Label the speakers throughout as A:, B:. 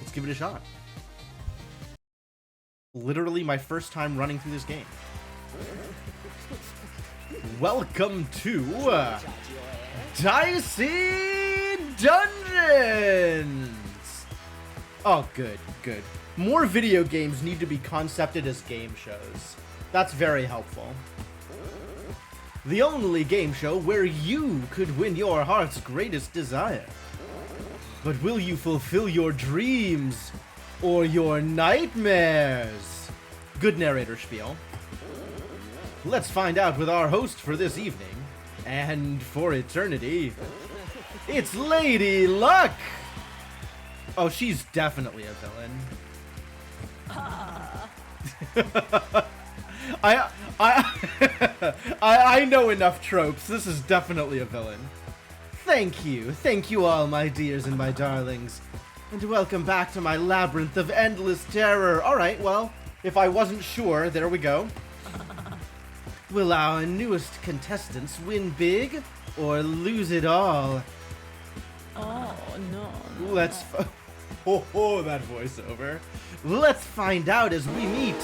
A: Let's give it a shot. Literally my first time running through this game. Welcome to Dicey Dungeons! Oh, good, good. More video games need to be concepted as game shows. That's very helpful. The only game show where you could win your heart's greatest desire. But will you fulfill your dreams or your nightmares? Good narrator spiel. Let's find out with our host for this evening, and for eternity. It's Lady Luck! Oh, she's definitely a villain. I know enough tropes. This is definitely a villain. Thank you all my dears and my darlings. And welcome back to my labyrinth of endless terror. Alright, well, if I wasn't sure, there we go. Will our newest contestants win big or lose it all?
B: Oh, no.
A: Let's that voiceover. Let's find out as we meet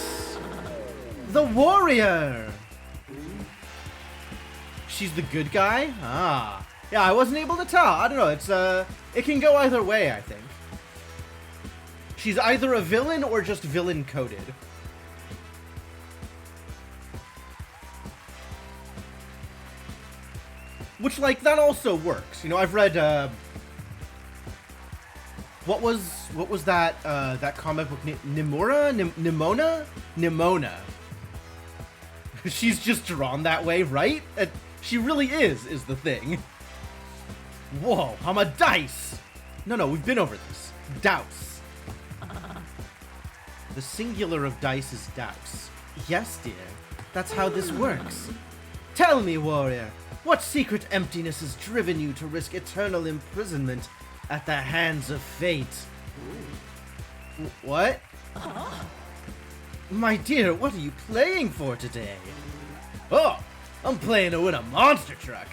A: the warrior. She's the good guy? Ah. Yeah, I wasn't able to tell. I don't know. It's it can go either way, I think. She's either a villain or just villain coded. Which, like, that also works. You know, I've read what was that that comic book Nimona? She's just drawn that way, right? She really is the thing. Whoa, I'm a dice! No, we've been over this. Douse. The singular of dice is douse. Yes, dear. That's how this works. Tell me, warrior, what secret emptiness has driven you to risk eternal imprisonment at the hands of fate? What? My dear, what are you playing for today? Oh, I'm playing to win a monster truck.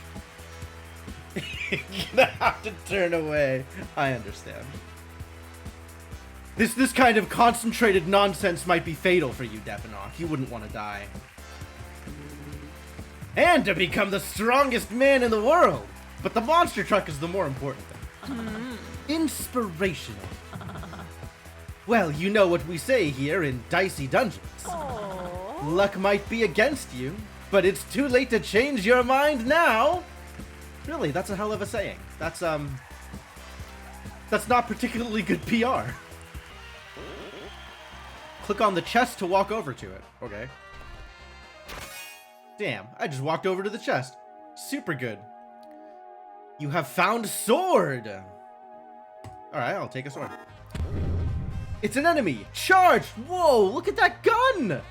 A: You're gonna have to turn away. I understand. This kind of concentrated nonsense might be fatal for you, Devinok. You wouldn't want to die. And to become the strongest man in the world. But the monster truck is the more important thing. Inspirational. Well, you know what we say here in Dicey Dungeons.
B: Oh.
A: Luck might be against you, but it's too late to change your mind now. Really, that's a hell of a saying. That's not particularly good PR. Click on the chest to walk over to it. Okay. Damn, I just walked over to the chest. Super good. You have found sword. Alright, I'll take a sword. It's an enemy. Charge! Whoa, look at that gun!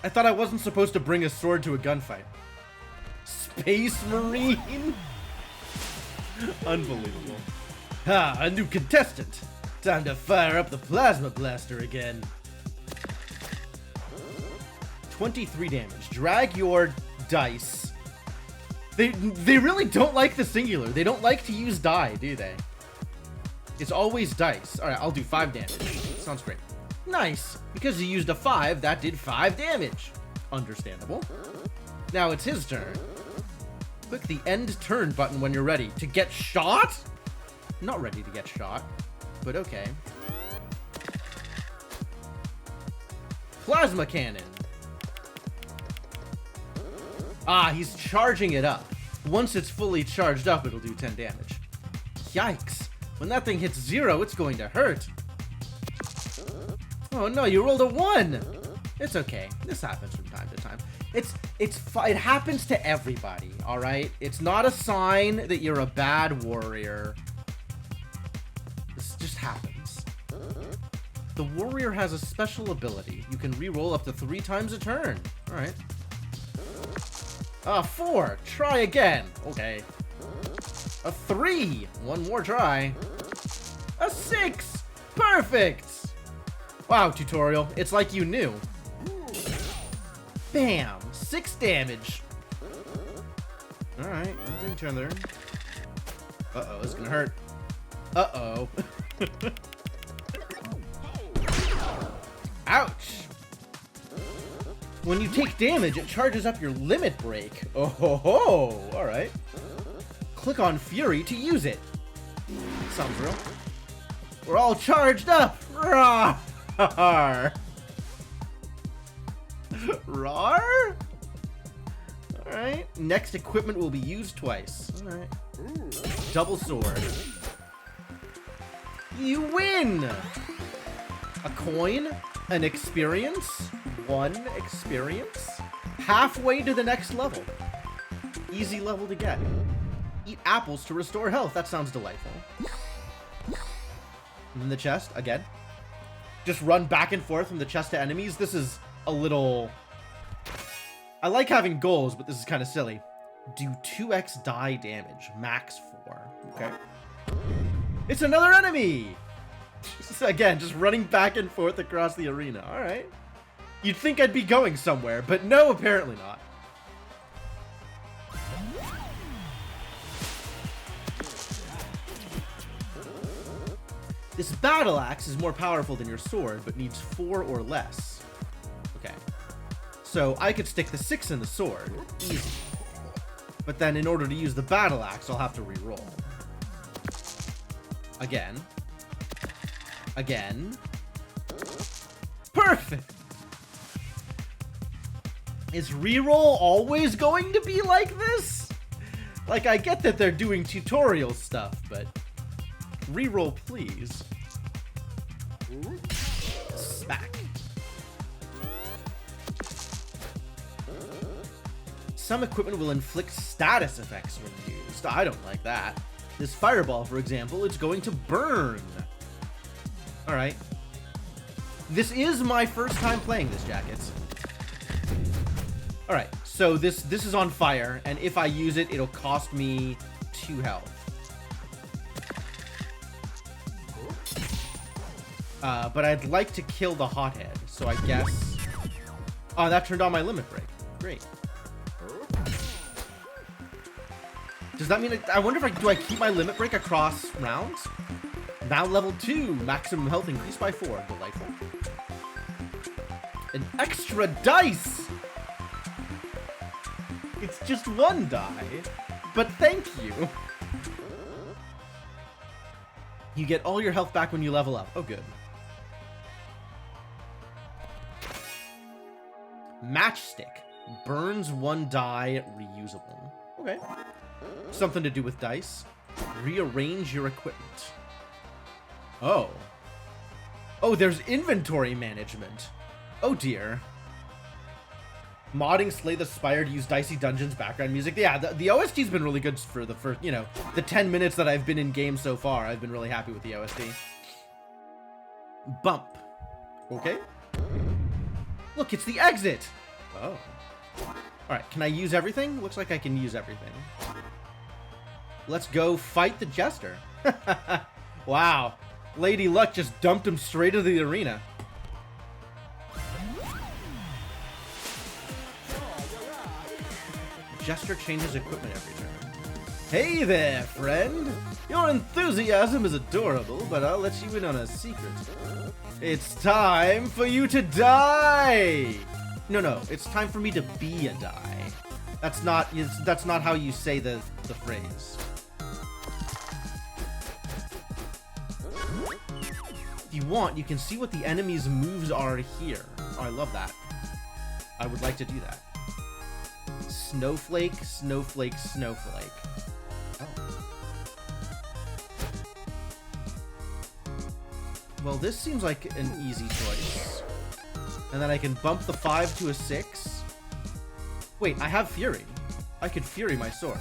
A: I thought I wasn't supposed to bring a sword to a gunfight. Space Marine? Unbelievable. Ah, a new contestant. Time to fire up the plasma blaster again. 23 damage. Drag your dice. They really don't like the singular. They don't like to use die, do they? It's always dice. Alright, I'll do 5 damage. Sounds great. Nice. Because you used a 5, that did 5 damage. Understandable. Now it's his turn. Click the end turn button when you're ready. To get shot? Not ready to get shot, but okay. Plasma cannon. Ah, he's charging it up. Once it's fully charged up, it'll do 10 damage. Yikes. When that thing hits 0, it's going to hurt. Oh no, you rolled a 1! It's okay. This happens from time to time. It happens to everybody, alright? It's not a sign that you're a bad warrior. This just happens. The warrior has a special ability. You can re-roll up to 3 times a turn. Alright. 4. Try again. Okay. A 3. One more try. A 6. Perfect. Wow, tutorial. It's like you knew. Bam. 6 damage. Alright. Turn there. Uh-oh. It's gonna hurt. Uh-oh. Ouch! When you take damage, it charges up your limit break. Oh ho ho! Alright. Click on Fury to use it. Sounds real. We're all charged up! Rawr! Rawr? Alright. Next equipment will be used twice. Alright. Double sword. You win! A coin? An experience? 1 experience? Halfway to the next level. Easy level to get. Eat apples to restore health. That sounds delightful. And then the chest, again. Just run back and forth from the chest to enemies. This is a little... I like having goals, but this is kind of silly. Do 2x die damage. Max 4. Okay. It's another enemy! Again, just running back and forth across the arena. Alright. You'd think I'd be going somewhere, but no, apparently not. This battle axe is more powerful than your sword, but needs 4 or less. Okay. So I could stick the 6 in the sword. Easy. But then in order to use the battle axe, I'll have to re-roll. Again. Again. Perfect! Is reroll always going to be like this? Like, I get that they're doing tutorial stuff, but reroll, please. Smack. Some equipment will inflict status effects when used. I don't like that. This fireball, for example, is going to burn. Alright. This is my first time playing this, Jackets. Alright, so this is on fire, and if I use it, it'll cost me 2 health. But I'd like to kill the hothead, so I guess... Oh, that turned on my limit break. Great. Does that mean... I wonder if do I keep my limit break across rounds? Now level 2, maximum health increased by 4. Delightful. An extra dice! It's just 1 die, but thank you. You get all your health back when you level up. Oh, good. Matchstick. Burns 1 die, reusable. Okay. Something to do with dice. Rearrange your equipment. Oh. Oh, there's inventory management. Oh, dear. Modding Slay the Spire to use Dicey Dungeons background music. Yeah, the OST's been really good for the first, you know, the 10 minutes that I've been in game so far. I've been really happy with the OST. Bump. Okay. Look, it's the exit. Oh. Alright, can I use everything? Looks like I can use everything. Let's go fight the Jester. Wow. Lady Luck just dumped him straight into the arena. Jester changes equipment every turn. Hey there, friend! Your enthusiasm is adorable, but I'll let you in on a secret. It's time for you to die! No, it's time for me to be a die. That's not how you say the phrase. If you want, you can see what the enemy's moves are here. Oh, I love that. I would like to do that. Snowflake, snowflake, snowflake. Oh. Well, this seems like an easy choice. And then I can bump the 5 to a 6. Wait, I have Fury. I could Fury my sword.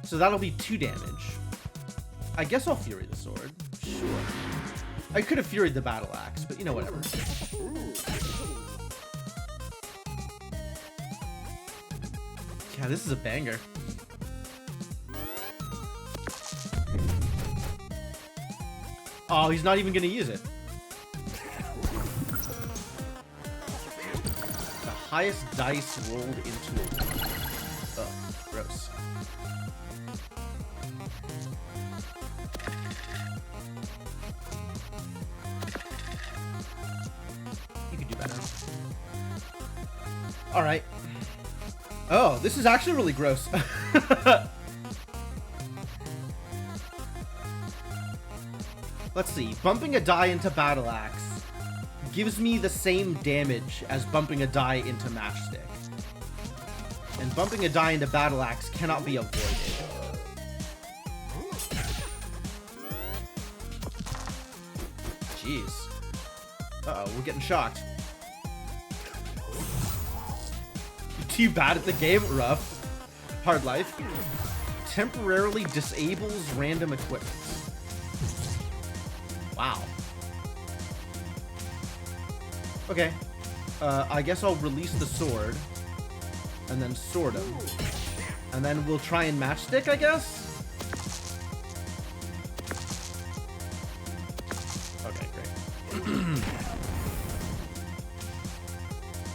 A: So that'll be 2 damage. I guess I'll Fury the sword. Sure. I could have Furied the battle axe, but you know, whatever. Yeah, this is a banger. Oh, he's not even gonna use it. The highest dice rolled into a... Alright. Oh, this is actually really gross. Let's see. Bumping a die into Battle Axe gives me the same damage as bumping a die into Matchstick. And bumping a die into Battle Axe cannot be avoided. Jeez. Uh-oh, we're getting shocked. Too bad at the game? Rough. Hard life. Temporarily disables random equipment. Wow. Okay. I guess I'll release the sword. And then sword him. And then we'll try and matchstick, I guess? Okay, great.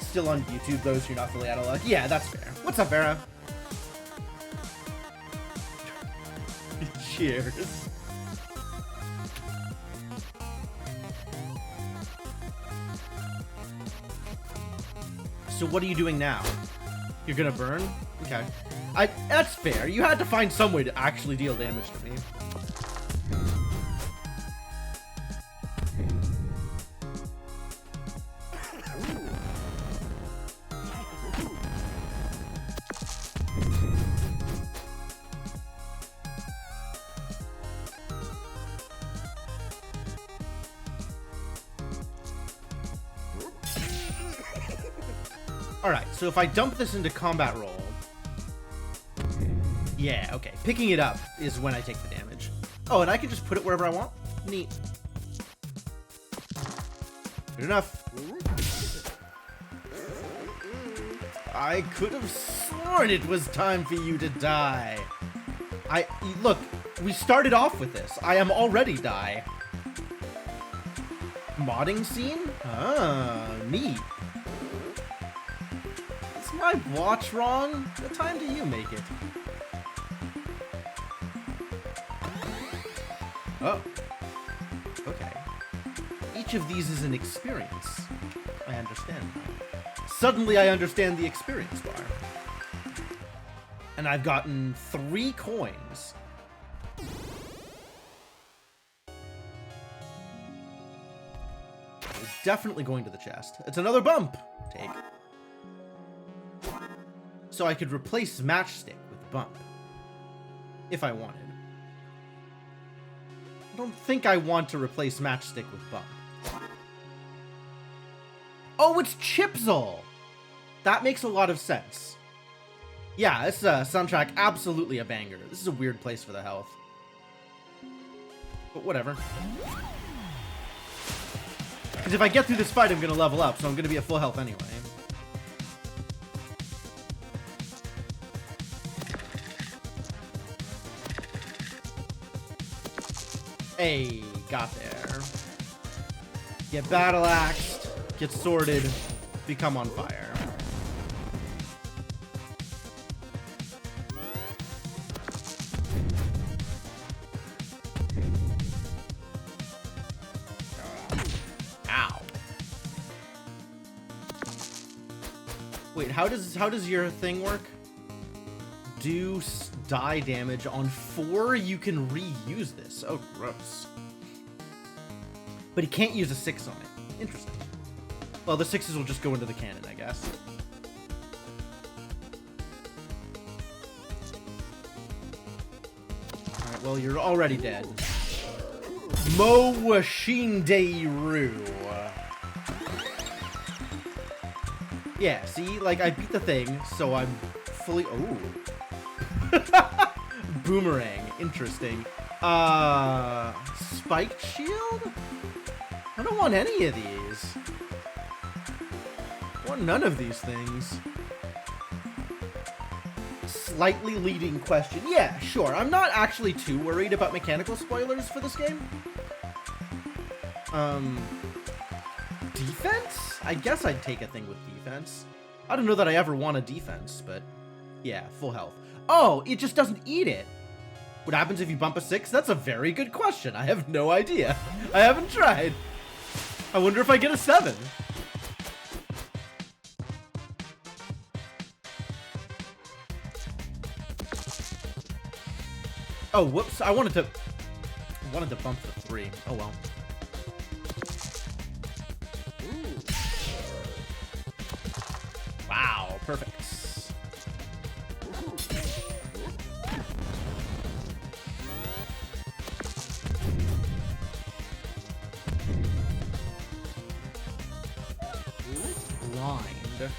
A: Still on YouTube, those who are not fully out of luck. Yeah, that's fair. What's up, Vera? Cheers. So what are you doing now? You're gonna burn? Okay. That's fair. You had to find some way to actually deal damage to me. Alright, so if I dump this into combat roll... Yeah, okay. Picking it up is when I take the damage. Oh, and I can just put it wherever I want? Neat. Good enough. I could have sworn it was time for you to die. Look, we started off with this. I am already die. Modding scene? Ah, neat. Is my watch wrong? What time do you make it? Oh. Okay. Each of these is an experience. I understand. Suddenly I understand the experience bar. And I've gotten 3 coins. We're definitely going to the chest. It's another bump! Take. So I could replace Matchstick with Bump. If I wanted. I don't think I want to replace Matchstick with Bump. Oh, it's Chipzel! That makes a lot of sense. Yeah, this soundtrack absolutely a banger. This is a weird place for the health. But whatever. Because if I get through this fight, I'm going to level up, so I'm going to be at full health anyway. Hey, got there. Get battle axed, get sorted, become on fire. Ow. Wait, how does your thing work? Do die damage on 4, you can reuse this. Oh, gross. But he can't use a 6 on it. Interesting. Well, the 6s will just go into the cannon, I guess. Alright, well, you're already dead. Mo Washindeiru. Yeah, see? Like, I beat the thing, so I'm fully... Oh. Boomerang. Interesting. Spiked shield? I don't want any of these. I want none of these things. Slightly leading question. Yeah, sure. I'm not actually too worried about mechanical spoilers for this game. Defense? I guess I'd take a thing with defense. I don't know that I ever want a defense, but yeah, full health. Oh, it just doesn't eat it. What happens if you bump a 6? That's a very good question. I have no idea. I haven't tried. I wonder if I get a 7. Oh, whoops. I wanted to bump the 3. Oh, well. Wow, perfect. Blind.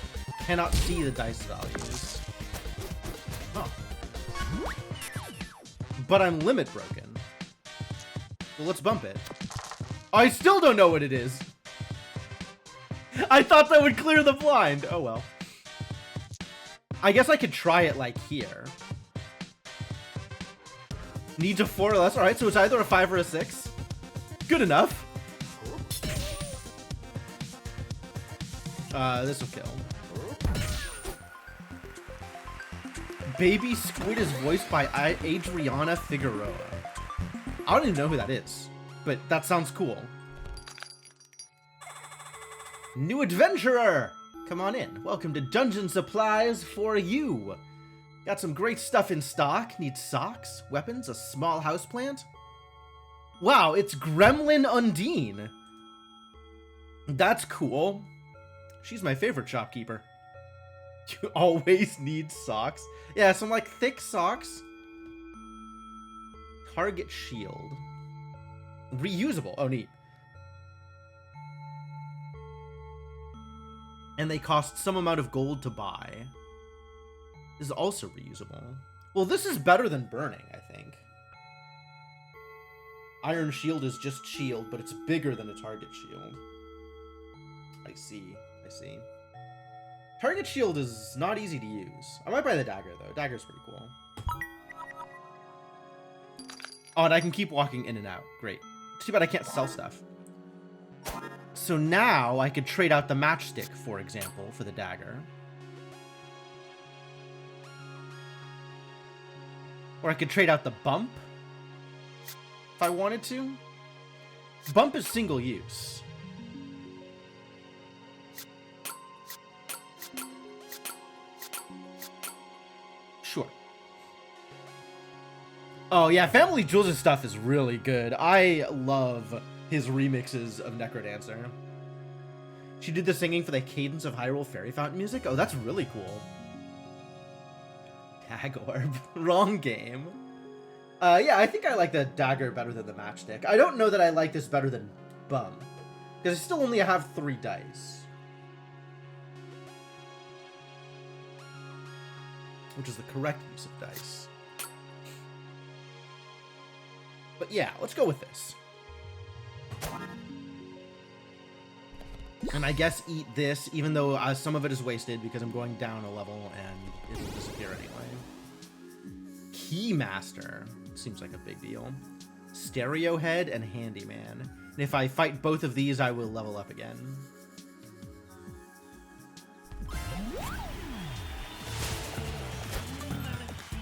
A: Cannot see the dice values. Oh. But I'm limit broken. Well, let's bump it. I still don't know what it is. I thought that would clear the blind. Oh, well. I guess I could try it, like, here. Needs a 4 or less. Alright, so it's either a 5 or a 6. Good enough. This will kill. Baby Squid is voiced by Adriana Figueroa. I don't even know who that is, but that sounds cool. New adventurer! Come on in. Welcome to Dungeon Supplies for you. Got some great stuff in stock. Need socks, weapons, a small houseplant. Wow, it's Gremlin Undine. That's cool. She's my favorite shopkeeper. You always need socks. Yeah, some like thick socks. Target shield. Reusable. Oh, neat. And they cost some amount of gold to buy. This is also reusable. Well, this is better than burning, I think. Iron shield is just shield, but it's bigger than a target shield. I see. I see. Target shield is not easy to use. I might buy the dagger, though. Dagger's pretty cool. Oh, and I can keep walking in and out. Great. Too bad I can't sell stuff. So now I could trade out the matchstick, for example, for the dagger. Or I could trade out the bump if I wanted to. Bump is single use. Sure. Oh yeah, Family Jewels' stuff is really good. I love his remixes of Necrodancer. She did the singing for the Cadence of Hyrule Fairy Fountain music. Oh, that's really cool. Tag Orb. Wrong game. Yeah, I think I like the dagger better than the matchstick. I don't know that I like this better than Bum, because I still only have 3 dice. Which is the correct use of dice. But yeah, let's go with this. And I guess eat this, even though some of it is wasted because I'm going down a level and it will disappear anyway. Keymaster. Seems like a big deal. Stereo Head and Handyman. And if I fight both of these, I will level up again.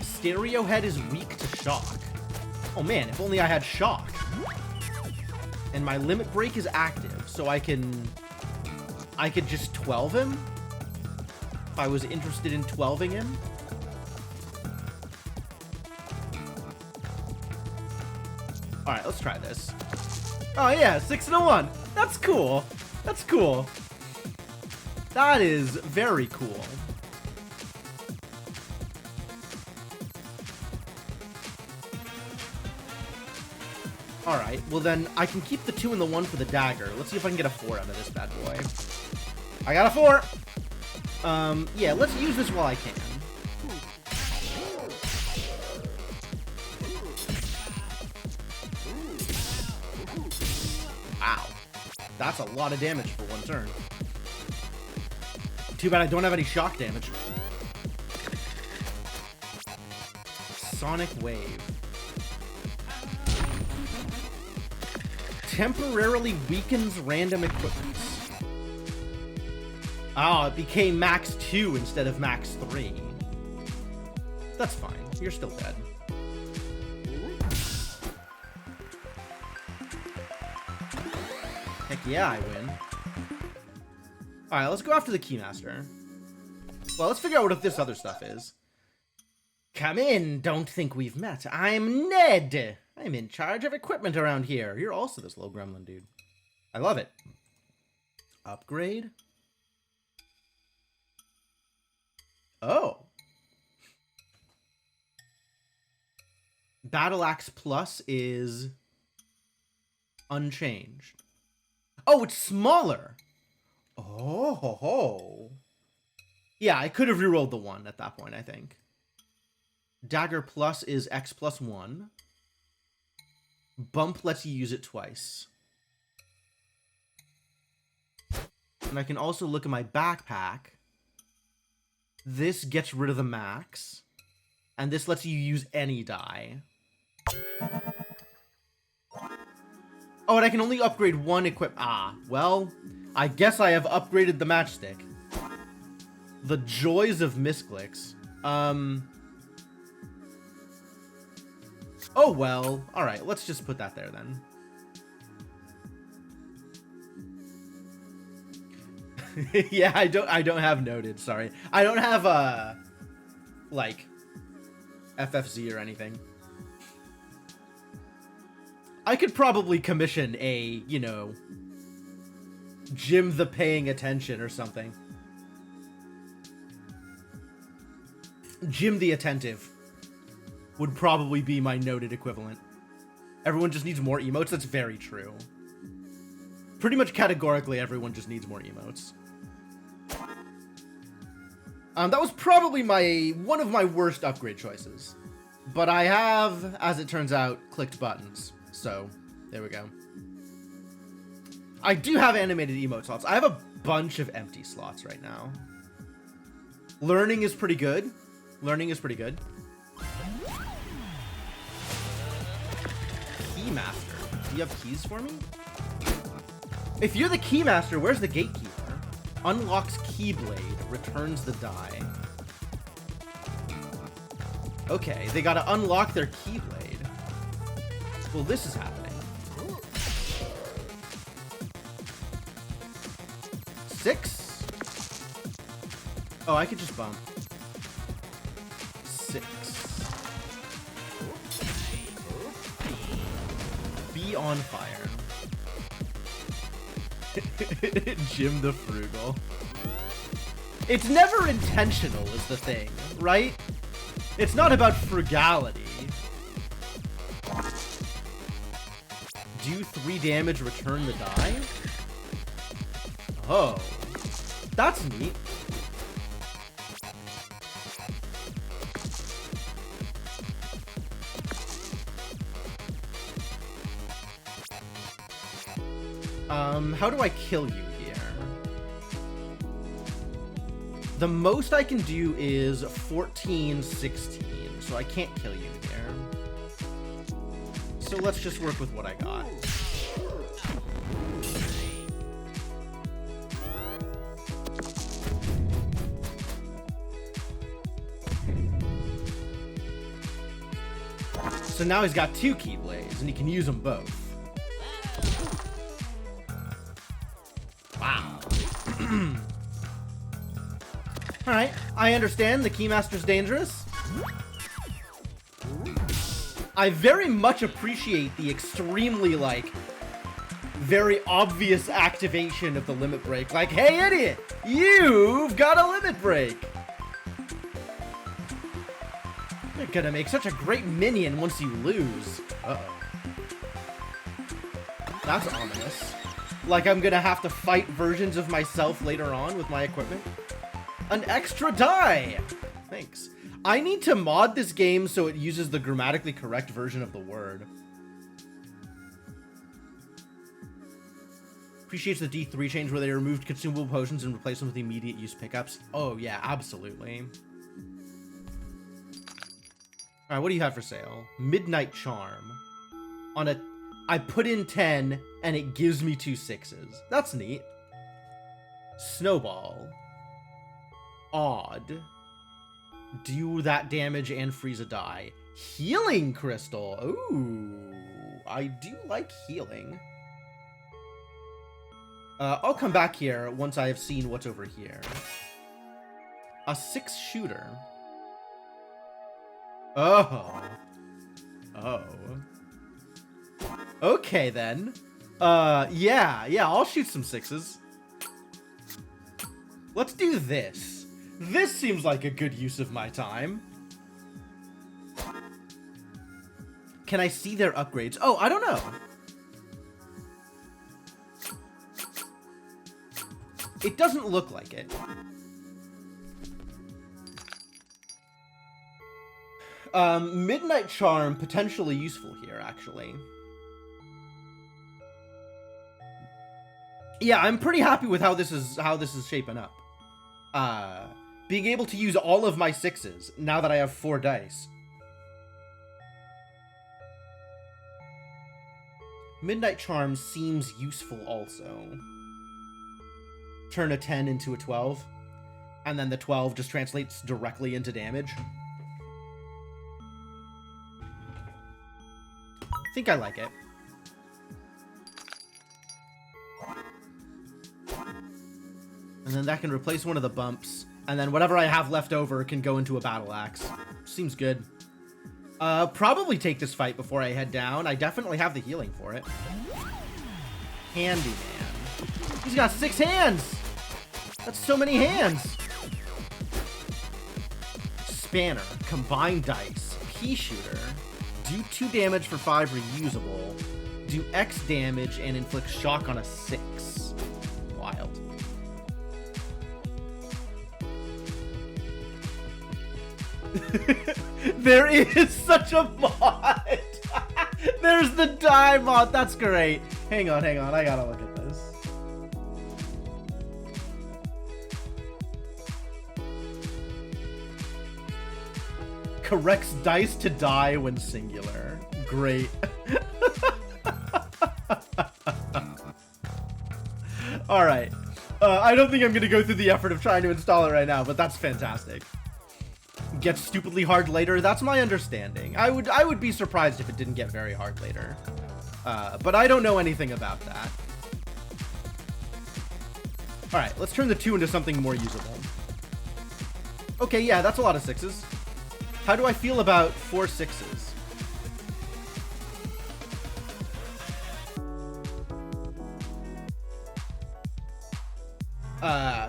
A: Stereo Head is weak to shock. Oh man, if only I had shock. And my limit break is active, so I could just 12 him if I was interested in 12ing him. All right, let's try this. Oh yeah, 6 and a 1. That's cool. That's cool. That is very cool. All right, well then I can keep the 2 and the 1 for the dagger. Let's see if I can get a 4 out of this bad boy. I got a 4. Yeah, let's use this while I can. Wow, that's a lot of damage for one turn. Too bad I don't have any shock damage. Sonic Wave. Temporarily weakens random equipment. Oh, it became max 2 instead of max 3. That's fine. You're still dead. Heck yeah, I win. Alright, let's go after the Keymaster. Well, let's figure out what this other stuff is. Come in, don't think we've met. I'm Ned. I'm in charge of equipment around here. You're also this little gremlin, dude. I love it. Upgrade. Oh. Battle Axe Plus is unchanged. Oh, it's smaller. Oh, ho, ho. Yeah, I could have rerolled the 1 at that point, I think. Dagger Plus is X plus 1. Bump lets you use it twice. And I can also look at my backpack. This gets rid of the max. And this lets you use any die. Oh, and I can only upgrade 1 Ah, well, I guess I have upgraded the matchstick. The joys of misclicks. Oh, well. Alright, let's just put that there, then. Yeah, I don't have noted, sorry. I don't have, like, FFZ or anything. I could probably commission a, you know, Jim the Paying Attention or something. Jim the Attentive would probably be my noted equivalent. Everyone just needs more emotes. That's very true. Pretty much categorically, everyone just needs more emotes. That was probably one of my worst upgrade choices. But I have, as it turns out, clicked buttons. So, there we go. I do have animated emote slots. I have a bunch of empty slots right now. Learning is pretty good. Learning is pretty good. Keymaster. Do you have keys for me? If you're the Keymaster, where's the Gatekeeper? Unlocks Keyblade. Returns the die. Okay, they gotta unlock their Keyblade. Well, this is happening. 6? Oh, I could just bump. 6. Be on fire. Jim the Frugal. It's never intentional is the thing, right? It's not about frugality. Do 3 damage, return the die? Oh. That's neat. How do I kill you here? The most I can do is 14, 16, so I can't kill you here. So let's just work with what I got. So now he's got 2 Keyblades, and he can use them both. Wow. Alright, I understand the Keymaster's dangerous. I very much appreciate the extremely, like, very obvious activation of the limit break. Like, hey, idiot, you've got a limit break. You're gonna make such a great minion once you lose. Uh-oh. That's ominous. Like I'm gonna have to fight versions of myself later on with my equipment. An extra die! Thanks. I need to mod this game so it uses the grammatically correct version of the word. Appreciates the D3 change where they removed consumable potions and replaced them with immediate use pickups. Oh yeah, absolutely. Alright, what do you have for sale? Midnight Charm. I put in 10 and it gives me 2 6s. That's neat. Snowball. Odd. Do that damage and freeze a die. Healing Crystal. Ooh. I do like healing. I'll come back here once I have seen what's over here. A 6 shooter. Oh. Oh. Okay, then. Yeah, I'll shoot some 6s. Let's do this. This seems like a good use of my time. Can I see their upgrades? Oh, I don't know. It doesn't look like it. Midnight Charm, potentially useful here, actually. Yeah, I'm pretty happy with how this is shaping up. Being able to use all of my 6s now that I have 4 dice. Midnight Charm seems useful also. Turn a 10 into a 12, and then the 12 just translates directly into damage. I think I like it. And then that can replace one of the bumps, and then whatever I have left over can go into a battle axe. Seems good. Probably take this fight before I head down. I definitely have the healing for it. Handyman. He's got 6 hands! That's so many hands! Spanner. Combine dice. Pea shooter. Do 2 damage for 5 reusable. Do X damage and inflict shock on a 6. Wild. There is such a mod! There's the die mod! That's great! Hang on, I gotta look at this. Corrects dice to die when singular. Great. Alright. I don't think I'm gonna go through the effort of trying to install it right now, but that's fantastic. Gets stupidly hard later, that's my understanding. I would be surprised if it didn't get very hard later. But I don't know anything about that. Alright, let's turn the 2 into something more usable. Okay, yeah, that's a lot of 6s. How do I feel about 4 6s?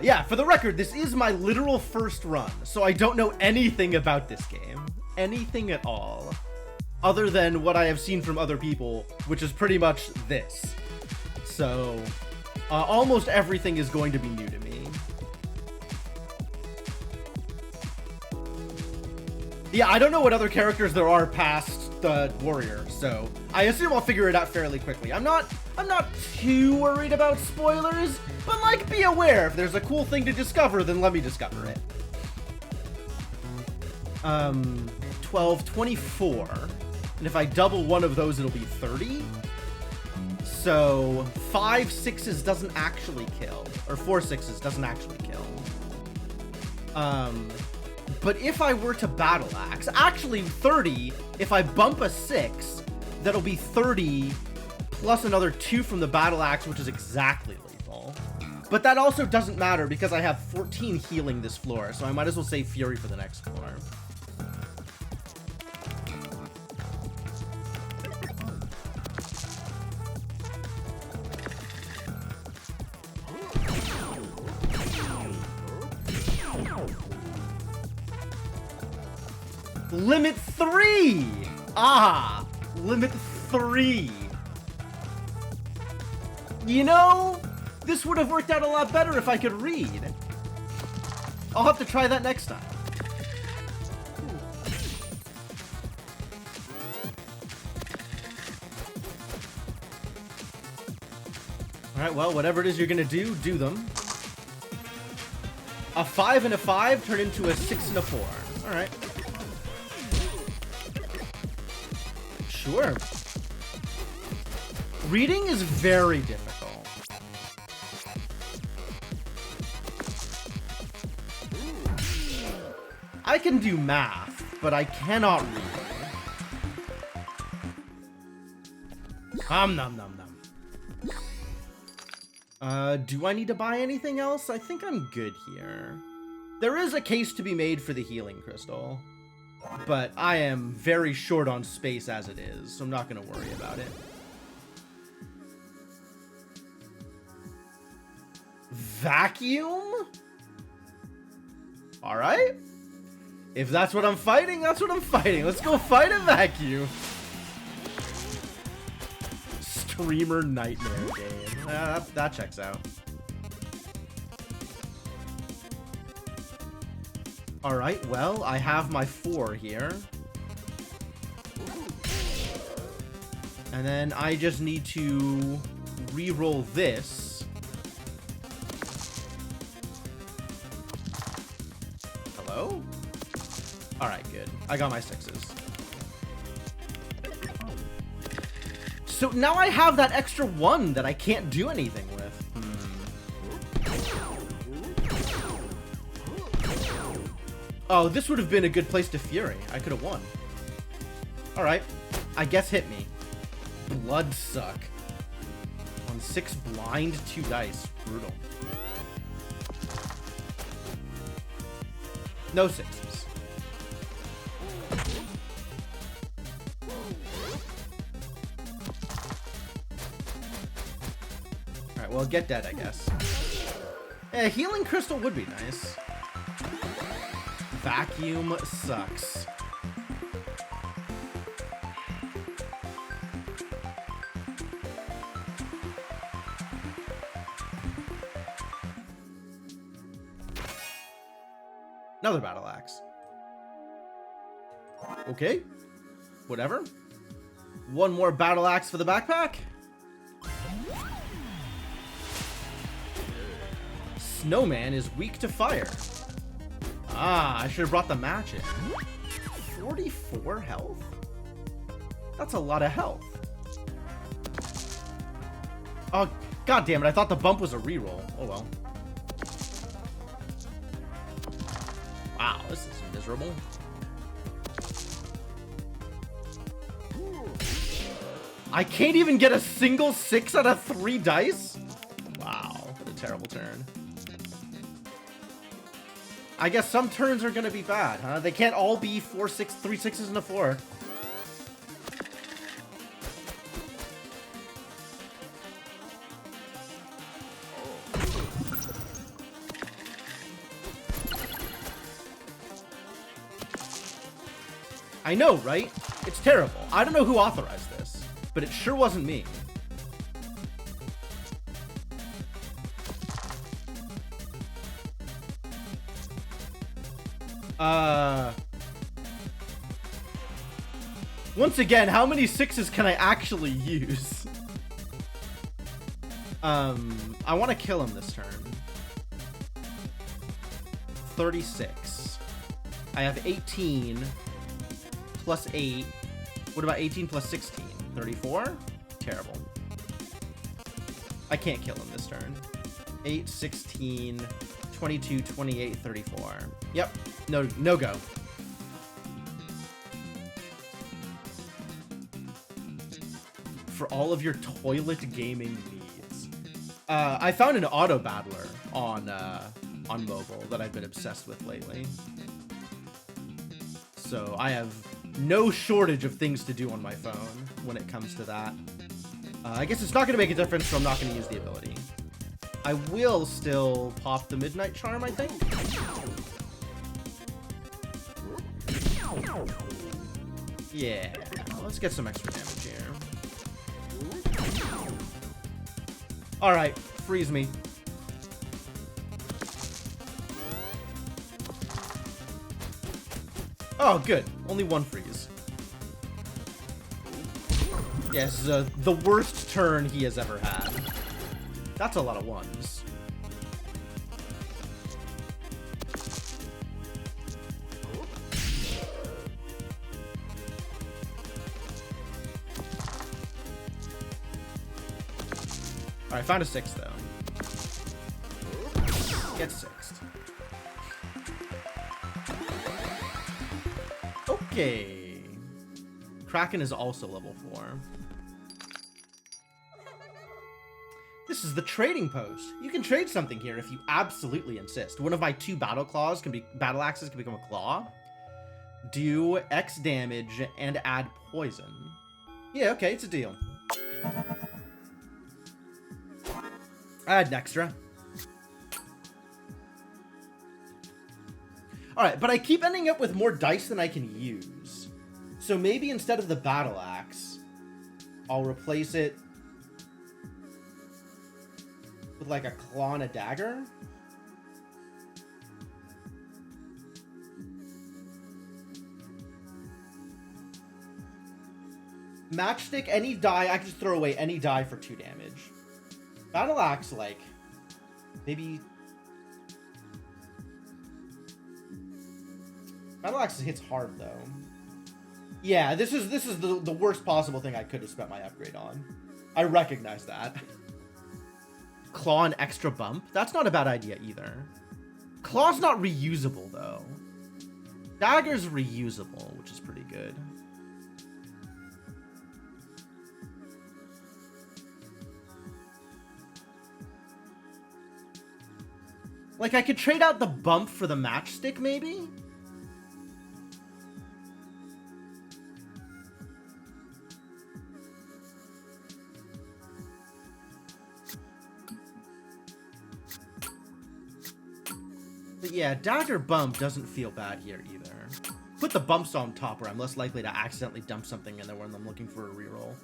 A: Yeah, for the record, this is my literal first run, so I don't know anything about this game. Anything at all. Other than what I have seen from other people, which is pretty much this. So, almost everything is going to be new to me. Yeah, I don't know what other characters there are past the warrior, so I assume I'll figure it out fairly quickly. I'm not too worried about spoilers, but like, be aware, if there's a cool thing to discover, then let me discover it. 12, 24, and if I double one of those, it'll be 30. So 5 6s doesn't actually kill, or 4 6s doesn't actually kill. But if I were to battle axe, actually 30, if I bump a 6, that'll be 30 plus another 2 from the battle axe, which is exactly lethal. But that also doesn't matter because I have 14 healing this floor, so I might as well save Fury for the next floor. Limit 3! Ah! Limit 3! You know, this would have worked out a lot better if I could read. I'll have to try that next time. Alright, well, whatever it is you're gonna do, do them. A 5 and a 5 turn into a 6 and a 4. Alright. Sure. Reading is very difficult. I can do math, but I cannot read. Nom nom nom nom. Do I need to buy anything else? I think I'm good here. There is a case to be made for the healing crystal. But I am very short on space as it is, so I'm not going to worry about it. Vacuum? Alright. If that's what I'm fighting, that's what I'm fighting. Let's go fight a vacuum. Streamer nightmare game. That checks out. Alright, well, I have my 4 here. And then I just need to re-roll this. Hello? Alright, good. I got my 6s. So now I have that extra 1 that I can't do anything with. Oh, this would have been a good place to Fury. I could have won. Alright. I guess hit me. Blood suck. On 6 blind, 2 dice. Brutal. No 6s. Alright, well, get dead, I guess. Yeah, healing crystal would be nice. Vacuum sucks. Another battle axe. Okay. Whatever. One more battle axe for the backpack. Snowman is weak to fire. Ah, I should have brought the match in. 44 health? That's a lot of health. Oh, god damn it. I thought the bump was a reroll. Oh well. Wow, this is miserable. I can't even get a single 6 out of 3 dice? Wow, what a terrible turn. I guess some turns are gonna be bad, huh? They can't all be 3 6s and a 4. I know, right? It's terrible. I don't know who authorized this, but it sure wasn't me. Once again, how many 6s can I actually use? I want to kill him this turn. 36. I have 18 plus 8. What about 18 plus 16? 34? Terrible. I can't kill him this turn. 8, 16, 22, 28, 34. Yep. No go. For all of your toilet gaming needs. I found an auto battler on mobile that I've been obsessed with lately. So I have no shortage of things to do on my phone when it comes to that. I guess it's not going to make a difference, so I'm not going to use the ability. I will still pop the Midnight Charm, I think. Yeah, let's get some extra damage here. Alright, freeze me. Oh, good. Only 1 freeze. Yes, the worst turn he has ever had. That's a lot of 1s. Alright, found a 6 though. Get 6th. Okay. Kraken is also level 4. This is the trading post. You can trade something here if you absolutely insist. One of my 2 battle axes can become a claw. do X damage, and add poison. Yeah, okay, it's a deal. Add an extra. Alright, but I keep ending up with more dice than I can use. So maybe instead of the battle axe, I'll replace it with like a claw and a dagger. Matchstick, any die, I can just throw away any die for 2 damage. Battle axe, like, maybe... Battle axe hits hard, though. Yeah, this is the worst possible thing I could have spent my upgrade on. I recognize that. Claw and extra bump? That's not a bad idea, either. Claw's not reusable, though. Dagger's reusable, which is pretty good. Like, I could trade out the bump for the matchstick, maybe? But yeah, dagger bump doesn't feel bad here either. Put the bumps on top where I'm less likely to accidentally dump something in there when I'm looking for a reroll.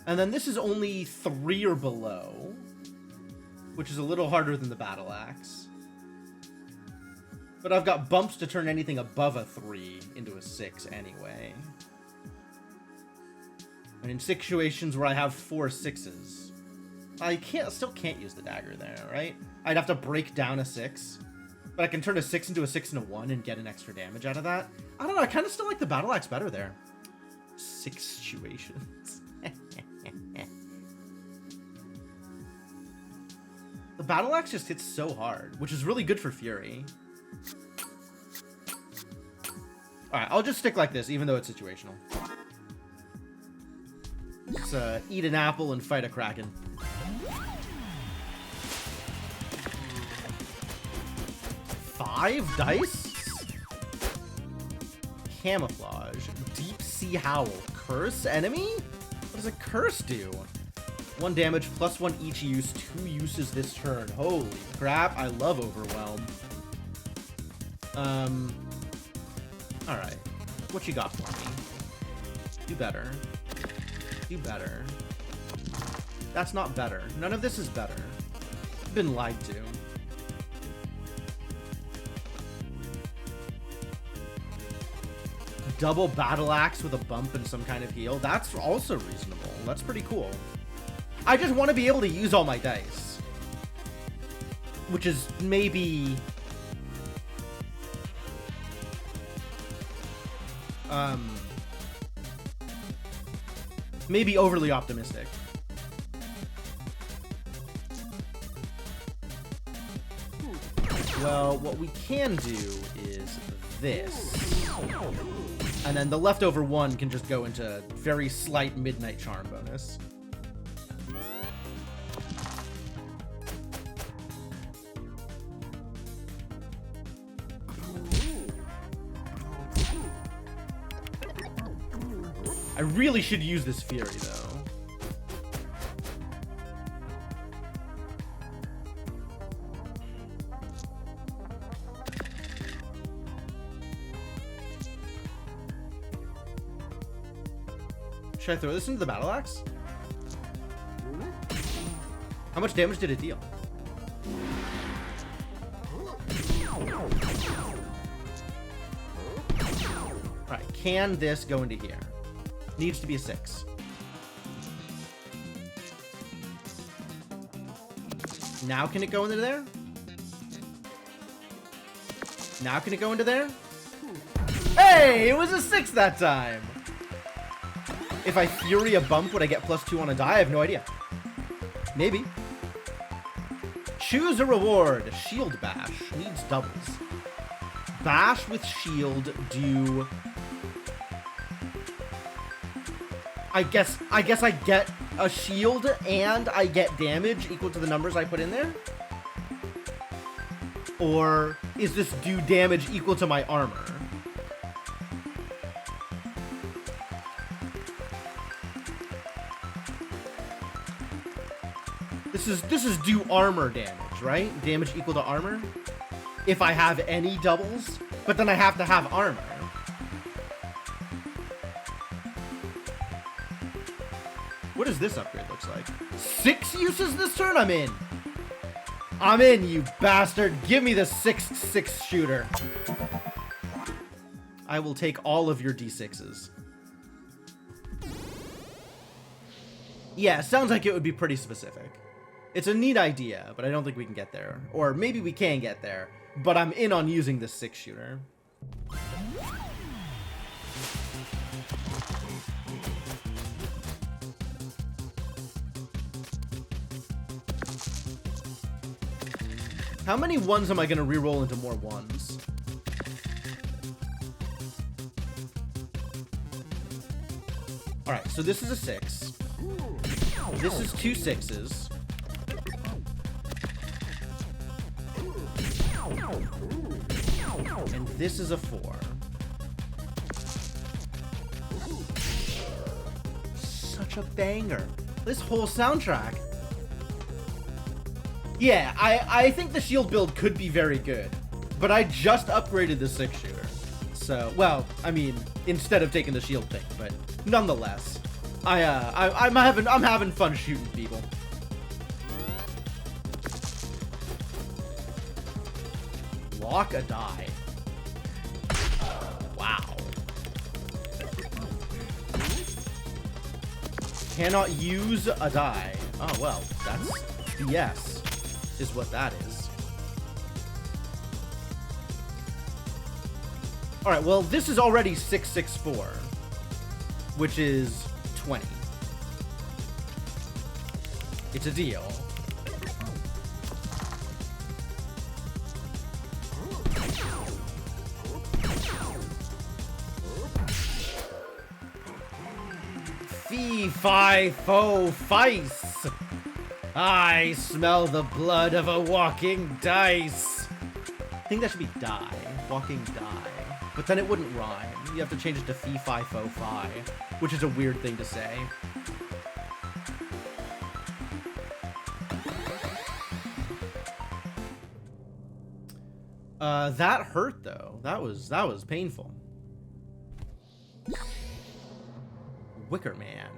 A: And then this is only 3 or below, which is a little harder than the battle axe. But I've got bumps to turn anything above a 3 into a 6 anyway. And in situations where I have 4 6s, I still can't use the dagger there, right? I'd have to break down a 6, but I can turn a 6 into a 6 and a 1 and get an extra damage out of that. I don't know, I kind of still like the battle axe better there. 6 situations. The battle axe just hits so hard, which is really good for Fury. Alright, I'll just stick like this, even though it's situational. Let's eat an apple and fight a kraken. Five dice? Camouflage. Deep Sea Howl. Curse enemy? What does a curse do? 1 damage, +1 each use, 2 uses this turn. Holy crap, I love Overwhelm. Alright. What you got for me? Do better. Do better. That's not better. None of this is better. I've been lied to. Double battle axe with a bump and some kind of heal. That's also reasonable. That's pretty cool. I just want to be able to use all my dice. Which is maybe... maybe overly optimistic. Well, what we can do is this. And then the leftover 1 can just go into very slight Midnight Charm bonus. I really should use this Fury, though. Should I throw this into the battle axe? How much damage did it deal? Alright, can this go into here? Needs to be a 6. Now can it go into there? Now can it go into there? Hey, it was a 6 that time! If I Fury a bump, would I get +2 on a die? I have no idea. Maybe. Choose a reward. Shield Bash. Needs doubles. Bash with shield, do... I guess I get a shield and I get damage equal to the numbers I put in there. Or is this do damage equal to my armor? This is do armor damage, right? Damage equal to armor? If I have any doubles, but then I have to have armor. What does this upgrade looks like? 6 uses this turn? I'm in. I'm in, you bastard. Give me the 6/6 shooter. I will take all of your D6s. Yeah, sounds like it would be pretty specific. It's a neat idea, but I don't think we can get there. Or maybe we can get there, but I'm in on using the 6-shooter. How many ones am I going to reroll into more ones? Alright, so this is a 6. This is 2 6s. And this is a 4. Such a banger. This whole soundtrack. Yeah, I think the shield build could be very good, but I just upgraded the 6-shooter. So, well, I mean, instead of taking the shield thing, but nonetheless, I'm having fun shooting people. Lock a die. Wow. Cannot use a die. Oh well, that's BS. Is what that is. Alright, well, this is already 6/6/4, which is 20. It's a deal. Fee, fi, fo, fice. I smell the blood of a walking dice. I think that should be die. Walking die. But then it wouldn't rhyme. You have to change it to fee, fi, fo, fi, which is a weird thing to say. That hurt though. That was painful. Wicker Man.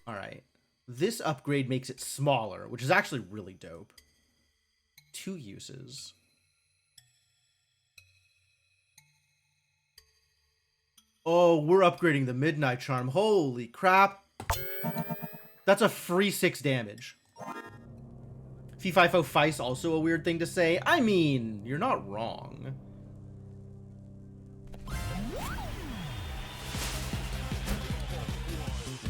A: All right. This upgrade makes it smaller, which is actually really dope. 2 uses. Oh, we're upgrading the Midnight Charm. Holy crap. That's a free 6 damage. Fee, fi, fo, fice, also a weird thing to say. I mean, you're not wrong.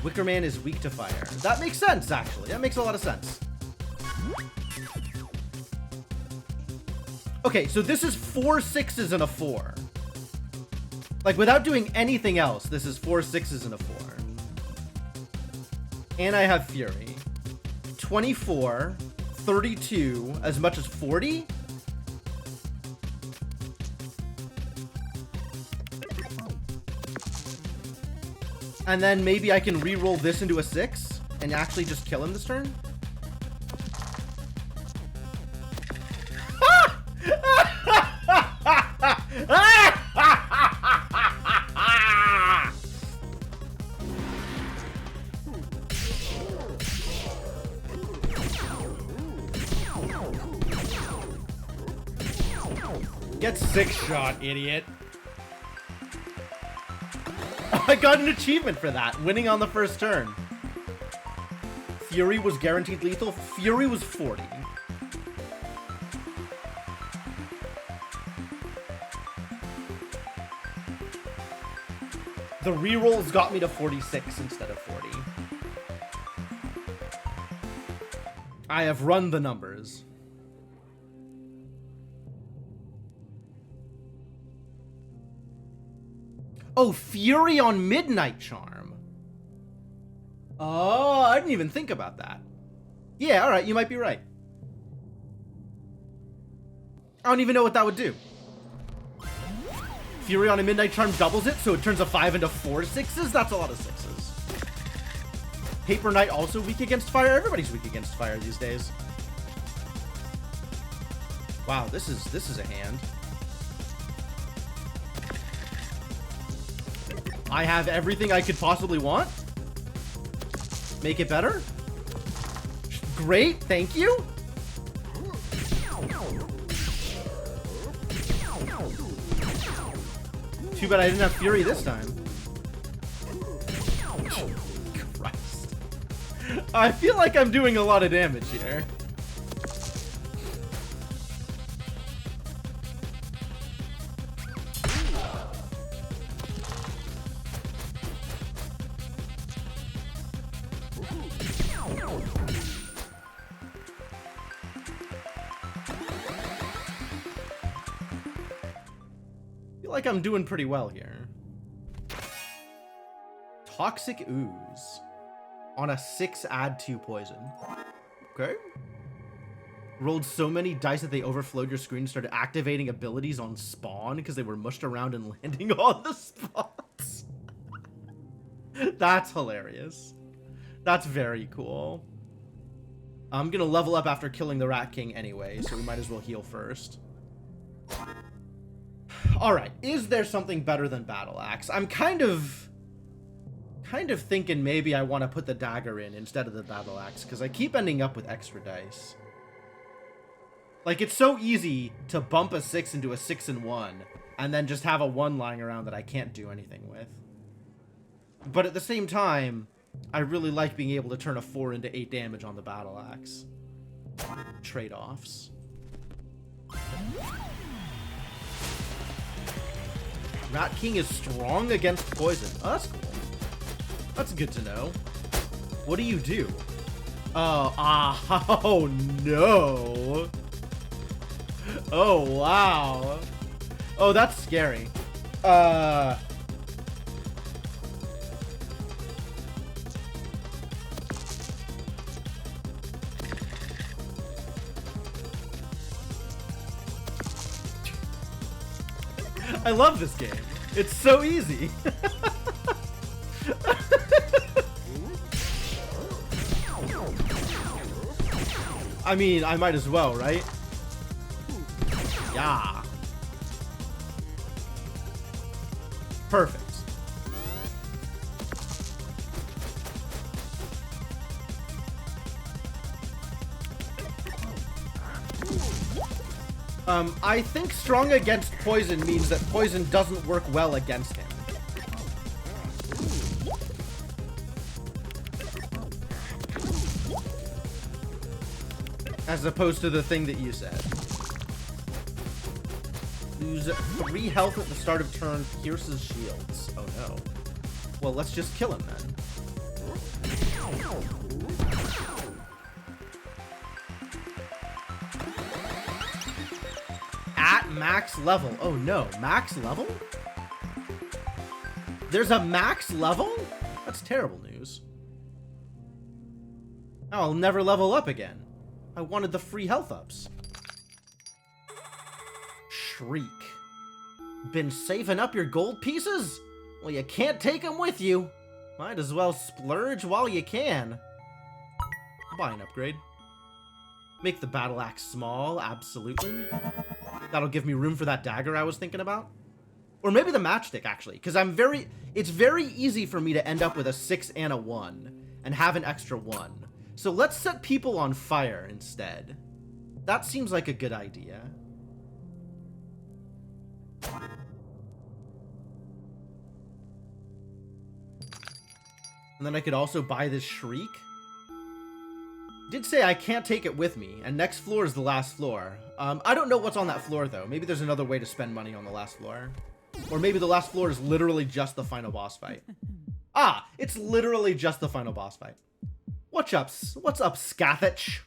A: Wicker Man is weak to fire. That makes sense, actually. That makes a lot of sense. Okay, so this is 4 6s and a 4. Like, without doing anything else, this is 4 6s and a 4. And I have Fury. 24, 32, as much as 40? And then maybe I can re-roll this into a 6 and actually just kill him this turn? Get 6-shot, idiot. I got an achievement for that, winning on the first turn. Fury was guaranteed lethal. Fury was 40. The rerolls got me to 46 instead of 40. I have run the numbers. Oh, Fury on Midnight Charm. Oh, I didn't even think about that. Yeah, alright, you might be right. I don't even know what that would do. Fury on a Midnight Charm doubles it, so it turns a 5 into 4 6s? That's a lot of 6s. Paper Knight also weak against fire? Everybody's weak against fire these days. Wow, this is a hand. I have everything I could possibly want. Make it better. Great, thank you. Too bad I didn't have Fury this time. Christ. I feel like I'm doing a lot of damage here. Like I'm doing pretty well here. Toxic Ooze. On a 6, add 2 poison. Okay. Rolled so many dice that they overflowed your screen and started activating abilities on spawn because they were mushed around and landing on the spots. That's hilarious. That's very cool. I'm gonna level up after killing the Rat King anyway, so we might as well heal first. Alright, is there something better than Battle Axe? I'm kind of thinking maybe I want to put the dagger in instead of the Battle Axe, because I keep ending up with extra dice. Like, it's so easy to bump a 6 into a 6 and 1, and then just have a 1 lying around that I can't do anything with. But at the same time, I really like being able to turn a 4 into 8 damage on the Battle Axe. Trade-offs. Rat King is strong against poison. Oh, that's cool. That's good to know. What do you do? Oh no. Oh, wow. Oh, that's scary. I love this game. It's so easy. I mean, I might as well, right? Yeah. Perfect. I think strong against poison means that poison doesn't work well against him. As opposed to the thing that you said. Lose 3 health at the start of turn, pierces shields. Oh no. Well, let's just kill him then. At max level. Oh no, max level? There's a max level? That's terrible news. Oh, I'll never level up again. I wanted the free health ups. Shriek. Been saving up your gold pieces? Well, you can't take them with you. Might as well splurge while you can. I'll buy an upgrade. Make the battle axe small, absolutely. That'll give me room for that dagger I was thinking about. Or maybe the matchstick, actually, because it's very easy for me to end up with a 6 and a 1 and have an extra 1. So let's set people on fire instead. That seems like a good idea. And then I could also buy this Shriek. Did say I can't take it with me, and next floor is the last floor. I don't know what's on that floor, though. Maybe there's another way to spend money on the last floor. Or maybe the last floor is literally just the final boss fight. Ah, it's literally just the final boss fight. What's up, Scathach?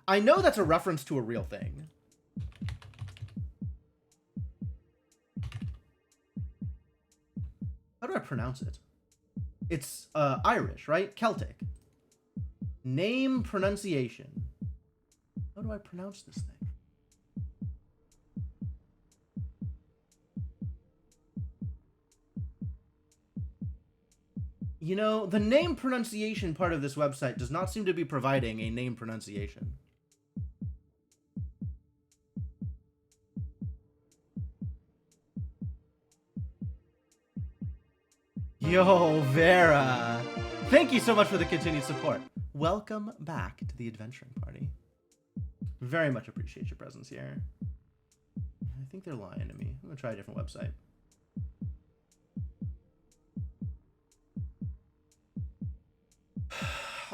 A: I know that's a reference to a real thing. How do I pronounce it? It's Irish, right? Celtic. Name pronunciation. How do I pronounce this thing? You know, the name pronunciation part of this website does not seem to be providing a name pronunciation. Yo, Vera! Thank you so much for the continued support. Welcome back to the adventuring party. Very much appreciate your presence here. I think they're lying to me. I'm gonna try a different website.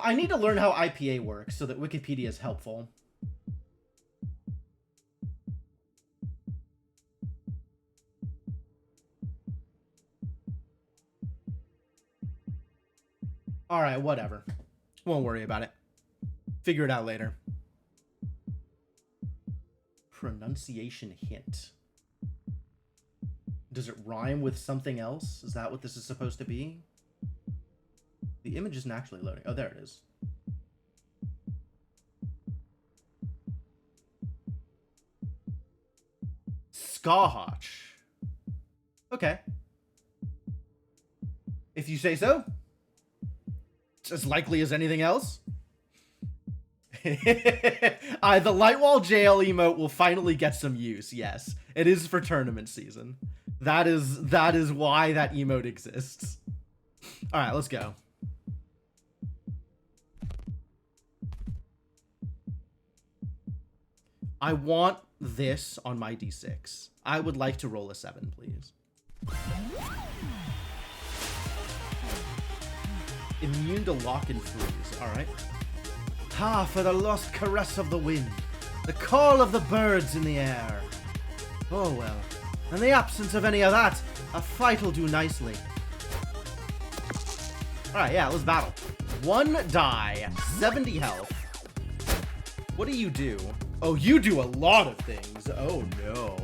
A: I need to learn how IPA works so that Wikipedia is helpful. Alright, whatever. Won't worry about it. Figure it out later. Pronunciation hint. Does it rhyme with something else? Is that what this is supposed to be? The image isn't actually loading. Oh, there it is. Scotch. Okay. If you say so. It's as likely as anything else. The Lightwall Jail emote will finally get some use, yes. It is for tournament season. That is why that emote exists. Alright, let's go. I want this on my D6. I would like to roll a 7, please. Immune to lock and freeze. Alright. Ah, for the lost caress of the wind. The call of the birds in the air. Oh well. In the absence of any of that, a fight'll do nicely. Alright, yeah, let's battle. 1 die. 70 health. What do you do? Oh, you do a lot of things. Oh, no.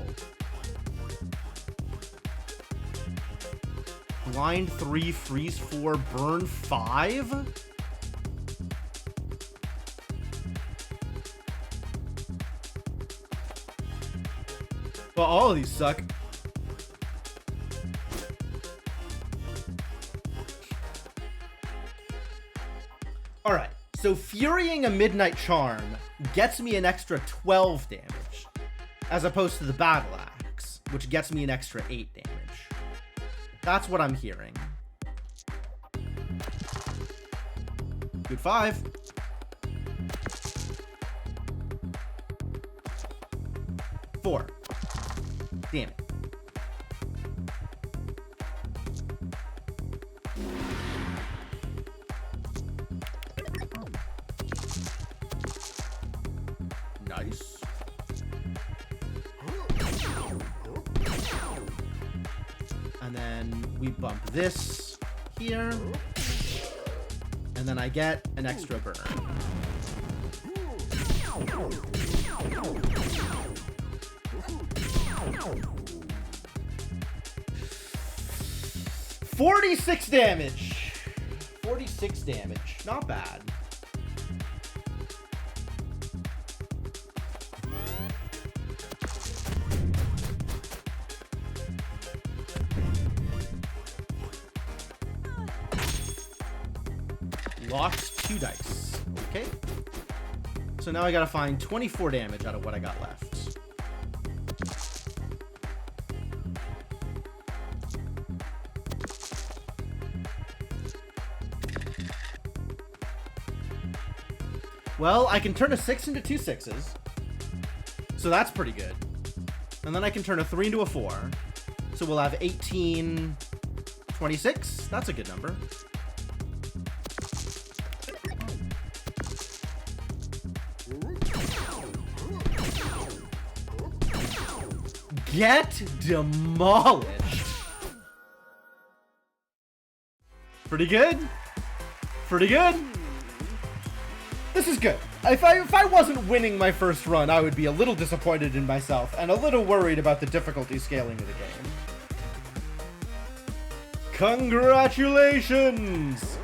A: Blind 3, freeze 4, burn 5? Well, all of these suck. Alright, so Furying a Midnight Charm gets me an extra 12 damage, as opposed to the Battle Axe, which gets me an extra 8 damage. That's what I'm hearing. Good 5. Four. Damn it. Nice. And then we bump this here. And then I get an extra burn. $46 damage. 46 damage. Not bad. Lost 2 dice. Okay. So now I gotta find 24 damage out of what I got left. Well, I can turn a 6 into 2 6s. So that's pretty good. And then I can turn a 3 into a 4. So we'll have 18, 26. That's a good number. Get demolished. Pretty good. Pretty good. This is good. If I wasn't winning my first run, I would be a little disappointed in myself and a little worried about the difficulty scaling of the game. Congratulations!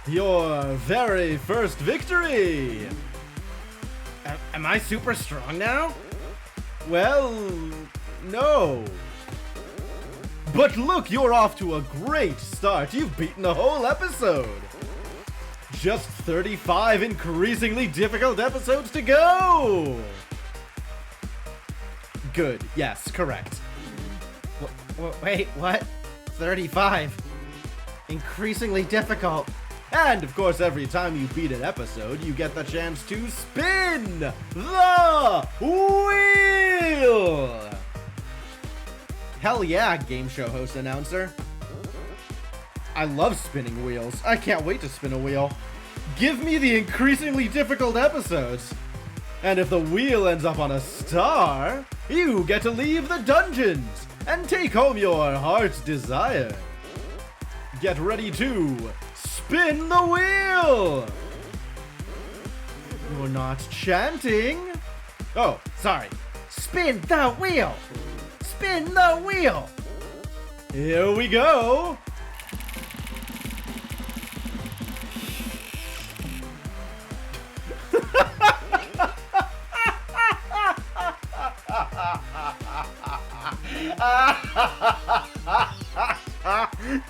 A: Your very first victory! Am I super strong now? Well, no. But look, you're off to a great start. You've beaten a whole episode. Just 35 increasingly difficult episodes to go. Good. Yes, correct. Wait, what? 35. Increasingly difficult. And, of course, every time you beat an episode, you get the chance to spin the wheel! Hell yeah, game show host announcer. I love spinning wheels. I can't wait to spin a wheel. Give me the increasingly difficult episodes. And if the wheel ends up on a star, you get to leave the dungeons and take home your heart's desire. Get ready to spin the wheel! You're not chanting. Oh, sorry. Spin the wheel! Spin the wheel! Here we go!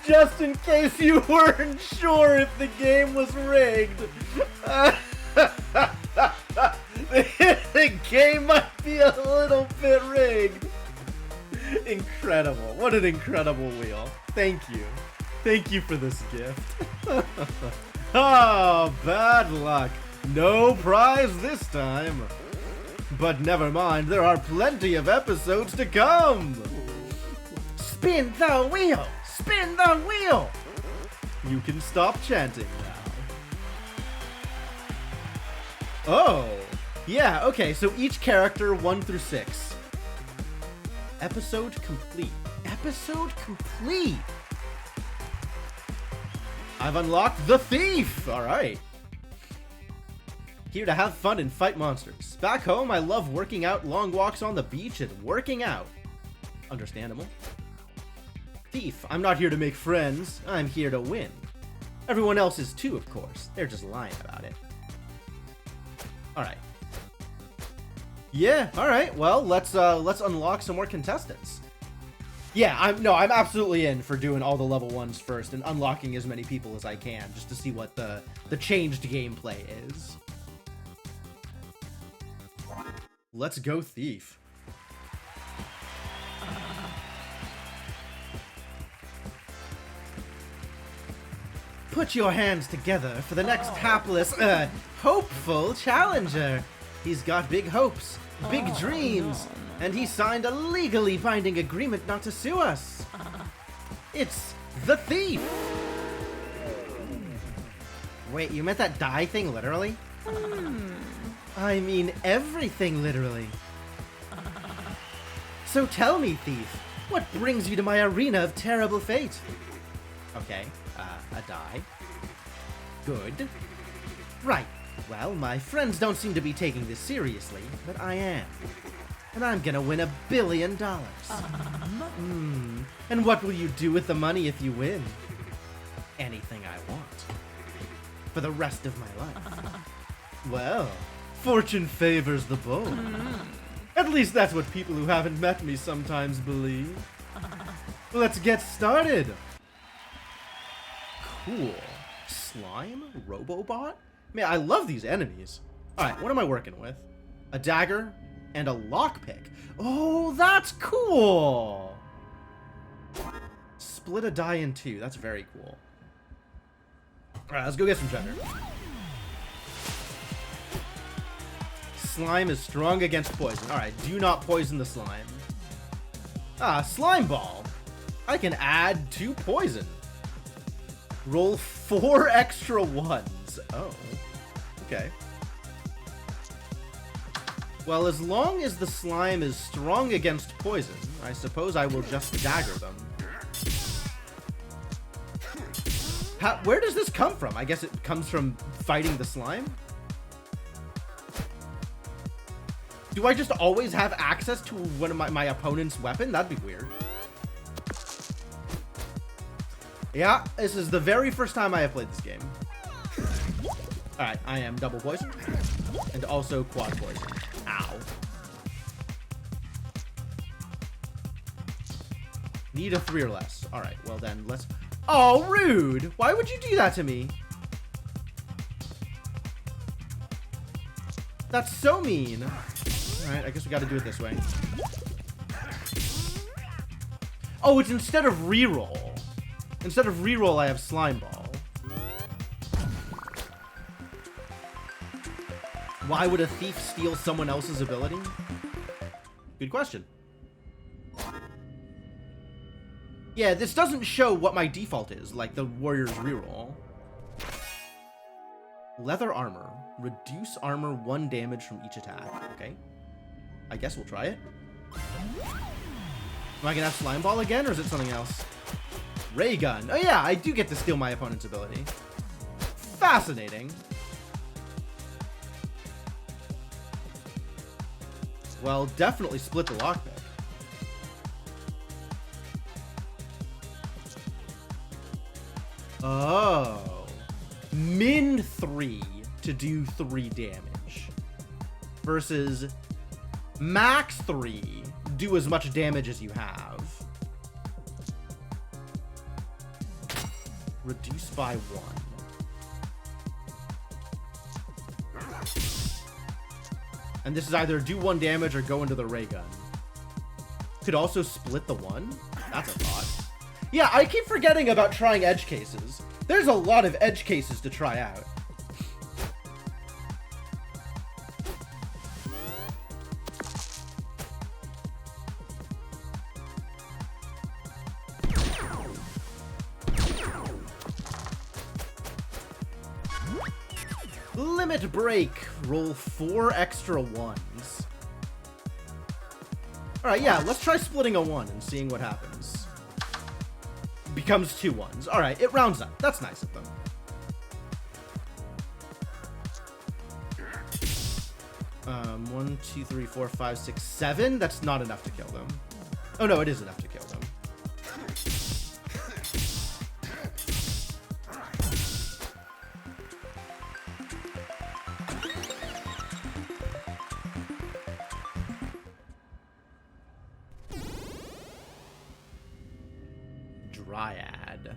A: Just in case you weren't sure if the game was rigged. The game might be a little bit rigged. Incredible. What an incredible wheel. Thank you. Thank you for this gift. Oh, bad luck. No prize this time. But never mind, there are plenty of episodes to come. Spin the wheel! Spin the wheel! You can stop chanting now. Oh, yeah, okay, so each character 1 through 6. Episode complete. Episode complete! I've unlocked the thief! Alright. Here to have fun and fight monsters. Back home, I love working out, long walks on the beach, and working out. Understandable. Thief, I'm not here to make friends. I'm here to win. Everyone else is too, of course. They're just lying about it. Alright. Yeah, alright. Well, let's unlock some more contestants. Yeah, I'm absolutely in for doing all the level 1s first and unlocking as many people as I can just to see what the changed gameplay is. Let's go, Thief. Put your hands together for the next hapless, hopeful challenger. He's got big hopes, big dreams, and he signed a legally binding agreement not to sue us. It's the Thief. Wait, you meant that die thing literally? I mean everything literally. So tell me, Thief, what brings you to my arena of terrible fate? Okay, a die. Good. Right, well, my friends don't seem to be taking this seriously, but I am. And I'm gonna win $1 billion. And what will you do with the money if you win? Anything I want. For the rest of my life. Well, fortune favors the bold. At least that's what people who haven't met me sometimes believe. Let's get started. Cool. Slime? Robobot? Man, I love these enemies. Alright, what am I working with? A dagger and a lockpick. Oh, that's cool! Split a die in 2. That's very cool. Alright, let's go get some cheddar. Slime is strong against poison. Alright, do not poison the slime. Ah, slime ball. I can add 2 poison. Roll 4 extra 1s. Oh, okay. Well, as long as the slime is strong against poison, I suppose I will just dagger them. Where does this come from? I guess it comes from fighting the slime? Do I just always have access to one of my opponent's weapon? That'd be weird. Yeah, this is the very first time I have played this game. Alright, I am double poison. And also quad poison. Ow. Need a 3 or less. Alright, well then, let's... Oh, rude! Why would you do that to me? That's so mean. Alright, I guess we gotta do it this way. Oh, it's instead of reroll. Instead of reroll, I have Slime Ball. Why would a thief steal someone else's ability? Good question. Yeah, this doesn't show what my default is, like the warrior's reroll. Leather armor. Reduce armor 1 damage from each attack. Okay. I guess we'll try it. Am I gonna have Slime Ball again, or is it something else? Ray Gun. Oh yeah, I do get to steal my opponent's ability. Fascinating. Well, definitely split the lockpick. Oh. Min 3 to do 3 damage. Versus max 3, do as much damage as you have. Reduce by 1. And this is either do 1 damage or go into the ray gun. Could also split the 1? That's a thought. Yeah, I keep forgetting about trying edge cases. There's a lot of edge cases to try out. Limit break. Roll 4 extra 1s. Alright, yeah, let's try splitting a 1 and seeing what happens. Becomes 2 1s. Alright, it rounds up. That's nice of them. One, 2, 3, 4, 5, 6, 7. That's not enough to kill them. Oh no, it is enough to kill them. Dryad.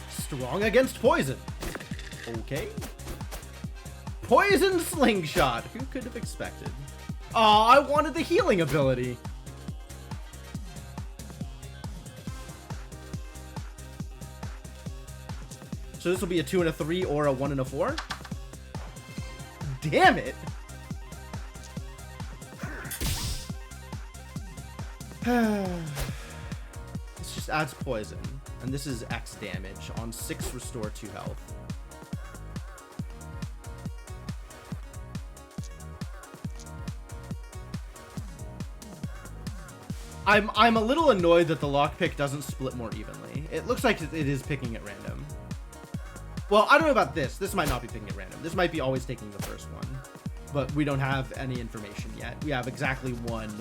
A: Strong against poison. Okay. Poison Slingshot. Who could have expected? Aw, I wanted the healing ability. So this will be a 2 and a 3 or a 1 and a 4? Damn it. This just adds poison. And this is X damage. On 6, restore 2 health. I'm a little annoyed that the lockpick doesn't split more evenly. It looks like it is picking at random. Well, I don't know about this. This might not be picking at random. This might be always taking the first one. But we don't have any information yet. We have exactly one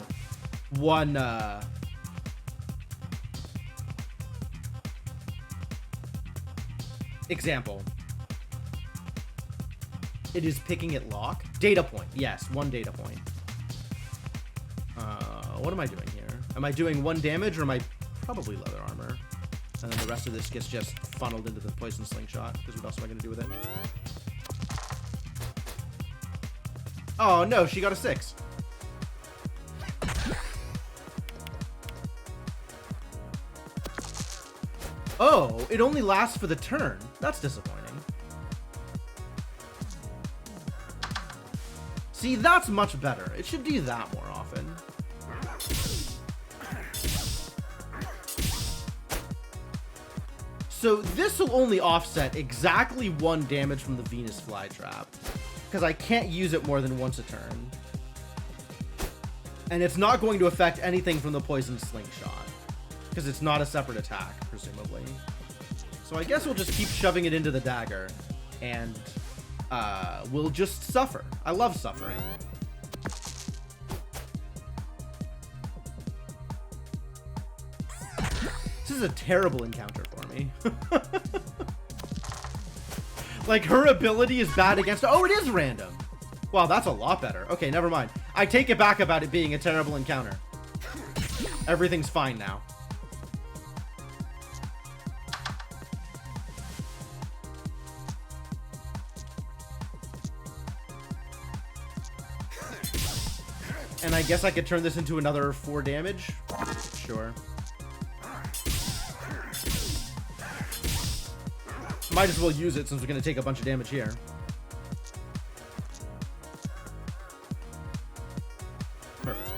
A: example. It is picking at lock. Data point. Yes, 1 data point. What am I doing here? Am I doing 1 damage, or am I probably leather armor? And then the rest of this gets just funneled into the poison slingshot, because what else am I going to do with it? Oh, no, she got a 6. Oh, it only lasts for the turn. That's disappointing. See, that's much better. It should do that more often. So this will only offset exactly 1 damage from the Venus flytrap, because I can't use it more than once a turn. And it's not going to affect anything from the poison slingshot, because it's not a separate attack, presumably. So I guess we'll just keep shoving it into the dagger, and we'll just suffer. I love suffering. This is a terrible encounter for me. Like, her ability is bad against... Oh, it is random. Wow, that's a lot better. Okay, never mind. I take it back about it being a terrible encounter. Everything's fine now. And I guess I could turn this into another 4 damage. Sure. Might as well use it since we're going to take a bunch of damage here. Perfect.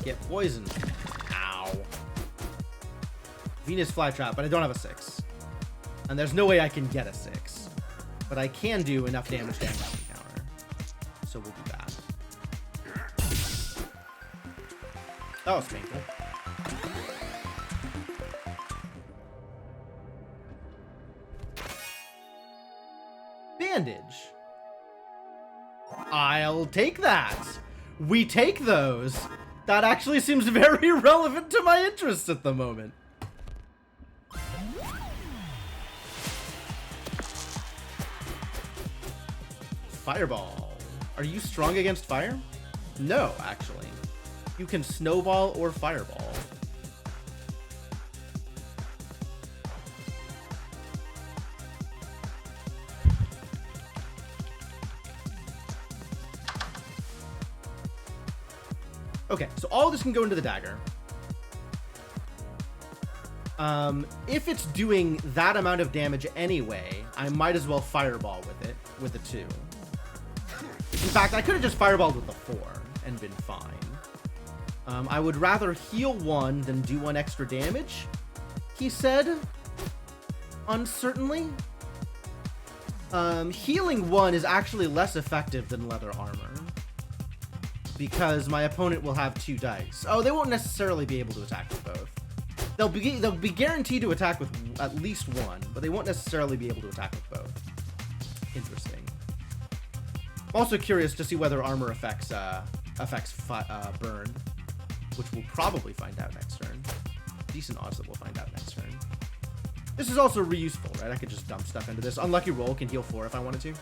A: Get poisoned. Ow. Venus flytrap, but I don't have a 6. And there's no way I can get a 6. But I can do enough damage to end that encounter. So we'll do that. That was painful. Bandage. I'll take that. We take those. That actually seems very relevant to my interests at the moment. Fireball. Are you strong against fire? No, actually. You can snowball or fireball. Okay, so all of this can go into the dagger. If it's doing that amount of damage anyway, I might as well fireball with it, with the 2. In fact, I could have just fireballed with the 4 and been fine. I would rather heal 1 than do 1 extra damage, he said, uncertainly. Healing 1 is actually less effective than leather armor, because my opponent will have 2 dice. Oh, they won't necessarily be able to attack with both. They'll be guaranteed to attack with at least 1, but they won't necessarily be able to attack with both. Interesting. Also curious to see whether armor affects burn, which we'll probably find out next turn. Decent odds that we'll find out next turn. This is also reuseful, right? I could just dump stuff into this. Unlucky roll can heal 4 if I wanted to.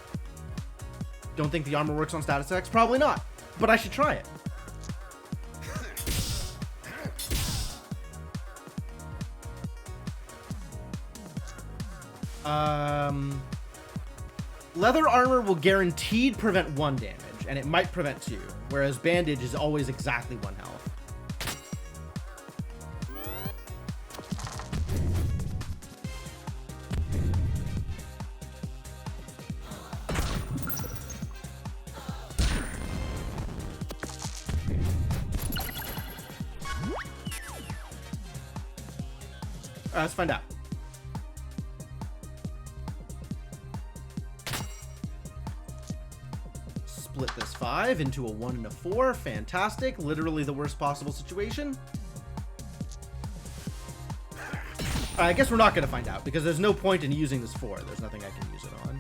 A: Don't think the armor works on status effects? Probably not, but I should try it. Leather armor will guaranteed prevent 1 damage, and it might prevent 2, whereas bandage is always exactly 1 health. Alright, let's find out. Split this 5 into a 1 and a 4. Fantastic. Literally the worst possible situation. I guess we're not going to find out, because there's no point in using this 4. There's nothing I can use it on.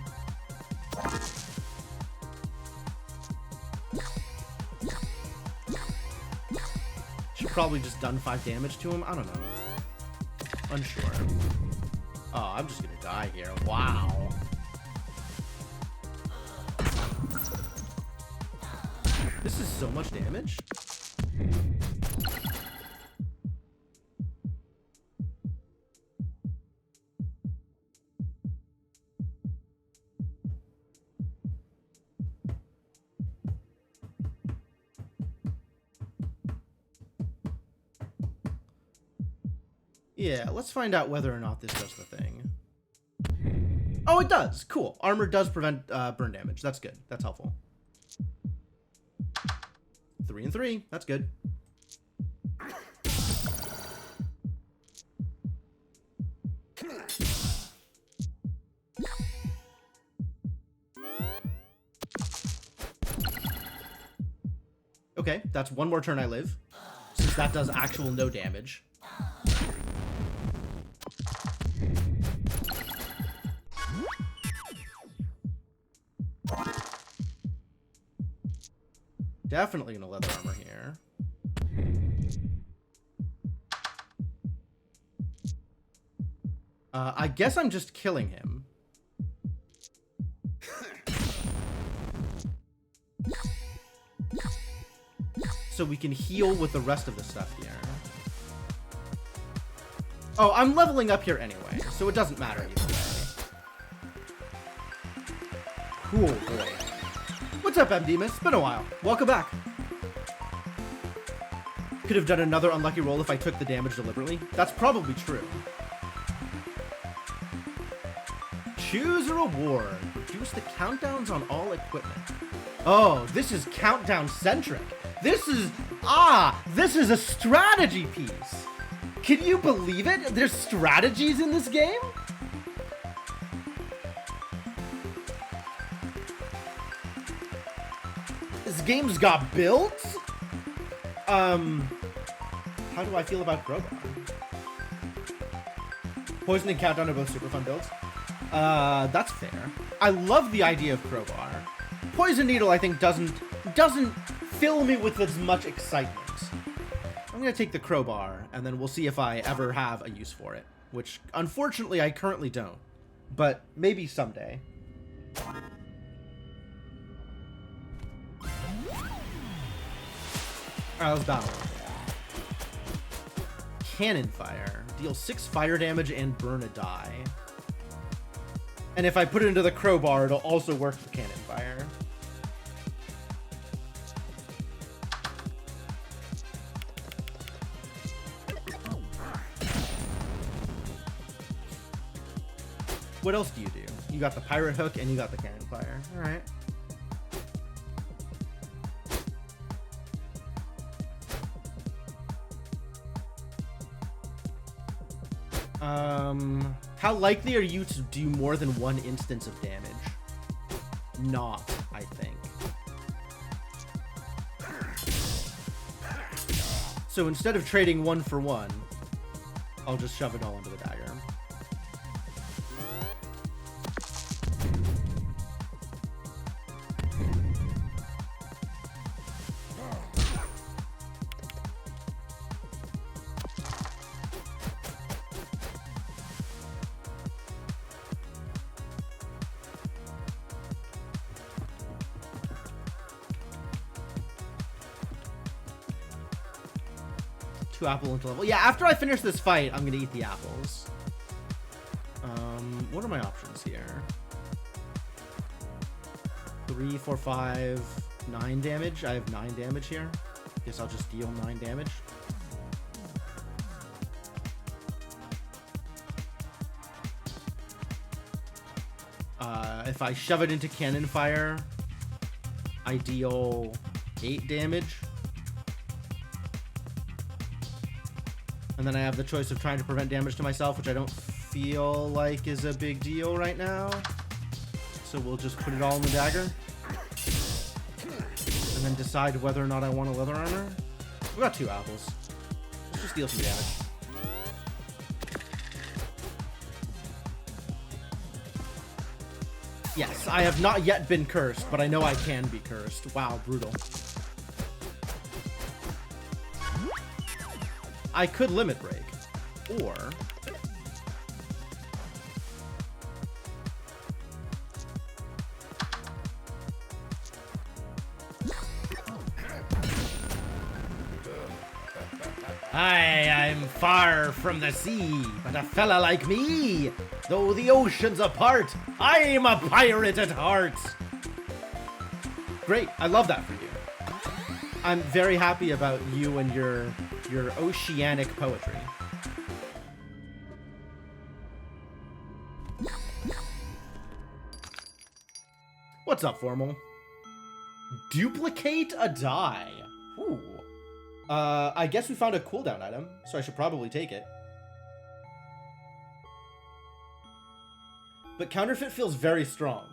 A: Should probably just done 5 damage to him. I don't know. Unsure. Oh, I'm just going to die here. Wow. This is so much damage. Yeah, let's find out whether or not this does the thing. Oh, it does. Cool. Armor does prevent burn damage. That's good. That's helpful. 3 and 3. That's good. Okay, that's 1 more turn I live, since that does actual no damage. Definitely gonna leather armor here. I guess I'm just killing him. So we can heal with the rest of the stuff here. Oh, I'm leveling up here anyway, so it doesn't matter either way. Cool boy. What's up, MD Miss? It's been a while. Welcome back. Could have done another unlucky roll if I took the damage deliberately. That's probably true. Choose a reward. Reduce the countdowns on all equipment. Oh, this is countdown centric. This is a strategy piece. Can you believe it? There's strategies in this game? This game's got builds? How do I feel about Crowbar? Poison and Countdown are both super fun builds. That's fair. I love the idea of Crowbar. Poison Needle, I think, doesn't fill me with as much excitement. I'm gonna take the Crowbar, and then we'll see if I ever have a use for it. Which, unfortunately, I currently don't. But maybe someday. Alright, let's battle. Cannon Fire. Deal 6 fire damage and burn a die. And if I put it into the Crowbar, it'll also work for Cannon Fire. What else do you do? You got the Pirate Hook and you got the Cannon Fire. Alright. How likely are you to do more than one instance of damage? Not, I think. So instead of trading 1 for 1, I'll just shove it all into the dagger. Apple into level. Yeah, after I finish this fight, I'm gonna eat the apples. What are my options here? 3, 4, 5, 9 damage. I have 9 damage here. Guess I'll just deal 9 damage. If I shove it into Cannon Fire, I deal 8 damage. And then I have the choice of trying to prevent damage to myself, which I don't feel like is a big deal right now. So we'll just put it all in the dagger. And then decide whether or not I want a leather armor. We got 2 apples. Let's just deal some damage. Yes, I have not yet been cursed, but I know I can be cursed. Wow, brutal. I could limit break, or I'm far from the sea, but a fella like me, though the ocean's apart, I'm a pirate at heart. Great, I love that for you. I'm very happy about you and your oceanic poetry. What's up, Formal? Duplicate a die. Ooh. I guess we found a cooldown item, so I should probably take it. But counterfeit feels very strong.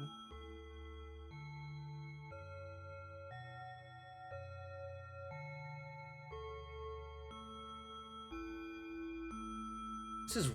A: This is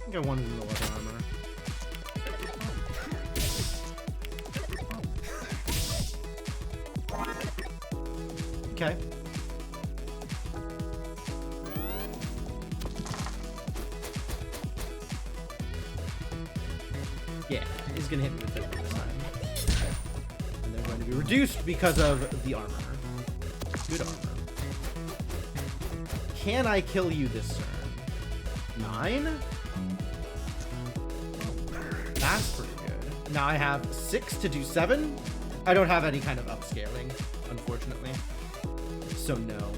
A: I think I wanted the leather armor. Okay. Yeah, he's gonna hit me with it this time. And they're going to be reduced because of the armor. Good armor. Can I kill you this turn? 9? That's pretty good. Now I have 6 to do 7. I don't have any kind of upscaling, unfortunately. So no.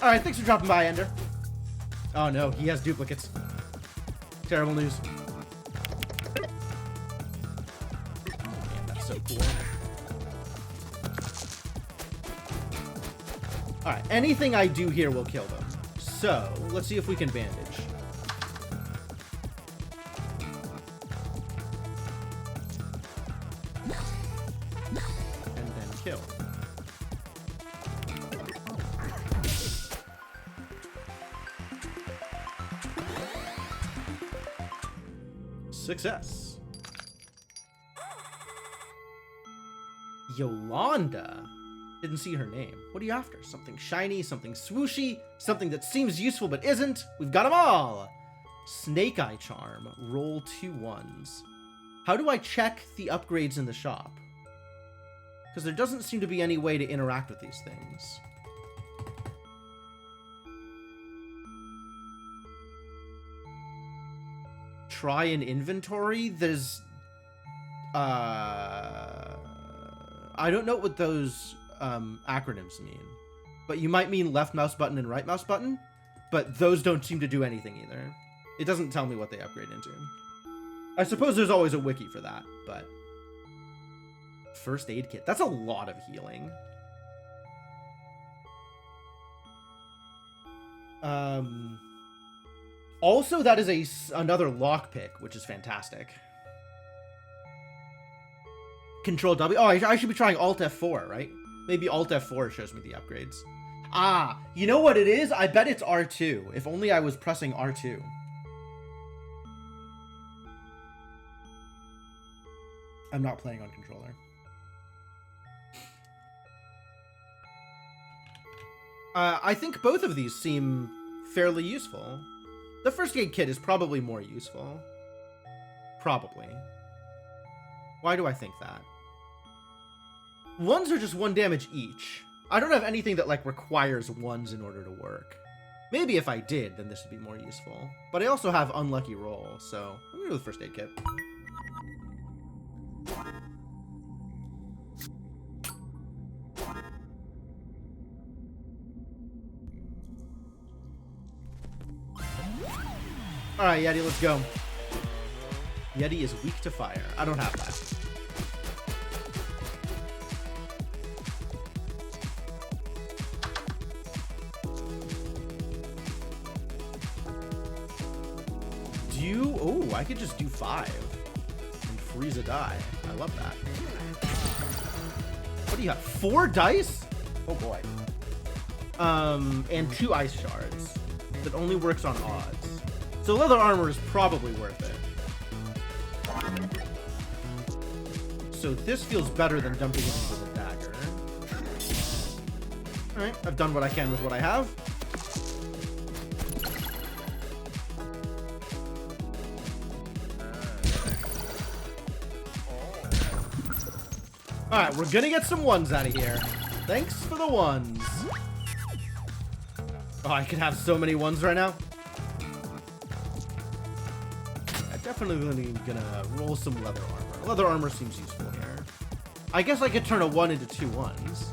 A: Alright, thanks for dropping by, Ender. Oh no, he has duplicates. Terrible news. Man, that's so cool. Alright, anything I do here will kill them. So, let's see if we can bandage. And then kill. Success. Yolanda. Didn't see her name. What are you after? Something shiny, something swooshy, something that seems useful but isn't? We've got them all! Snake Eye Charm. Roll 2 1s. How do I check the upgrades in the shop? Because there doesn't seem to be any way to interact with these things. Try an inventory? There's... I don't know what those acronyms mean. But you might mean left mouse button and right mouse button. But those don't seem to do anything either. It doesn't tell me what they upgrade into. I suppose there's always a wiki for that, but... First aid kit. That's a lot of healing. Also, that is another lockpick, which is fantastic. Control W. Oh, I should be trying Alt F4, right? Maybe Alt F4 shows me the upgrades. Ah, you know what it is? I bet it's R2. If only I was pressing R2. I'm not playing on controller. I think both of these seem fairly useful. The first aid kit is probably more useful. Probably. Why do I think that? Ones are just 1 damage each. I don't have anything that, like, requires ones in order to work. Maybe if I did, then this would be more useful. But I also have Unlucky Roll, so I'm gonna go with First Aid Kit. Alright, Yeti, let's go. Yeti is weak to fire. I don't have that. Oh, I could just do 5 and freeze a die. I love that. What do you have? 4 dice? Oh boy. And 2 ice shards. That only works on odds. So leather armor is probably worth it. So this feels better than dumping it into the dagger. Alright, I've done what I can with what I have. Alright, we're gonna get some ones out of here. Thanks for the ones. Oh, I could have so many ones right now. I'm definitely gonna roll some leather armor. Leather armor seems useful here. I guess I could turn a 1 into 2 ones.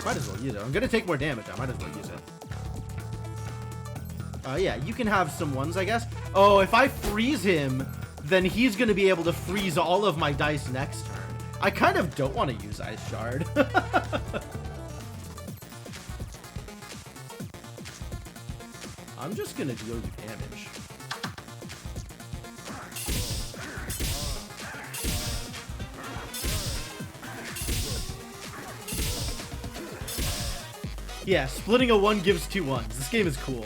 A: Might as well use it. I'm gonna take more damage. I might as well use it. Yeah, you can have some ones, I guess. Oh, if I freeze him, then he's going to be able to freeze all of my dice next turn. I kind of don't want to use Ice Shard. I'm just going to deal you damage. Yeah, splitting a 1 gives 2 ones. This game is cool.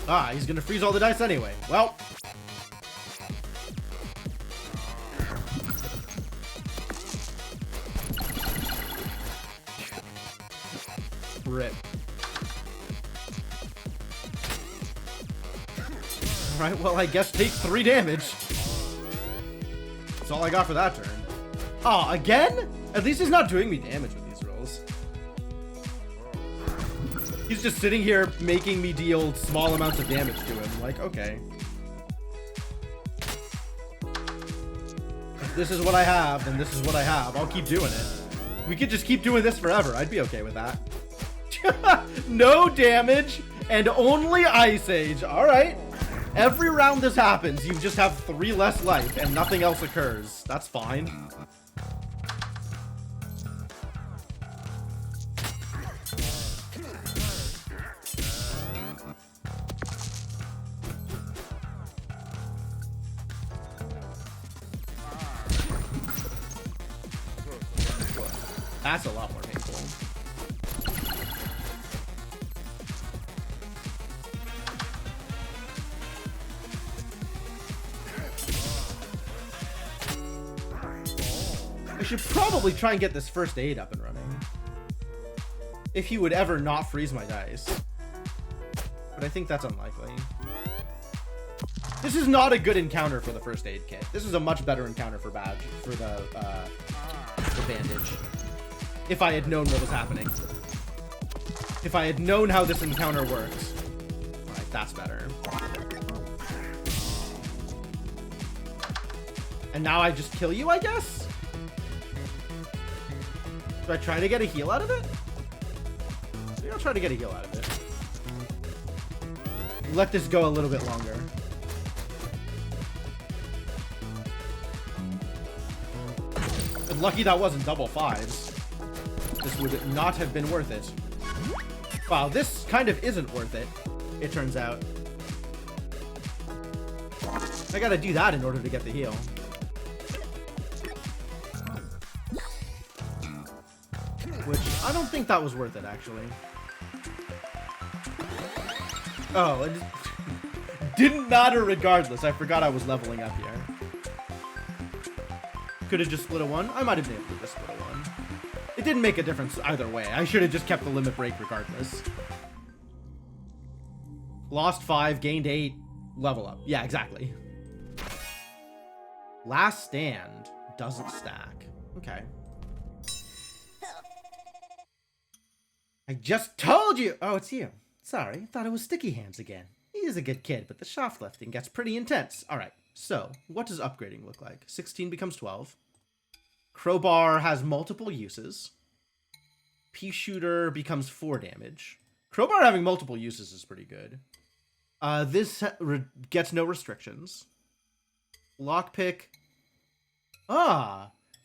A: Ah, he's gonna freeze all the dice anyway. Well. Rip. Alright, well, I guess take 3 damage. That's all I got for that turn. Oh, again? At least he's not doing me damage with these rolls. He's just sitting here making me deal small amounts of damage to him. Like, okay. If this is what I have, then this is what I have. I'll keep doing it. We could just keep doing this forever. I'd be okay with that. No damage and only Ice Age. All right. Every round this happens, you just have 3 less life and nothing else occurs. That's fine. That's a lot more painful. I should probably try and get this first aid up and running. If he would ever not freeze my dice. But I think that's unlikely. This is not a good encounter for the first aid kit. This is a much better encounter for badge, for the bandage. If I had known what was happening. If I had known how this encounter works. Alright, that's better. And now I just kill you, I guess? Do I try to get a heal out of it? Maybe I'll try to get a heal out of it. Let this go a little bit longer. And lucky that wasn't double 5s. This would not have been worth it. Wow, this kind of isn't worth it, it turns out. I gotta do that in order to get the heal. Which, I don't think that was worth it, actually. Oh, it didn't matter regardless. I forgot I was leveling up here. Could have just split a 1. I might have been able to just split a 1. It didn't make a difference either way. I should have just kept the limit break regardless. Lost 5, gained 8, level up. Yeah, exactly. Last stand doesn't stack. Okay. I just told you! Oh, it's you. Sorry, thought it was Sticky Hands again. He is a good kid, but the shoplifting gets pretty intense. Alright, so, what does upgrading look like? 16 becomes 12. Crowbar has multiple uses. Pea Shooter becomes 4 damage. Crowbar having multiple uses is pretty good. This gets no restrictions. Lockpick.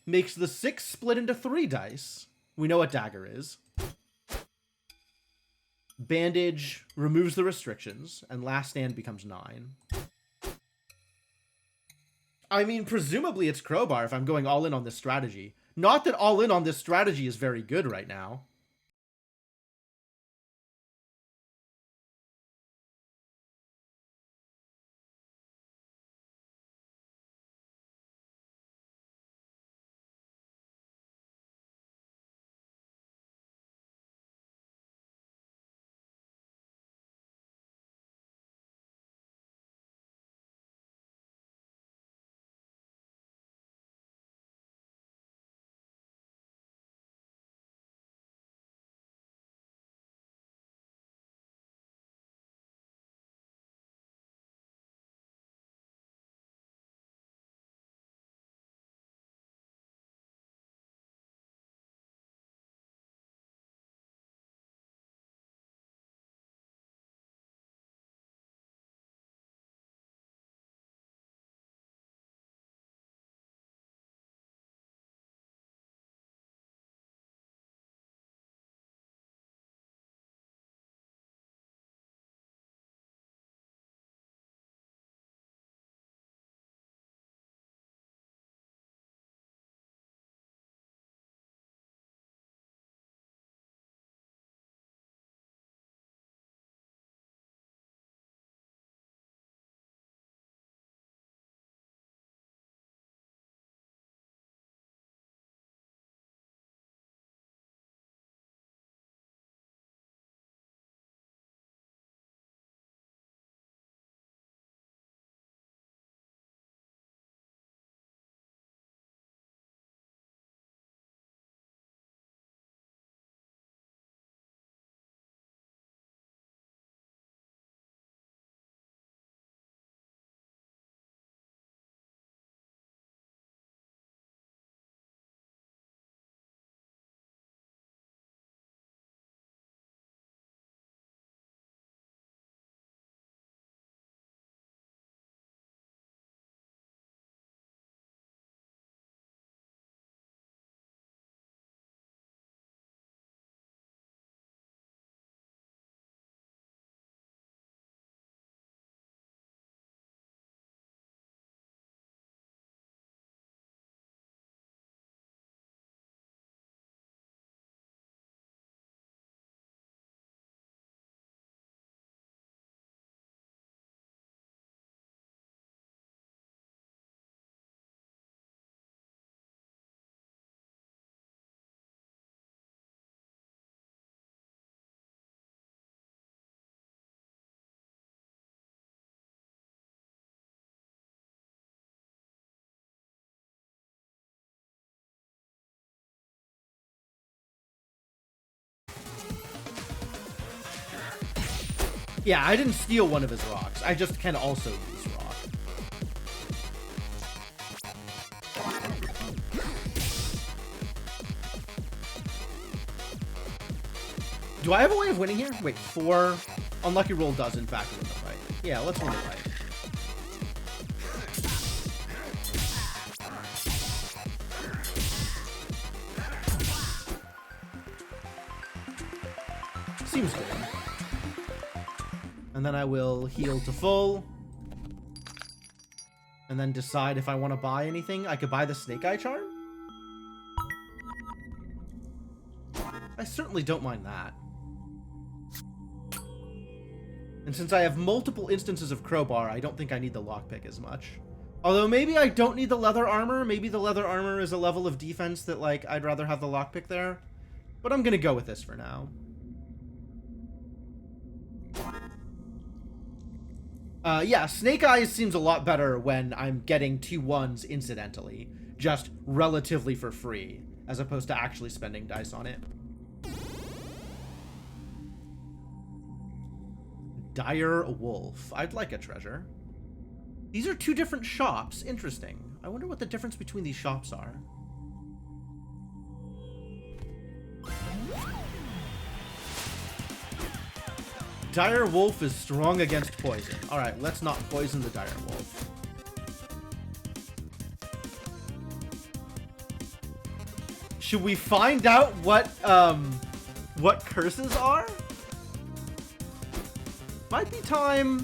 A: Makes the 6 split into 3 dice. We know what Dagger is. Bandage removes the restrictions, and Last Stand becomes 9. I mean, presumably it's Crowbar if I'm going all in on this strategy. Not that all in on this strategy is very good right now. Yeah, I didn't steal one of his rocks. I just can also use rock. Do I have a way of winning here? Wait, 4. Unlucky roll does, in fact, win the fight. Yeah, let's win the fight. Seems good. And then I will heal to full. And then decide if I want to buy anything. I could buy the Snake Eye Charm. I certainly don't mind that. And since I have multiple instances of Crowbar, I don't think I need the lockpick as much. Although maybe I don't need the leather armor. Maybe the leather armor is a level of defense that, like, I'd rather have the lockpick there. But I'm gonna go with this for now. Yeah, Snake Eyes seems a lot better when I'm getting 2 1s incidentally. Just relatively for free, as opposed to actually spending dice on it. Dire Wolf. I'd like a treasure. These are 2 different shops. Interesting. I wonder what the difference between these shops are. Dire Wolf is strong against poison. Alright, let's not poison the Dire Wolf. Should we find out what curses are? Might be time.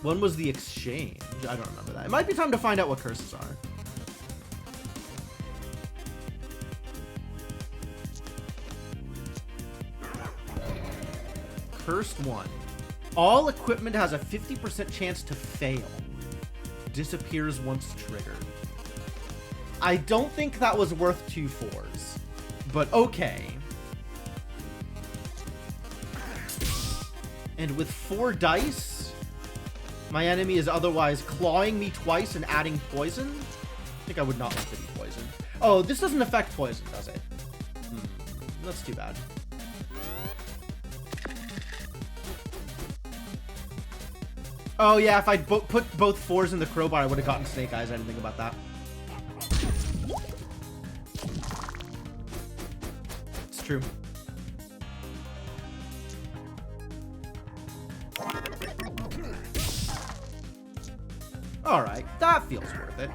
A: When was the exchange? I don't remember that. It might be time to find out what curses are. Cursed 1. All equipment has a 50% chance to fail. Disappears once triggered. I don't think that was worth 2 4s. But okay. And with 4 dice, my enemy is otherwise clawing me twice and adding poison? I think I would not like to be poisoned. Oh, this doesn't affect poison, does it? That's too bad. Oh yeah, if I'd put both 4s in the crowbar, I would have gotten Snake Eyes. I didn't think about that. It's true. Alright, that feels worth it.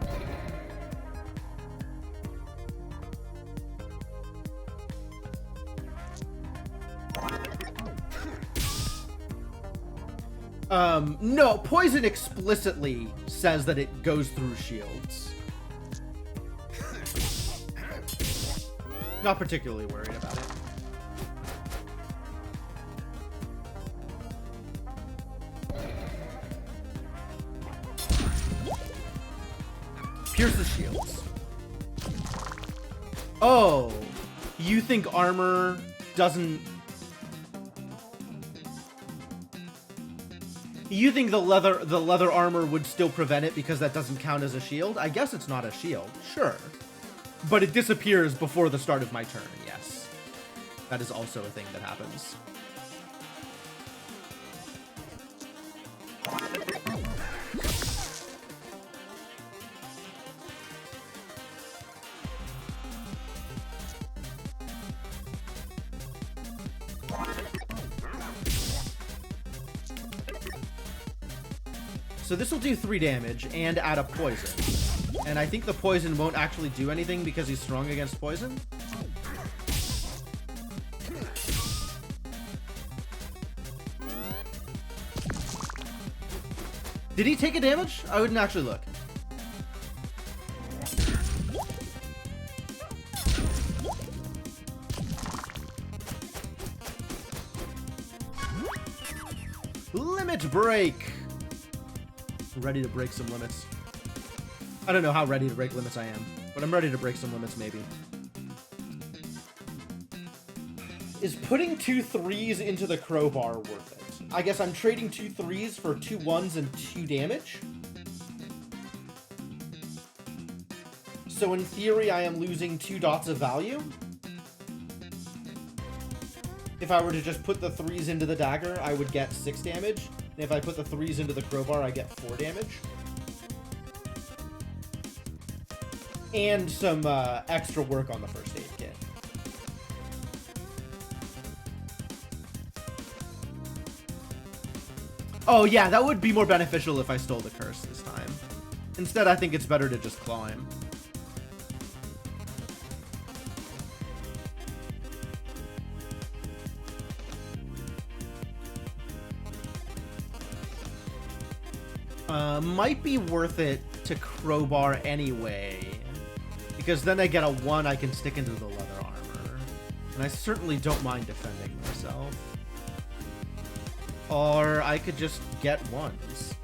A: No, poison explicitly says that it goes through shields. Not particularly worried about it. Pierce the shields. Oh, you think armor doesn't... You think the leather armor would still prevent it because that doesn't count as a shield? I guess it's not a shield, sure. But it disappears before the start of my turn, yes. That is also a thing that happens. So this will do 3 damage and add a poison. And I think the poison won't actually do anything because he's strong against poison. Did he take a damage? I wouldn't actually look. Limit break. Ready to break some limits. I don't know how ready to break limits I am, but I'm ready to break some limits maybe. Is putting 2 3s into the crowbar worth it? I guess I'm trading 2 3s for 2 1s and 2 damage. So in theory, I am losing 2 dots of value. If I were to just put the 3s into the dagger, I would get 6 damage. And if I put the 3s into the crowbar, I get 4 damage. And some extra work on the first aid kit. Oh yeah, that would be more beneficial if I stole the curse this time. Instead, I think it's better to just claw him. Might be worth it to crowbar anyway, because then I get a 1 I can stick into the leather armor, and I certainly don't mind defending myself. Or I could just get 1s.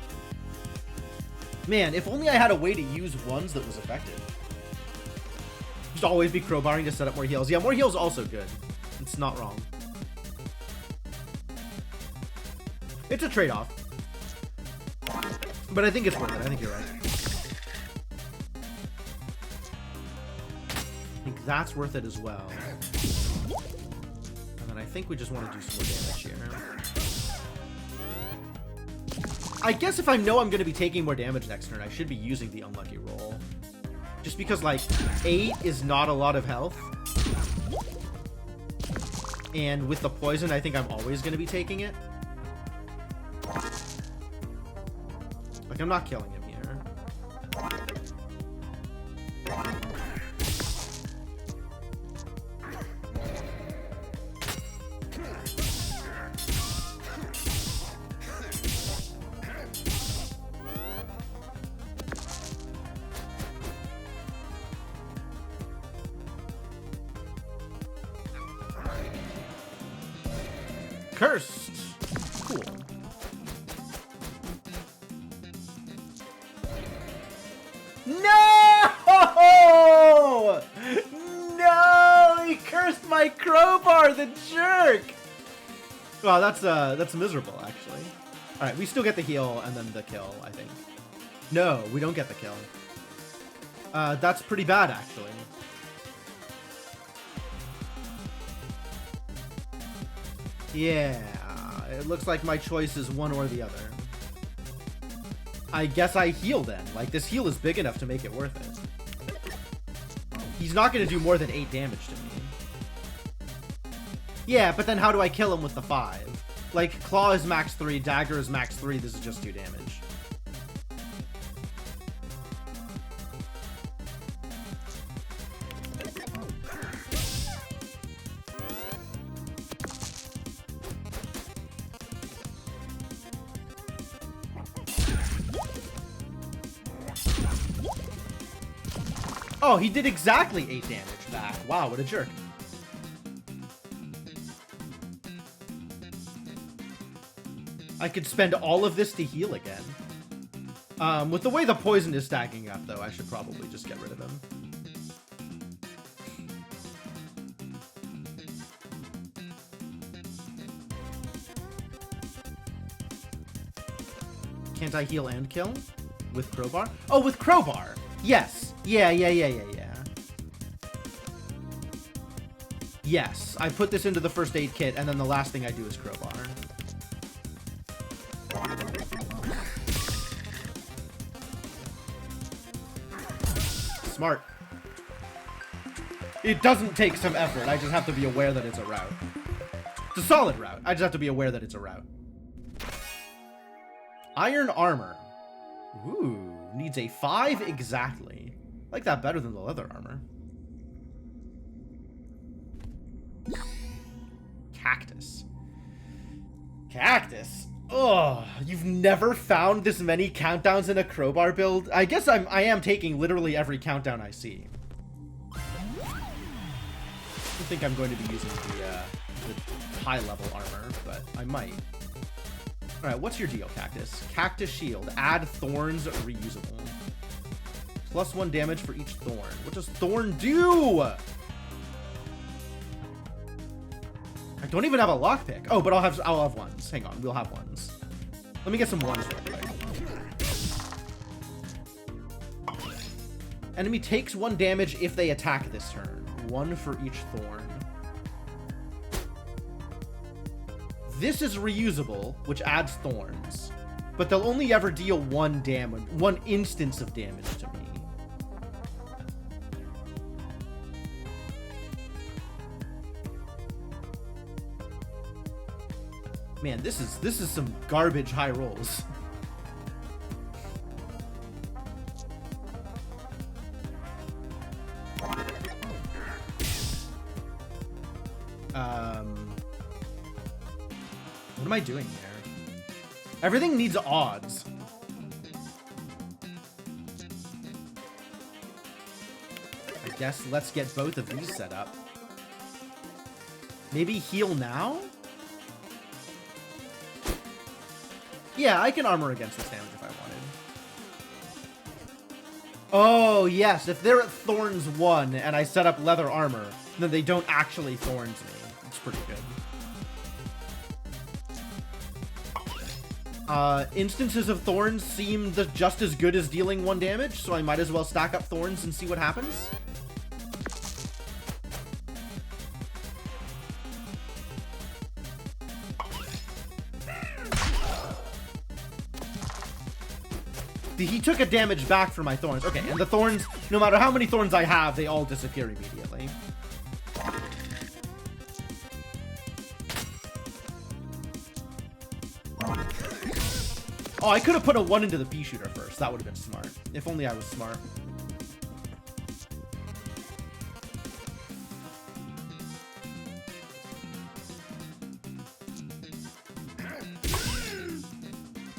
A: Man, if only I had a way to use 1s that was effective. Just always be crowbarring to set up more heals. Yeah, more heals is also good. It's not wrong. It's a trade-off. But I think it's worth it. I think you're right. I think that's worth it as well. And then I think we just want to do some more damage here. I guess if I know I'm going to be taking more damage next turn, I should be using the unlucky roll. Just because, like, 8 is not a lot of health. And with the poison, I think I'm always going to be taking it. Like, I'm not killing him here. Cursed! Cool. No! No! He cursed my crowbar, the jerk! Wow, that's miserable, actually. Alright, we still get the heal and then the kill, I think. No, we don't get the kill. That's pretty bad, actually. Yeah, it looks like my choice is one or the other. I guess I heal then. Like, this heal is big enough to make it worth it. He's not going to do more than 8 damage to me. Yeah, but then how do I kill him with the 5? Like, Claw is max 3, Dagger is max 3, this is just 2 damage. Oh, he did exactly 8 damage back. Wow, what a jerk. I could spend all of this to heal again. With the way the poison is stacking up, though, I should probably just get rid of him. Can't I heal and kill? With crowbar? Oh, with crowbar! Yes! Yeah. Yes, I put this into the first aid kit, and then the last thing I do is crowbar. Smart. It doesn't take some effort, I just have to be aware that it's a route. It's a solid route, I just have to be aware that it's a route. Iron armor. Ooh, needs a 5 exactly. I like that better than the leather armor. Cactus. Cactus? Ugh, you've never found this many countdowns in a crowbar build? I guess I am taking literally every countdown I see. I don't think I'm going to be using the high level armor, but I might. Alright, what's your deal, Cactus? Cactus shield. Add thorns reusable. +1 damage for each thorn. What does thorn do? I don't even have a lockpick. Oh, but I'll have ones. Hang on, we'll have ones. Let me get some ones real quick. Enemy takes 1 damage if they attack this turn. 1 for each thorn. This is reusable, which adds thorns. But they'll only ever deal one instance of damage to me. Man, this is some garbage high rolls. What am I doing here? Everything needs odds. I guess let's get both of these set up. Maybe heal now? Yeah, I can armor against this damage if I wanted. Oh, yes. If they're at Thorns 1 and I set up leather armor, then they don't actually Thorns me. It's pretty good. Instances of Thorns seem just as good as dealing 1 damage, so I might as well stack up Thorns and see what happens. He took a damage back for my Thorns. Okay, and the Thorns, no matter how many Thorns I have, they all disappear immediately. Oh, I could have put a 1 into the pea shooter first. That would have been smart. If only I was smart.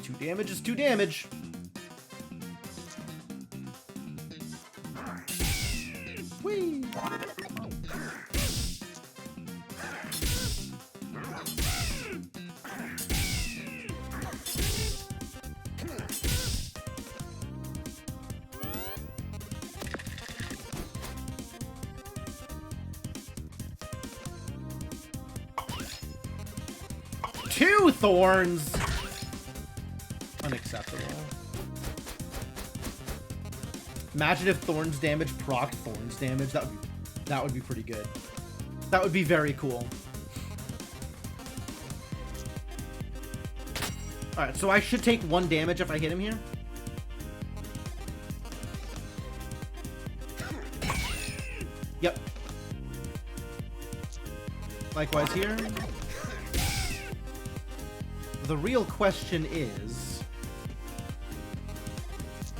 A: Two damage is 2 damage. Whee! Two thorns! Unacceptable. Imagine if Thorns damage procced Thorns damage. That would be pretty good. That would be very cool. Alright, so I should take 1 damage if I hit him here. Yep. Likewise here. The real question is,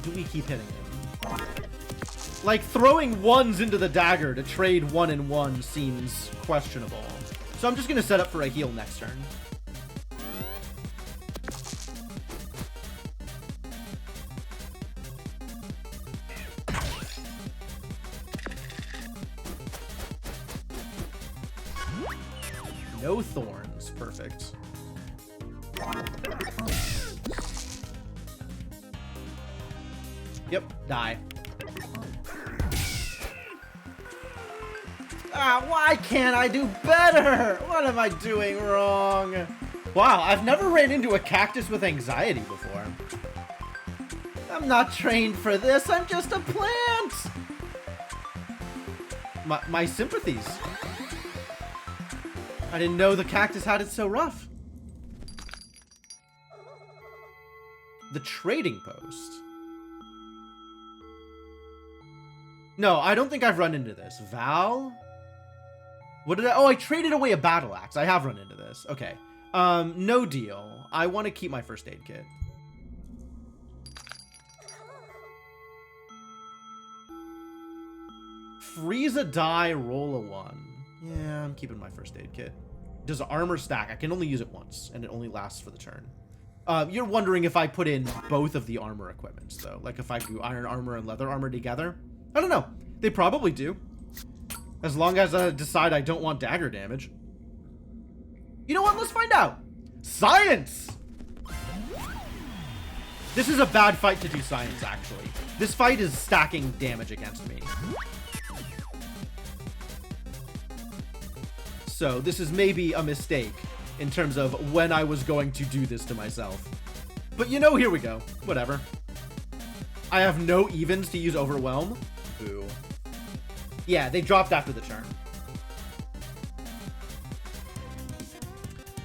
A: do we keep hitting him? Like, throwing 1s into the dagger to trade 1 and 1 seems questionable. So I'm just going to set up for a heal next turn. No thorns. Perfect. Yep, die. Ah, why can't I do better? What am I doing wrong? Wow, I've never ran into a cactus with anxiety before. I'm not trained for this, I'm just a plant! My sympathies. I didn't know the cactus had it so rough. The trading post. No, I don't think I've run into this. Val? What did I... Oh, I traded away a battle axe. I have run into this. Okay. No deal. I want to keep my first aid kit. Freeze a die, roll a 1. Yeah, I'm keeping my first aid kit. Does armor stack? I can only use it once, and it only lasts for the turn. You're wondering if I put in both of the armor equipments, though. Like, if I do iron armor and leather armor together. I don't know. They probably do. As long as I decide I don't want dagger damage. You know what? Let's find out. Science! This is a bad fight to do science, actually. This fight is stacking damage against me. So this is maybe a mistake in terms of when I was going to do this to myself. But you know, here we go. Whatever. I have no evens to use Overwhelm. Boo. Yeah, they dropped after the turn.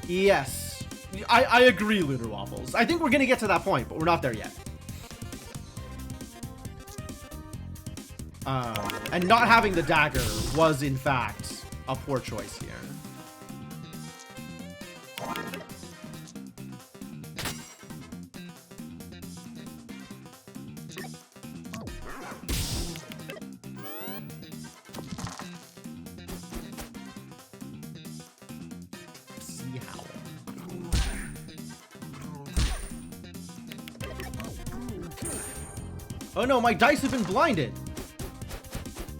A: Yes. I agree, Lunar Waffles. I think we're gonna get to that point, but we're not there yet. And not having the dagger was, in fact, a poor choice here. See how. Oh no, my dice have been blinded.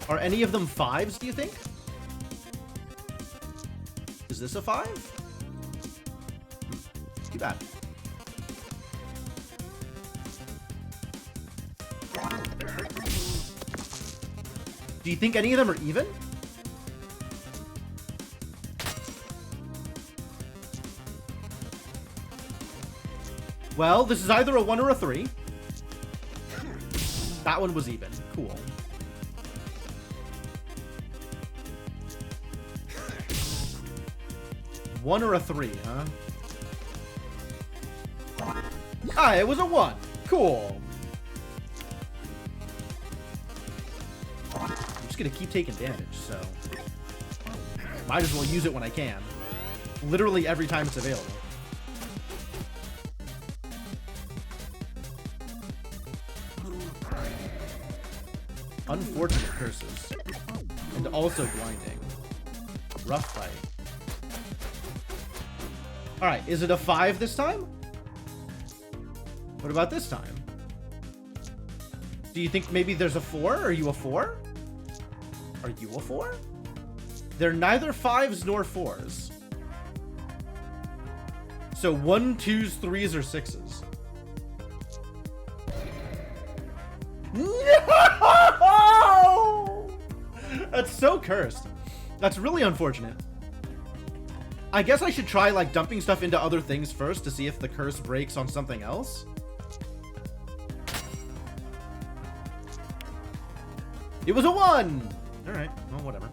A: Are any of them 5s, do you think? Is this a 5? Too bad. Do you think any of them are even? Well, this is either a 1 or a 3. That one was even. Cool. One or a 3, huh? Ah, it was a 1. Cool. I'm just gonna keep taking damage, so might as well use it when I can. Literally every time it's available. Unfortunate curses. And also blinding. Rough fight. Alright, is it a 5 this time? What about this time? Do you think maybe there's a 4? Are you a 4? Are you a 4? They're neither 5s nor 4s. So 1, 2s, 3s, or 6s. No! That's so cursed. That's really unfortunate. I guess I should try, like, dumping stuff into other things first to see if the curse breaks on something else. It was a 1! Alright, well, whatever.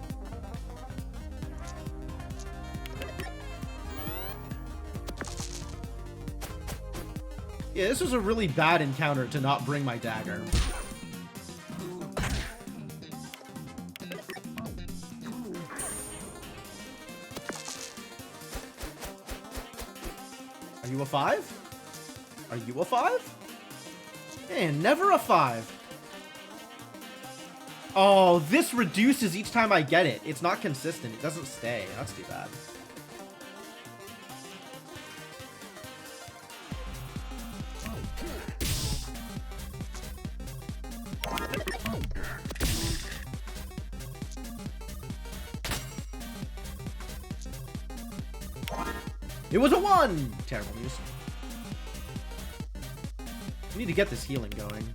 A: Yeah, this was a really bad encounter to not bring my dagger. Are you a 5? Are you a 5? Man, never a 5. Oh, this reduces each time I get it. It's not consistent. It doesn't stay. That's too bad. It was a 1! Terrible news. We need to get this healing going.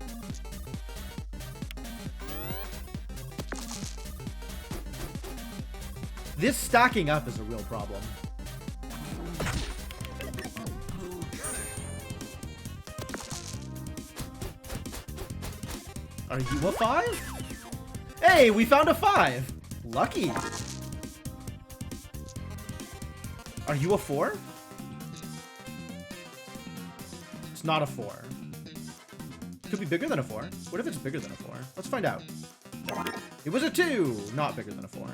A: This stacking up is a real problem. Are you a 5? Hey, we found a 5! Lucky. Are you a 4? It's not a 4. Could be bigger than a 4. What if it's bigger than a 4? Let's find out. It was a 2! Not bigger than a 4.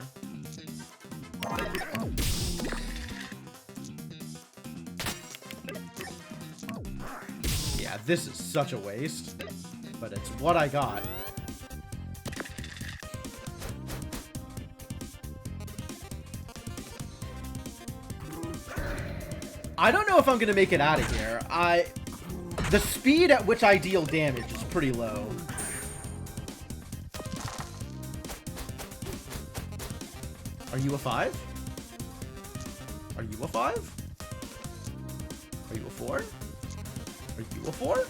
A: Yeah, this is such a waste. But it's what I got. I don't know if I'm gonna make it out of here. The speed at which I deal damage is pretty low. Are you a 5? Are you a 5? Are you a 4? Are you a 4?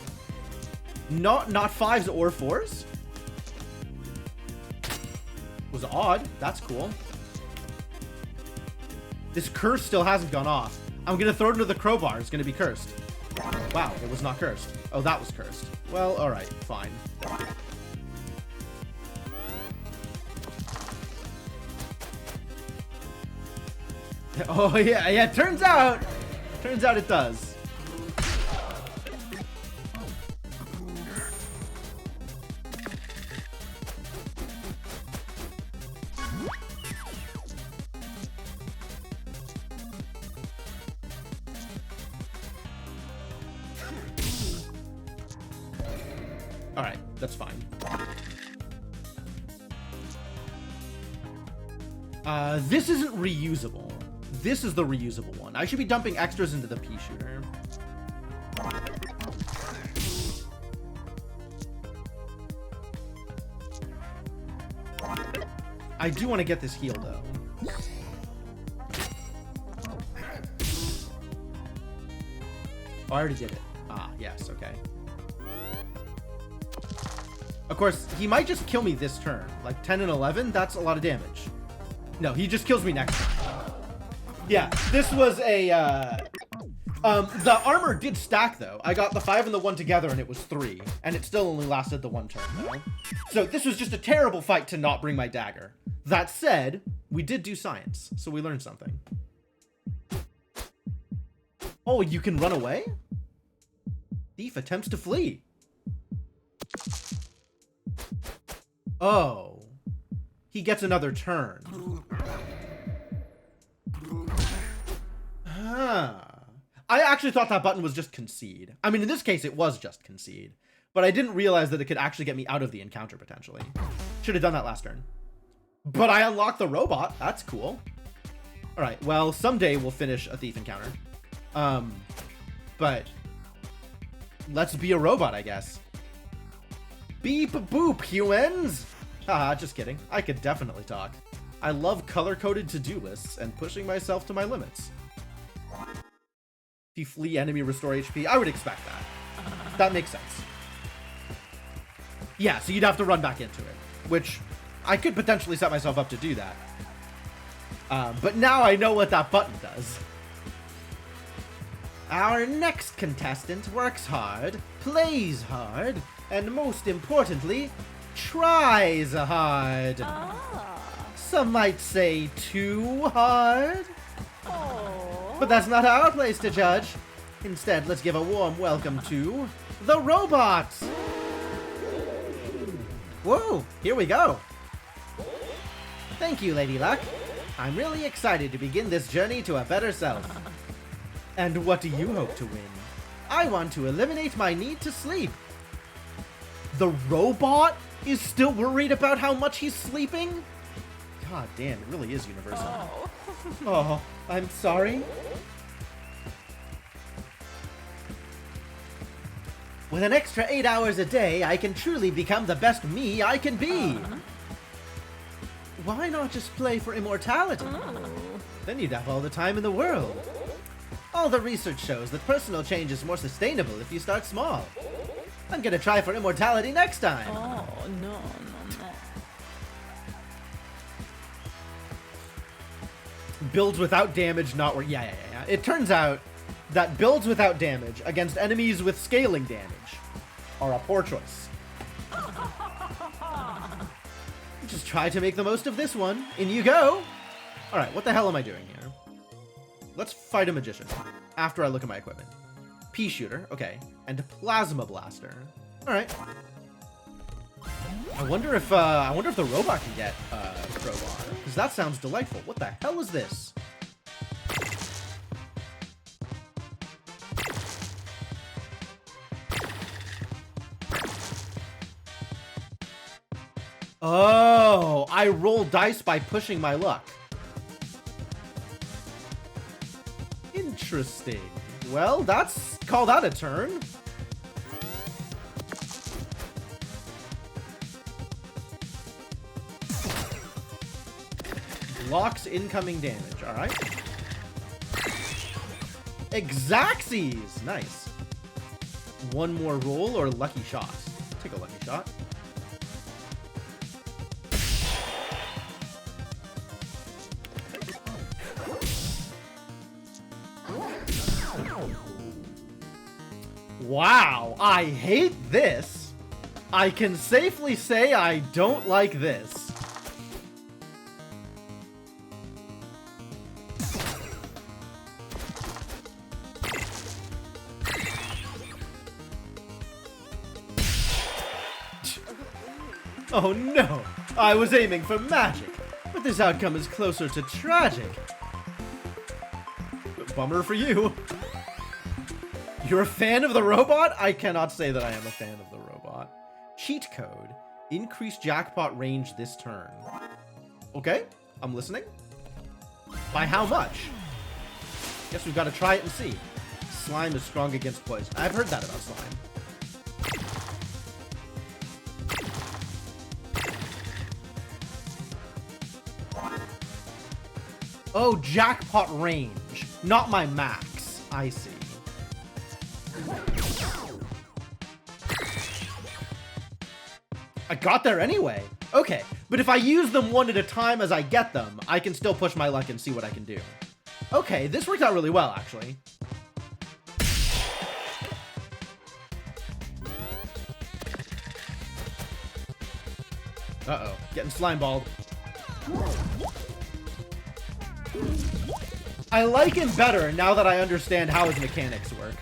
A: Not 5s or 4s? Was odd. That's cool. This curse still hasn't gone off. I'm gonna throw it into the crowbar. It's gonna be cursed. Wow, it was not cursed. Oh, that was cursed. Well, alright, fine. Oh, yeah, turns out Turns out it does. Alright, that's fine. This isn't reusable. This is the reusable one. I should be dumping extras into the pea shooter. I do want to get this heal, though. Oh, I already did it. Ah, yes, okay. Of course, he might just kill me this turn. Like 10 and 11, that's a lot of damage. No, he just kills me next turn. Yeah, this was a, the armor did stack, though. I got the 5 and the 1 together, and it was 3. And it still only lasted the 1 turn, though. So this was just a terrible fight to not bring my dagger. That said, we did do science, so we learned something. Oh, you can run away? Thief attempts to flee. Oh. He gets another turn. Huh. I actually thought that button was just concede. I mean, in this case, it was just concede. But I didn't realize that it could actually get me out of the encounter, potentially. Should have done that last turn. But I unlocked the robot. That's cool. Alright, well, someday we'll finish a thief encounter. But let's be a robot, I guess. Beep boop, humans! Haha, just kidding. I could definitely talk. I love color-coded to-do lists and pushing myself to my limits. If you flee enemy, restore HP, I would expect that. That makes sense. Yeah, so you'd have to run back into it, which I could potentially set myself up to do that. But now I know what that button does. Our next contestant works hard, plays hard, and most importantly, tries hard. Some might say too hard. But that's not our place to judge. Instead, let's give a warm welcome to the robots. Whoa, here we go. Thank you, Lady Luck. I'm really excited to begin this journey to a better self. And what do you hope to win? I want to eliminate my need to sleep. The robot is still worried about how much he's sleeping? God damn, it really is universal. Oh, I'm sorry. With an extra 8 hours a day, I can truly become the best me I can be. Why not just play for immortality? Then you'd have all the time in the world. All the research shows that personal change is more sustainable if you start small. I'm gonna try for immortality next time.
B: Oh, no.
A: Builds without damage, not work. Yeah. It turns out that builds without damage against enemies with scaling damage are a poor choice. Just try to make the most of this one. In you go. Alright, what the hell am I doing here? Let's fight a magician after I look at my equipment. Pea shooter, okay, and plasma blaster. Alright. I wonder if the robot can get crowbar, because that sounds delightful. What the hell is this? Oh, I roll dice by pushing my luck. Interesting. Well, call that a turn. Blocks incoming damage, alright. Exacxies! Nice. One more roll or lucky shot? Take a lucky shot. Wow, I hate this. I can safely say I don't like this. Oh no! I was aiming for magic, but this outcome is closer to tragic. Bummer for you. You're a fan of the robot? I cannot say that I am a fan of the robot. Cheat code. Increase jackpot range this turn. Okay, I'm listening. By how much? Guess we've got to try it and see. Slime is strong against poison. I've heard that about slime. Oh, jackpot range. Not my max. I see. I got there anyway. Okay, but if I use them one at a time as I get them, I can still push my luck and see what I can do. Okay, this worked out really well, actually. Uh-oh, getting slime balled. I like him better now that I understand how his mechanics work.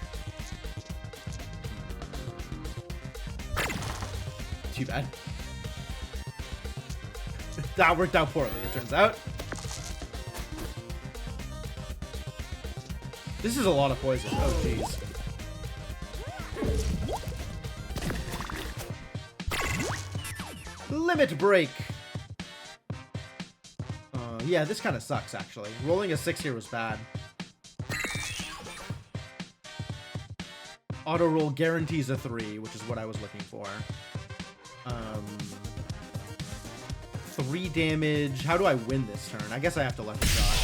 A: Too bad. That worked out poorly, it turns out. This is a lot of poison. Oh, jeez. Limit break. Yeah, this kind of sucks, actually. Rolling a 6 here was bad. Auto roll guarantees a 3, which is what I was looking for. 3 damage. How do I win this turn? I guess I have to lucky shot.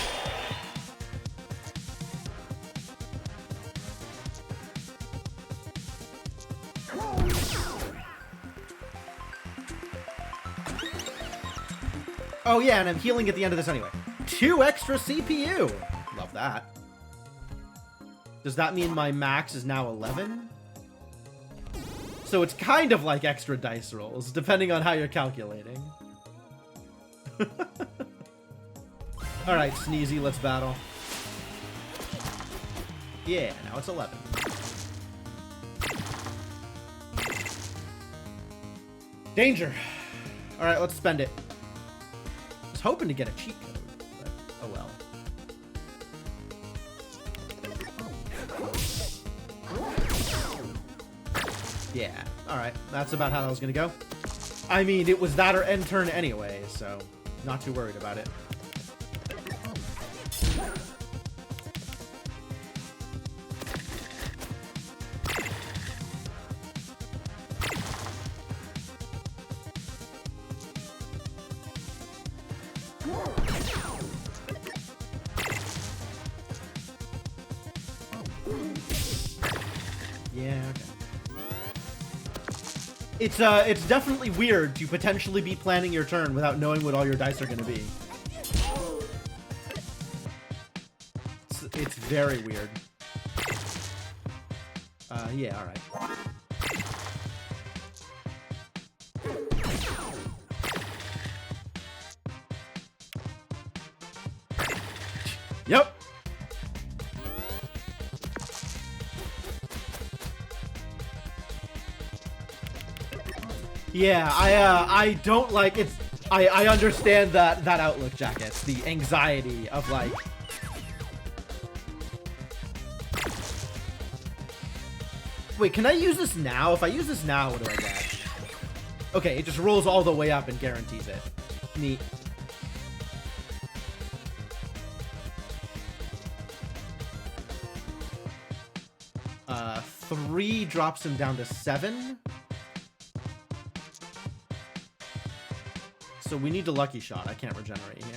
A: Oh yeah, and I'm healing at the end of this anyway. 2 extra CPU! Love that. Does that mean my max is now 11? So it's kind of like extra dice rolls, depending on how you're calculating. Alright, Sneezy, let's battle. Yeah, now it's 11. Danger! Alright, let's spend it. I was hoping to get a cheat code, but oh well. Yeah, alright. That's about how that was gonna go. I mean, it was that or end turn anyway, so not too worried about it. Yeah, okay. It's definitely weird to potentially be planning your turn without knowing what all your dice are going to be. It's very weird. Yeah, alright. Yep. Yeah, I don't like it's I understand that outlook, Jackets. The anxiety of like wait, can I use this now? If I use this now, what do I get? Okay, it just rolls all the way up and guarantees it. Neat. Three drops him down to 7. So we need a lucky shot. I can't regenerate here.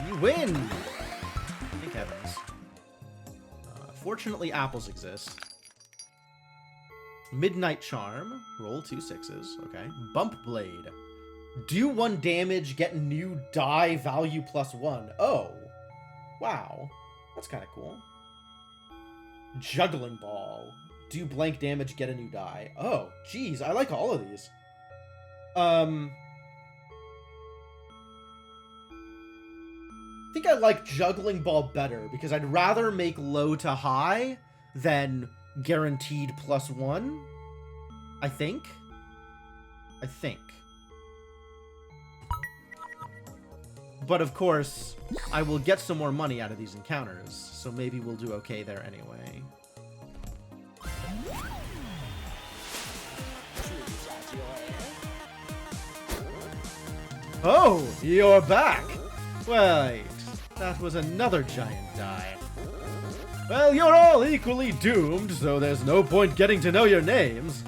A: You win! Thank heavens. Fortunately, apples exist. Midnight Charm. Roll 2 6s. Okay. Bump Blade. Do 1 damage, get new die, value +1. Oh. Wow. That's kind of cool. Juggling Ball. Do blank damage, get a new die. Oh, geez. I like all of these. I think I like juggling ball better because I'd rather make low to high than guaranteed +1. I think. But of course, I will get some more money out of these encounters, so maybe we'll do okay there anyway. Oh, you're back! Wait, that was another giant die. Well, you're all equally doomed, so there's no point getting to know your names.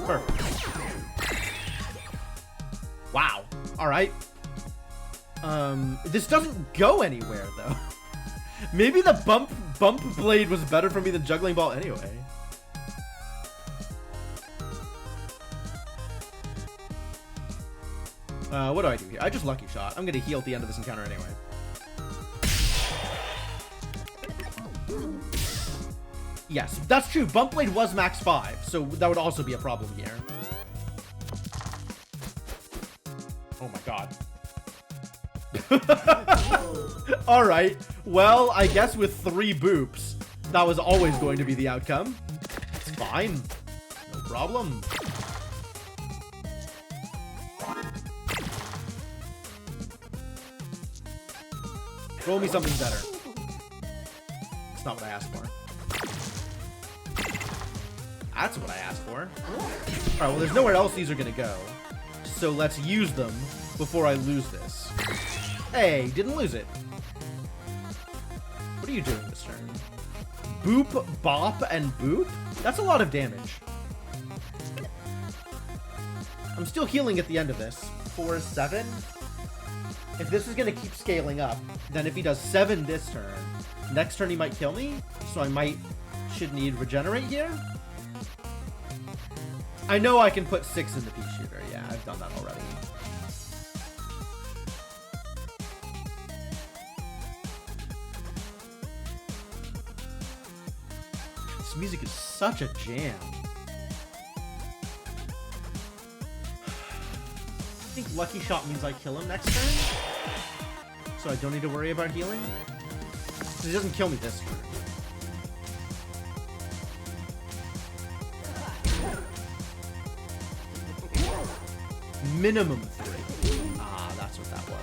A: Perfect. Wow. Alright. This doesn't go anywhere, though. Maybe the bump blade was better for me than juggling ball anyway. What do I do here? I just lucky shot. I'm gonna heal at the end of this encounter anyway. Yes, that's true. Bump blade was max 5, so that would also be a problem here. Oh my god. Alright, well, I guess with 3 boops, that was always going to be the outcome. It's fine. No problem. Roll me something better. It's not what I asked for. That's what I asked for. Alright, well, there's nowhere else these are gonna go. So let's use them before I lose this. Hey, didn't lose it. What are you doing this turn? Boop, bop, and boop? That's a lot of damage. I'm still healing at the end of this. 4, 7. If this is gonna keep scaling up, then if he does 7 this turn, next turn he might kill me, so I should need regenerate here. I know I can put 6 in the pea shooter. Yeah, I've done that already. This music is such a jam. I think lucky shot means I kill him next turn, so I don't need to worry about healing. He doesn't kill me this turn. Minimum 3. Ah, that's what that was.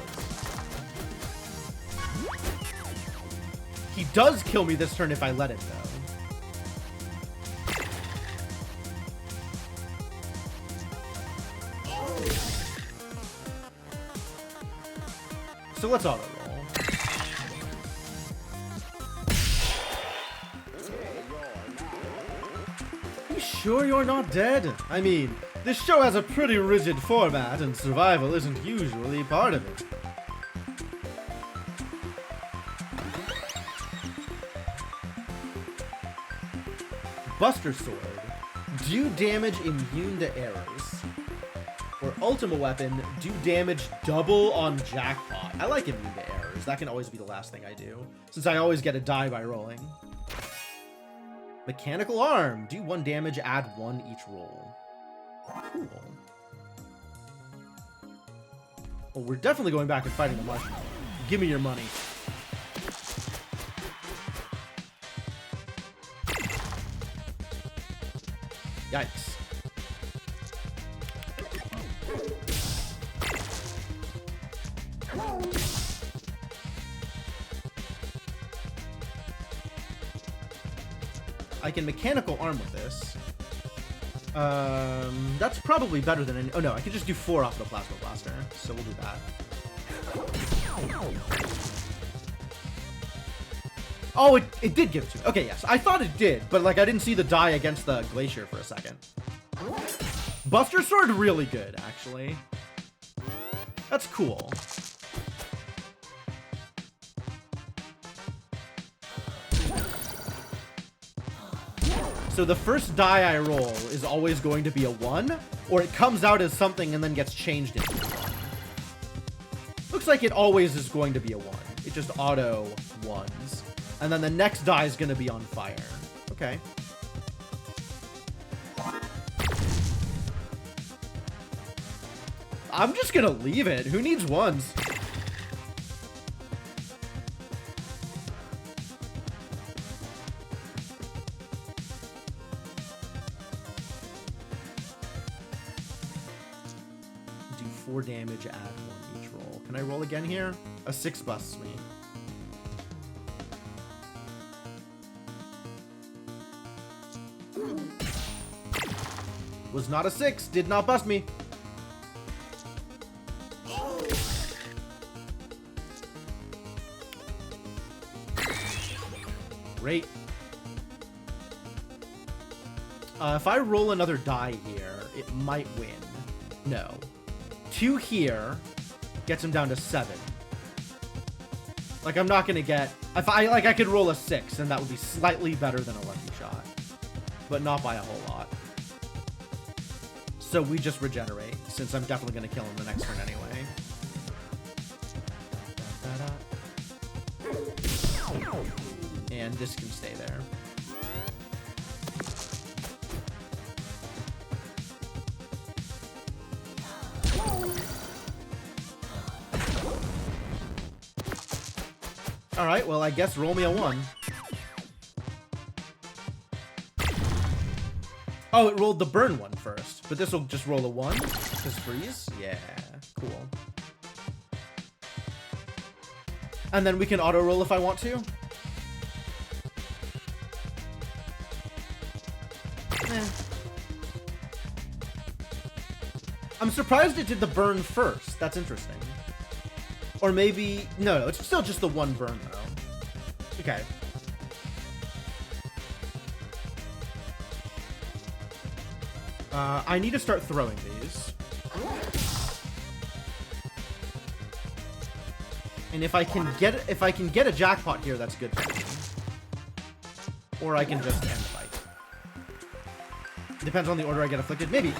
A: He does kill me this turn if I let him, though. So let's auto roll. You sure you're not dead? I mean, this show has a pretty rigid format, and survival isn't usually part of it. Buster Sword. Do damage immune to errors. Or Ultima Weapon, do damage double on Jackpot. I like immune to errors. That can always be the last thing I do, since I always get a die by rolling. Mechanical Arm. Do 1 damage, add 1 each roll. Cool. Well, we're definitely going back and fighting the Marshmallow. Give me your money. Yikes. I can Mechanical Arm with this. That's probably better than any... Oh no, I can just do 4 off the Plasma Blaster, so we'll do that. Oh, it did give it to me. Okay, yes. I thought it did, but like I didn't see the die against the Glacier for a second. Buster Sword, really good, actually. That's cool. So the first die I roll is always going to be a 1, or it comes out as something and then gets changed into a 1. Looks like it always is going to be a 1. It just auto 1s. And then the next die is going to be on fire. Okay. I'm just gonna leave it. Who needs ones? Do 4 damage, add 1 each roll. Can I roll again here? A 6 busts me. Was not a 6. Did not bust me. Great. If I roll another die here, it might win. No. 2 here gets him down to 7. Like, I'm not gonna get... If I could roll a 6, and that would be slightly better than a lucky shot. But not by a whole lot. So we just regenerate, since I'm definitely gonna kill him the next turn anyway. And this can stay there. Alright, well, I guess roll me a 1. Oh, it rolled the burn one first. But this will just roll a 1. Because freeze? Yeah, cool. And then we can auto-roll if I want to. I'm surprised it did the burn first. That's interesting. Or maybe... No, it's still just the 1 burn, though. Okay. I need to start throwing these. And if I can get a jackpot here, that's good for me. Or I can just end the fight. Depends on the order I get afflicted. Maybe.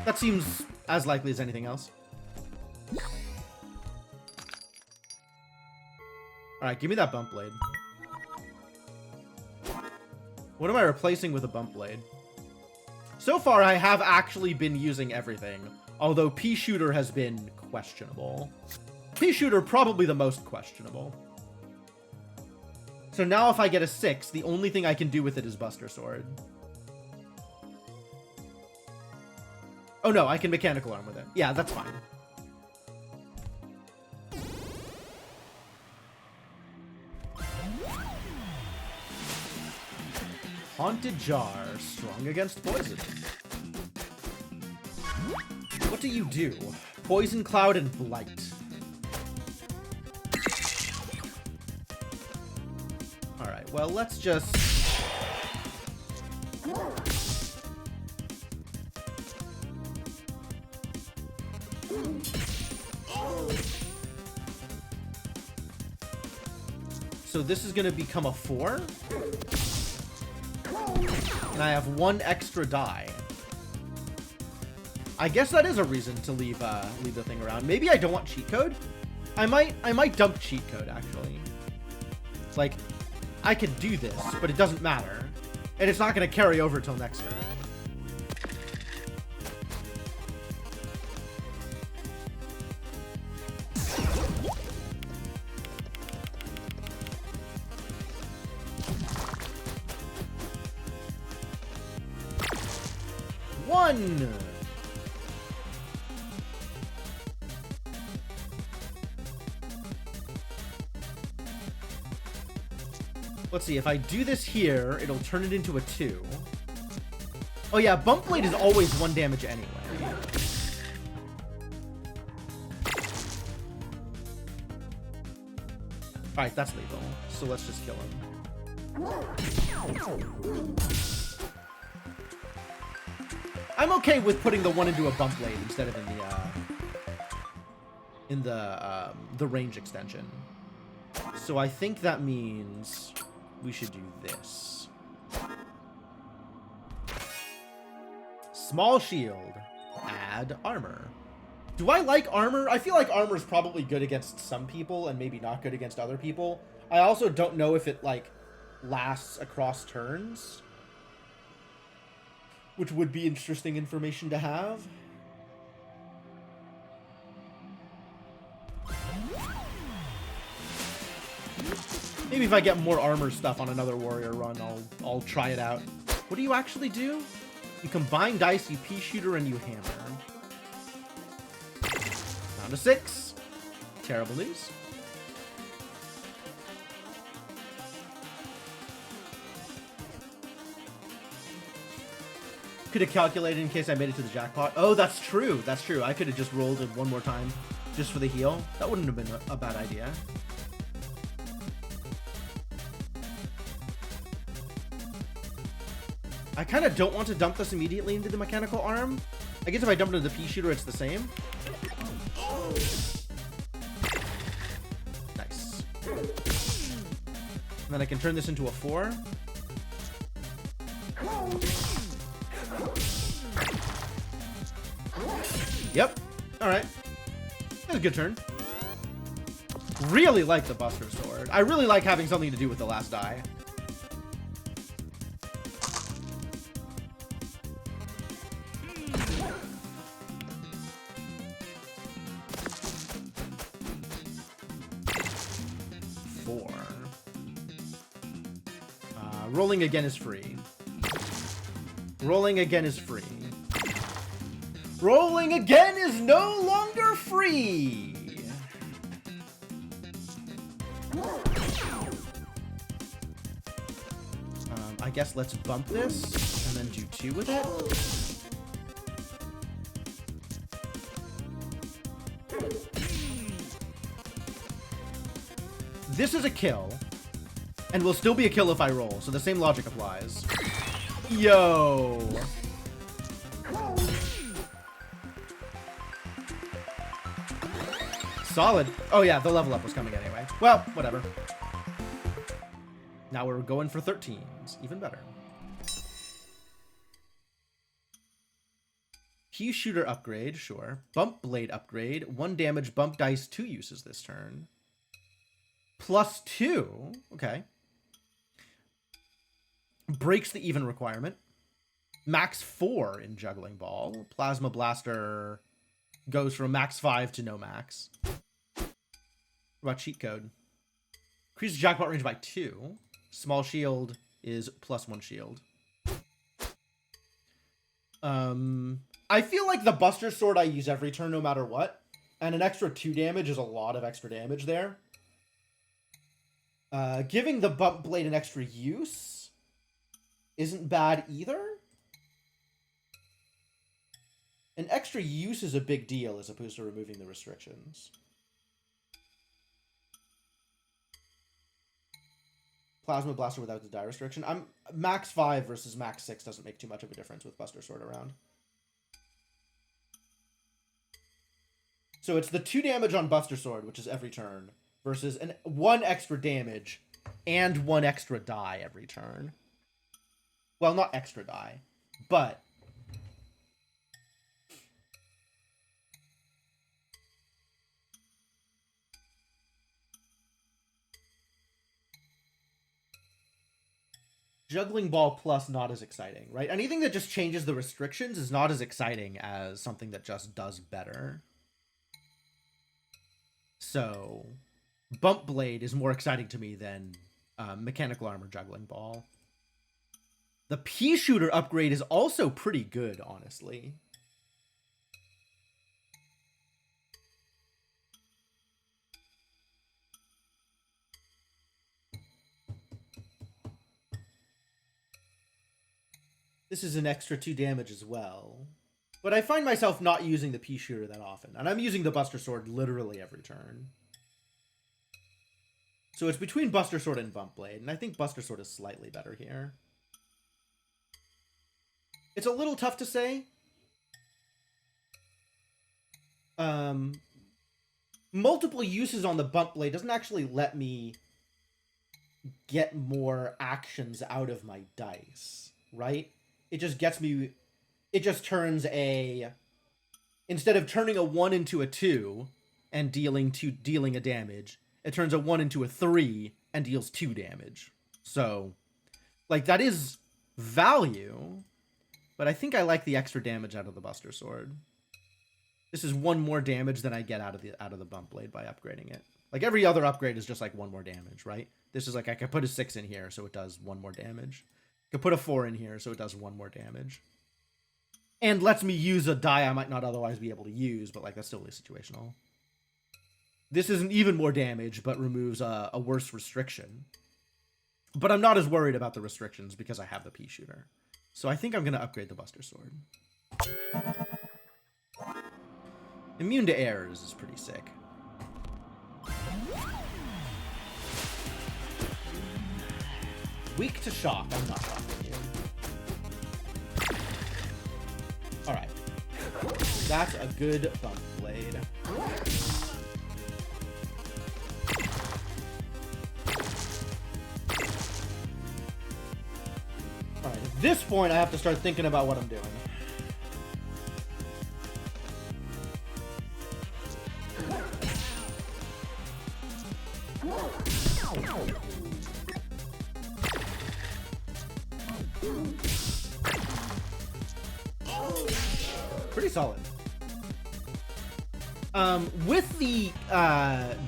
A: That seems as likely as anything else. Alright, give me that bump blade. What am I replacing with a bump blade? So far, I have actually been using everything. Although Pea Shooter has been questionable. Pea Shooter probably the most questionable. So now if I get a 6, the only thing I can do with it is Buster Sword. Oh no, I can Mechanical Arm with it. Yeah, that's fine. Haunted Jar, strong against poison. What do you do? Poison Cloud and Blight. Alright, well, let's just... So this is going to become a 4. And I have 1 extra die. I guess that is a reason to leave the thing around. Maybe I don't want cheat code. I might dump cheat code, actually. Like, I could do this, but it doesn't matter. And it's not going to carry over till next turn. One. Let's see, if I do this here, it'll turn it into a 2. Oh yeah, Bump Blade is always 1 damage anyway. Alright, that's lethal. So let's just kill him. I'm okay with putting the 1 into a Bump Blade instead of in the range extension. So I think that means we should do this. Small shield. Add armor. Do I like armor? I feel like armor is probably good against some people and maybe not good against other people. I also don't know if it, like, lasts across turns, which would be interesting information to have. Maybe if I get more armor stuff on another warrior run, I'll try it out. What do you actually do? You combine dice, you pea shooter, and you hammer. Down to 6. Terrible news. Could have calculated in case I made it to the jackpot. Oh, that's true. That's true. I could have just rolled it one more time just for the heal. That wouldn't have been a bad idea. I kind of don't want to dump this immediately into the mechanical arm. I guess if I dump it into the pea shooter, it's the same. Nice. And then I can turn this into a 4. Yep. Alright. That was a good turn. Really like the Buster Sword. I really like having something to do with the last die. Rolling again is free. Rolling again is free. Rolling again is no longer free! I guess let's bump this and then do 2 with it. This is a kill. And will still be a kill if I roll, so the same logic applies. Yo! Solid. Oh yeah, the level up was coming anyway. Well, whatever. Now we're going for 13s. Even better. Pea shooter upgrade, sure. Bump blade upgrade. 1 damage, bump dice, 2 uses this turn. +2. Okay. Breaks the even requirement. Max 4 in Juggling Ball. Plasma Blaster goes from max 5 to no max. What about cheat code? Increases jackpot range by 2. Small shield is +1 shield. I feel like the Buster Sword I use every turn no matter what. And an extra 2 damage is a lot of extra damage there. Giving the Bump Blade an extra use isn't bad either. An extra use is a big deal as opposed to removing the restrictions. Plasma Blaster without the die restriction. I'm max 5 versus max 6 doesn't make too much of a difference with Buster Sword around. So it's the 2 damage on Buster Sword, which is every turn, versus 1 extra damage and 1 extra die every turn. Well, not extra die, but Juggling Ball plus not as exciting, right? Anything that just changes the restrictions is not as exciting as something that just does better. So, Bump Blade is more exciting to me than Mechanical Armor Juggling Ball. The pea shooter upgrade is also pretty good, honestly. This is an extra 2 damage as well. But I find myself not using the pea shooter that often. And I'm using the Buster Sword literally every turn. So it's between Buster Sword and Bump Blade. And I think Buster Sword is slightly better here. It's a little tough to say. Multiple uses on the Bump Blade doesn't actually let me get more actions out of my dice, right? It just gets me... It just turns a... Instead of turning a 1 into a 2 and dealing a damage, it turns a 1 into a 3 and deals 2 damage. So, like, that is value... But I think I like the extra damage out of the Buster Sword. This is 1 more damage than I get out of the Bump Blade by upgrading it. Like, every other upgrade is just, like, 1 more damage, right? This is, like, I could put a 6 in here, so it does 1 more damage. I could put a 4 in here, so it does 1 more damage. And lets me use a die I might not otherwise be able to use, but, like, that's still really situational. This isn't even more damage, but removes a worse restriction. But I'm not as worried about the restrictions because I have the pea shooter. So I think I'm going to upgrade the Buster Sword. Immune to errors is pretty sick. Weak to shock. I'm not shocking you. Alright. That's a good bump blade. Alright, at this point I have to start thinking about what I'm doing. Pretty solid. With the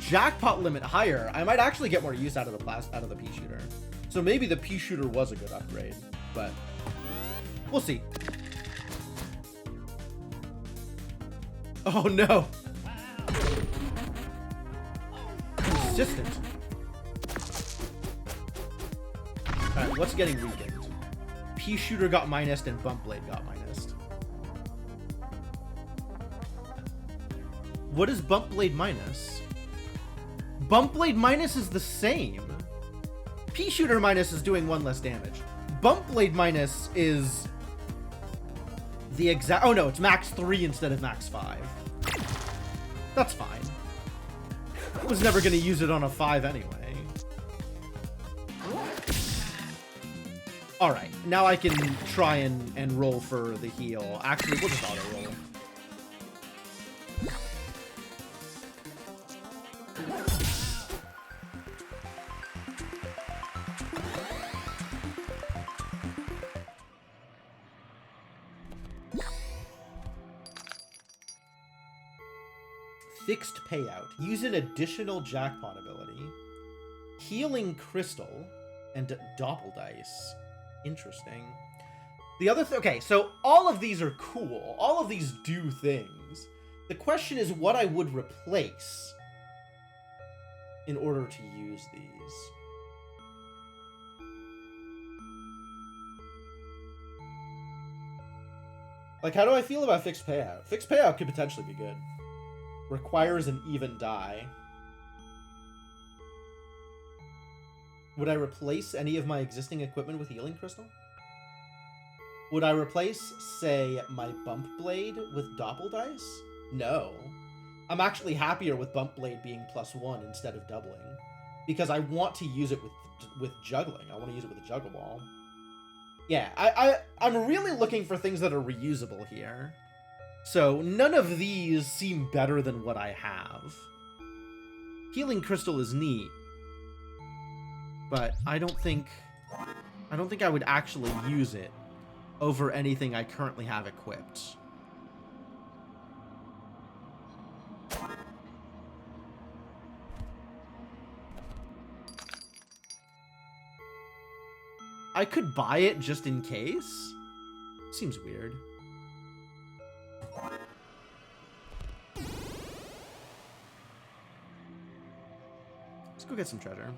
A: jackpot limit higher, I might actually get more use out of the pea shooter. So maybe the pea shooter was a good upgrade, but we'll see. Oh no! Consistent. Alright, what's getting weakened? Pea shooter got minused and bump blade got minused. What is bump blade minus? Bump blade minus is the same. Pea shooter minus is doing 1 less damage. Bump blade minus is the exact. Oh no, it's max 3 instead of max 5. That's fine. I was never gonna use it on a 5 anyway. Alright, now I can try and roll for the heal. Actually, we'll just auto roll. Fixed payout. Use an additional jackpot ability. Healing crystal and doppel dice. Interesting. The other okay, so all of these are cool. All of these do things. The question is what I would replace in order to use these. Like, how do I feel about fixed payout? Fixed payout could potentially be good. Requires an even die. Would I replace any of my existing equipment with healing crystal? Would I replace, say, my bump blade with doppel dice? No. I'm actually happier with bump blade being +1 instead of doubling. Because I want to use it with juggling. I want to use it with a juggle ball. Yeah, I'm really looking for things that are reusable here. So none of these seem better than what I have. Healing crystal is neat, but I don't think I would actually use it over anything I currently have equipped. I could buy it just in case. Seems weird. Let's go get some treasure.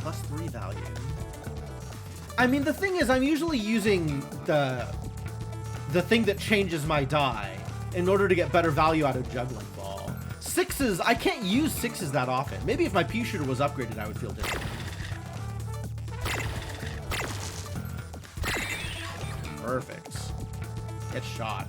A: +3 value. I mean, the thing is, I'm usually using the thing that changes my die in order to get better value out of juggling ball. 6s, I can't use 6s that often. Maybe if my pea shooter was upgraded, I would feel different. Perfect. Get shot.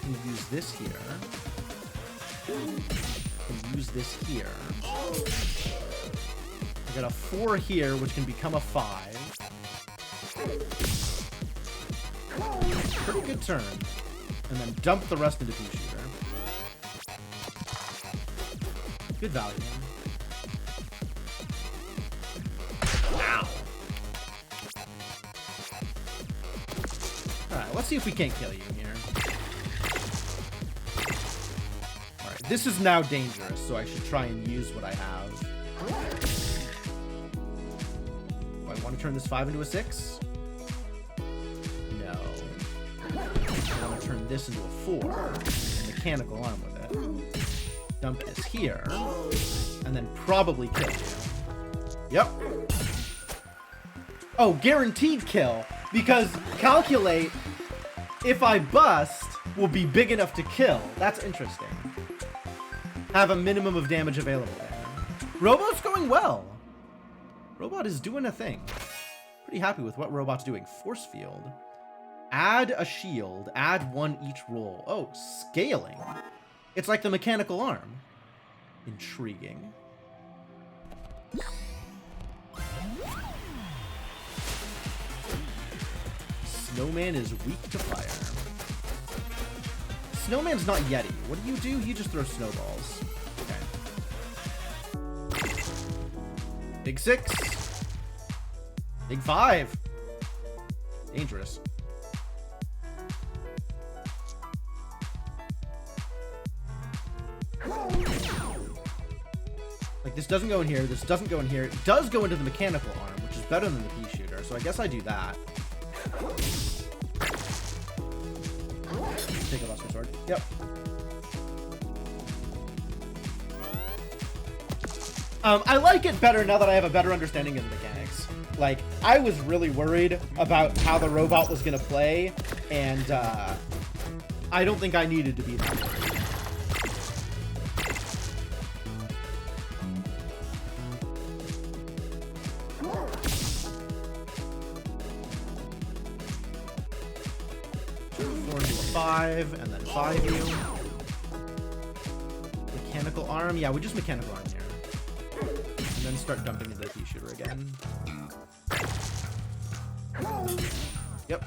A: Can use this here. Can use this here. I got a 4 here, which can become a 5. Pretty good turn. And then dump the rest into Pea Shooter. Good value. Ow. Alright, let's see if we can't kill you here. Alright, this is now dangerous, so I should try and use what I have. Do I want to turn this 5 into a 6? No. I want to turn this into a 4. Mechanical arm with it. Dump this here. And then probably kill you. Yep. Oh, guaranteed kill. Because calculate, if I bust, will be big enough to kill. That's interesting. Have a minimum of damage available there. Robot's going well. Robot is doing a thing. Pretty happy with what Robot's doing. Force field. Add a shield. Add 1 each roll. Oh, scaling. It's like the mechanical arm. Intriguing. Snowman is weak to fire. Snowman's not Yeti. What do? You just throw snowballs. Okay. Big 6. Big 5. Dangerous. Like, this doesn't go in here, this doesn't go in here. It does go into the mechanical arm, which is better than the Pea Shooter, so I guess I do that. Take a Buster Sword. Yep. I like it better now that I have a better understanding of the mechanics. Like, I was really worried about how the robot was going to play, and I don't think I needed to be that worried. And then 5 you. Mechanical arm. Yeah, we just mechanical arm here. And then start dumping into the Pea Shooter again. Yep.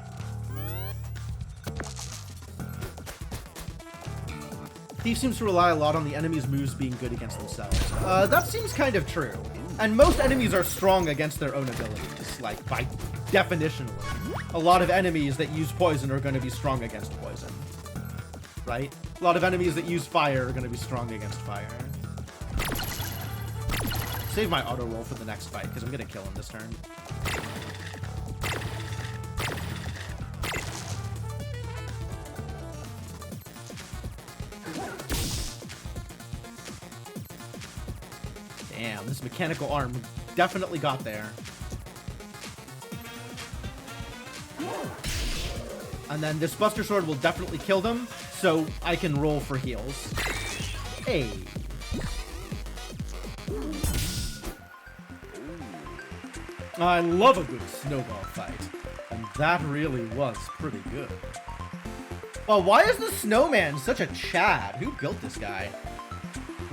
A: Thief seems to rely a lot on the enemy's moves being good against themselves. That seems kind of true. And most enemies are strong against their own abilities, like, by definitionally. A lot of enemies that use poison are going to be strong against poison. Right? A lot of enemies that use fire are going to be strong against fire. Save my auto roll for the next fight, because I'm going to kill him this turn. Damn, this mechanical arm definitely got there. And then this Buster Sword will definitely kill them, so I can roll for heals. Hey. I love a good snowball fight. And that really was pretty good. Well, why is the snowman such a Chad? Who built this guy?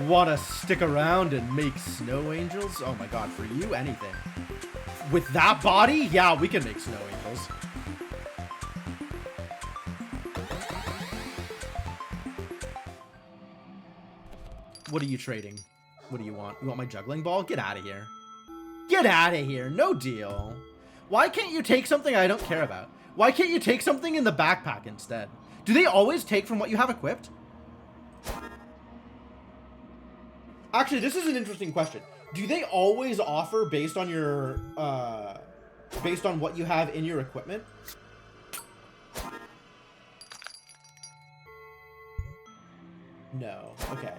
A: Wanna stick around and make snow angels? Oh my god, for you, anything. With that body? Yeah, we can make snow angels. What are you trading? What do you want? You want my juggling ball? Get out of here. Get out of here. No deal. Why can't you take something I don't care about? Why can't you take something in the backpack instead? Do they always take from what you have equipped? Actually, this is an interesting question. Do they always offer based on your, based on what you have in your equipment? No. Okay.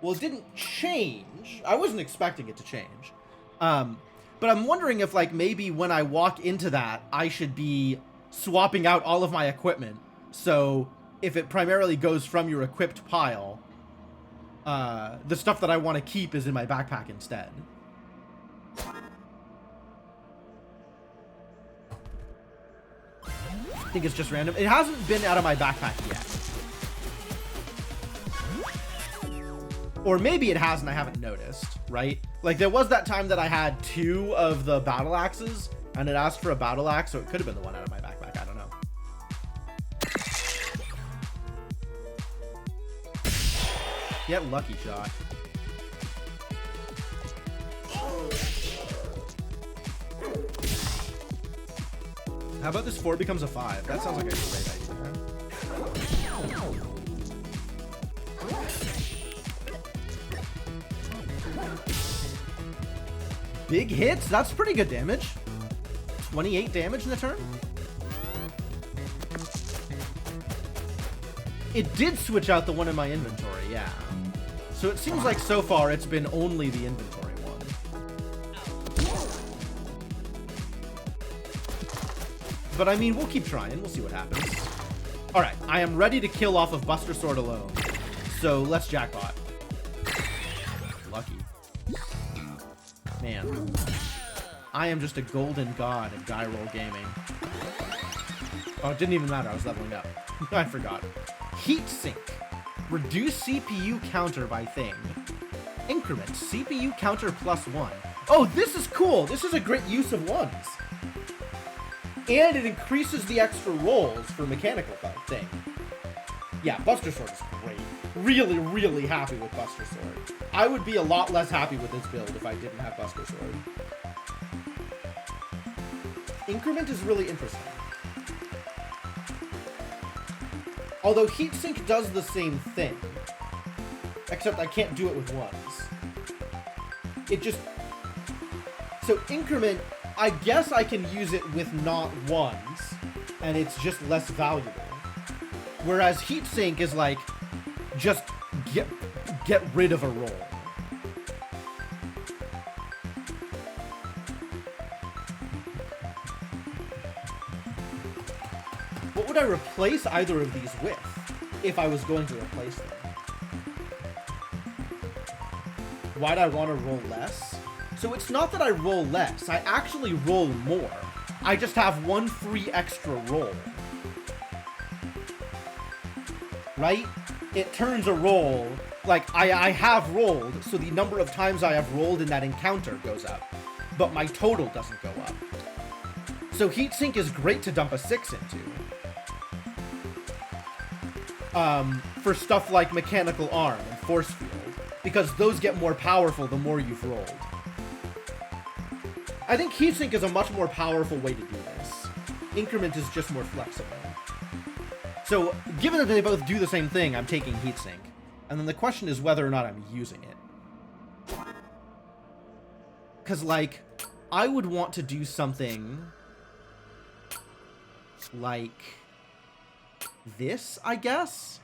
A: Well, it didn't change. I wasn't expecting it to change. But I'm wondering if, like, maybe when I walk into that, I should be swapping out all of my equipment. So if it primarily goes from your equipped pile, the stuff that I want to keep is in my backpack instead. I think it's just random. It hasn't been out of my backpack yet. Or maybe it has and I haven't noticed, right? Like, there was that time that I had 2 of the battle axes, and it asked for a battle axe, so it could have been the one out of my backpack. I don't know. Get lucky shot. How about this 4 becomes a 5? That sounds like a great idea. Big hits? That's pretty good damage. 28 damage in the turn? It did switch out the one in my inventory, yeah. So it seems like so far it's been only the inventory one. But I mean, we'll keep trying. We'll see what happens. Alright, I am ready to kill off of Buster Sword alone. So let's jackpot. Lucky. Man. I am just a golden god of die roll gaming. Oh, it didn't even matter. I was leveling up. I forgot. Heat sink. Reduce CPU counter by thing. Increment. CPU counter +1. Oh, this is cool. This is a great use of ones. And it increases the extra rolls for mechanical thing. Yeah, Buster Sword is great. Really, really happy with Buster Sword. I would be a lot less happy with this build if I didn't have Buster Sword. Increment is really interesting. Although Heatsink does the same thing. Except I can't do it with ones. It just... So Increment, I guess I can use it with not ones, and it's just less valuable. Whereas Heatsink is like, just get rid of a roll. What would I replace either of these with, if I was going to replace them? Why'd I want to roll less? So it's not that I roll less, I actually roll more. I just have one free extra roll. Right? It turns a roll, like, I have rolled, so the number of times I have rolled in that encounter goes up. But my total doesn't go up. So Heatsink is great to dump a 6 into. For stuff like Mechanical Arm and Force Field, because those get more powerful the more you've rolled. I think Heatsink is a much more powerful way to do this. Increment is just more flexible. So, given that they both do the same thing, I'm taking Heatsink. And then the question is whether or not I'm using it. Because, like, I would want to do something like this, I guess?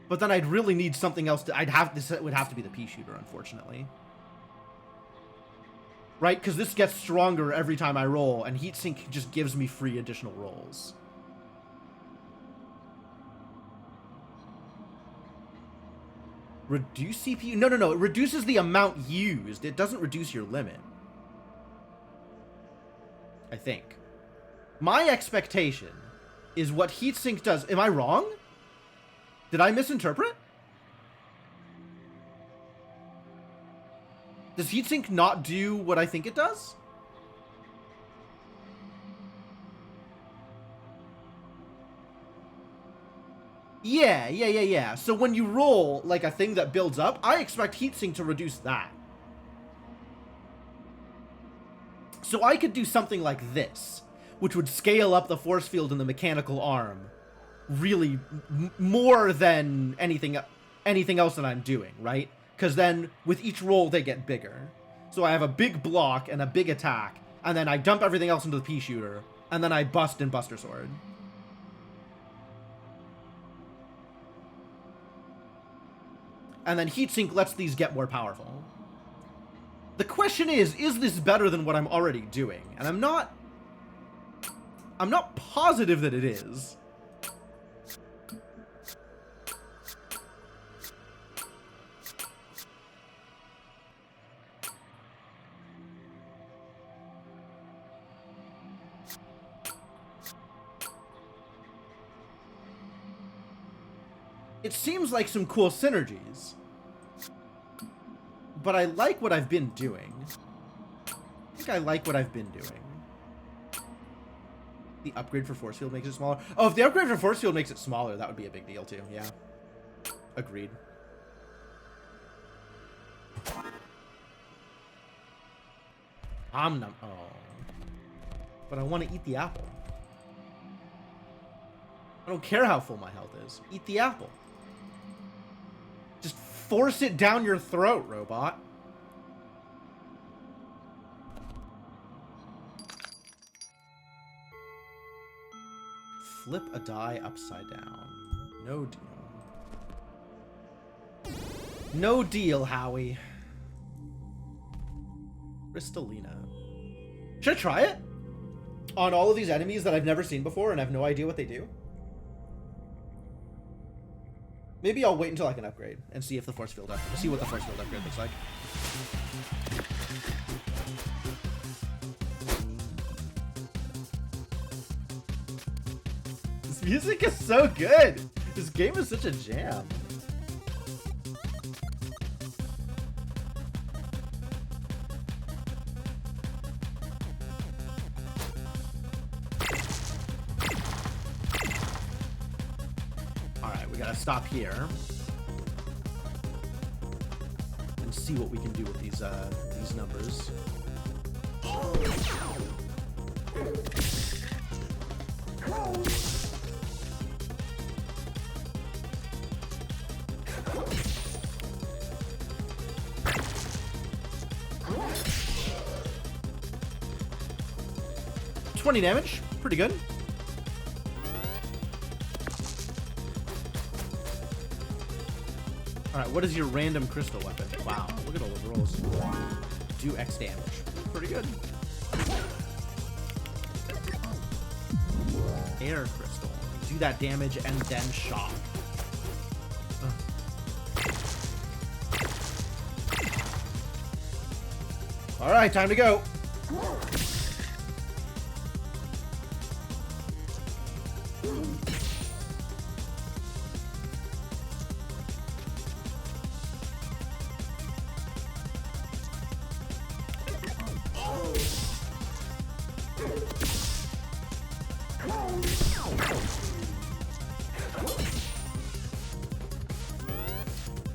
A: But then I'd really need something else to... It would have to be the pea shooter, unfortunately. Right? Because this gets stronger every time I roll, and Heatsink just gives me free additional rolls. Reduce CPU? No. It reduces the amount used. It doesn't reduce your limit. I think. My expectation is what Heatsink does. Am I wrong? Did I misinterpret? Does Heatsink not do what I think it does? Yeah. So when you roll, like, a thing that builds up, I expect Heatsink to reduce that. So I could do something like this, which would scale up the force field and the mechanical arm really more than anything else that I'm doing, right? Because then with each roll they get bigger. So I have a big block and a big attack, and then I dump everything else into the pea shooter, and then I bust in Buster Sword. And then Heatsink lets these get more powerful. The question is this better than what I'm already doing? And I'm not positive that it is. It seems like some cool synergies. But I like what I've been doing. I think I like what I've been doing. The upgrade for force field makes it smaller. Oh, if the upgrade for force field makes it smaller, that would be a big deal too. Yeah. Agreed. Om nom. Oh. But I want to eat the apple. I don't care how full my health is. Eat the apple. Just force it down your throat, robot. Flip a die upside down. No deal. No deal, Howie. Crystalina. Should I try it? On all of these enemies that I've never seen before and have no idea what they do? Maybe I'll wait until I can upgrade and see if the force field upgrade. See what the force field upgrade looks like. This music is so good. This game is such a jam. Gotta stop here and see what we can do with these numbers. $20 damage, pretty good. Alright, what is your random crystal weapon? Wow, look at all the rolls. Do X damage. Pretty good. Air crystal. Do that damage and then shock. Alright, time to go.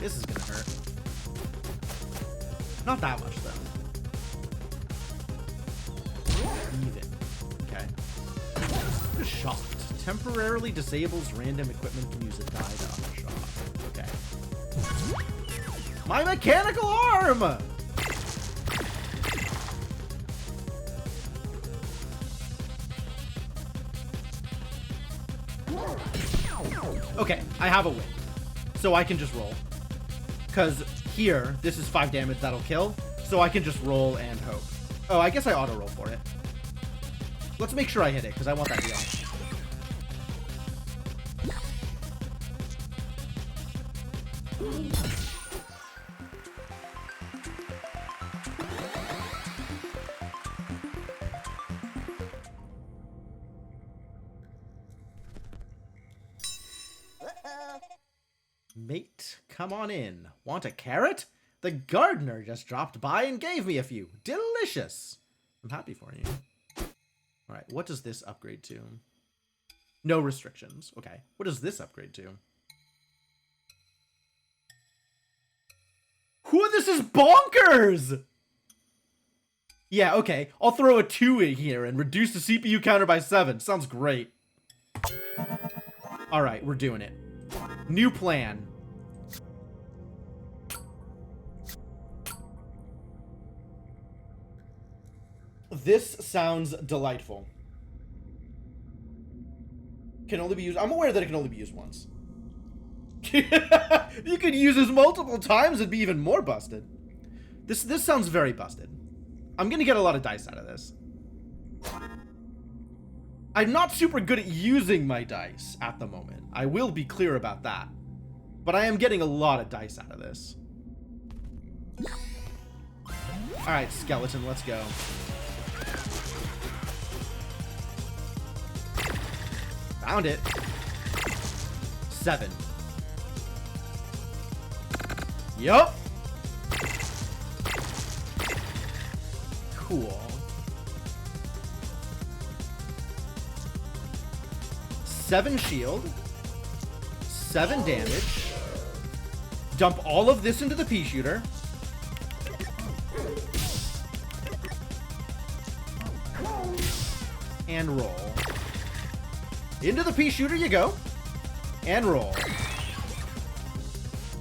A: This is gonna hurt. Not that much, though. Even. Okay. Just shocked. Temporarily disables random equipment can use a die to up a shock. Okay. My mechanical arm! Okay, I have a win. So I can just roll. Because here, this is 5 damage that'll kill. So I can just roll and hope. Oh, I guess I auto-roll for it. Let's make sure I hit it, because I want that deal. Mate, come on in. Want a carrot? The gardener just dropped by and gave me a few. Delicious. I'm happy for you. Alright, what does this upgrade to? No restrictions. Okay. What does this upgrade to? Whoa, this is bonkers! Yeah, okay. I'll throw a 2 in here and reduce the CPU counter by 7. Sounds great. Alright, we're doing it. New plan. This sounds delightful. Can only be used... I'm aware that it can only be used once. You could use this multiple times and be even more busted. This sounds very busted. I'm gonna get a lot of dice out of this. I'm not super good at using my dice at the moment. I will be clear about that. But I am getting a lot of dice out of this. Alright, skeleton, let's go. Found it. 7. Yup. Cool. 7 shield. 7 damage. Dump all of this into the pea shooter. and roll. Into the pea shooter you go. And roll.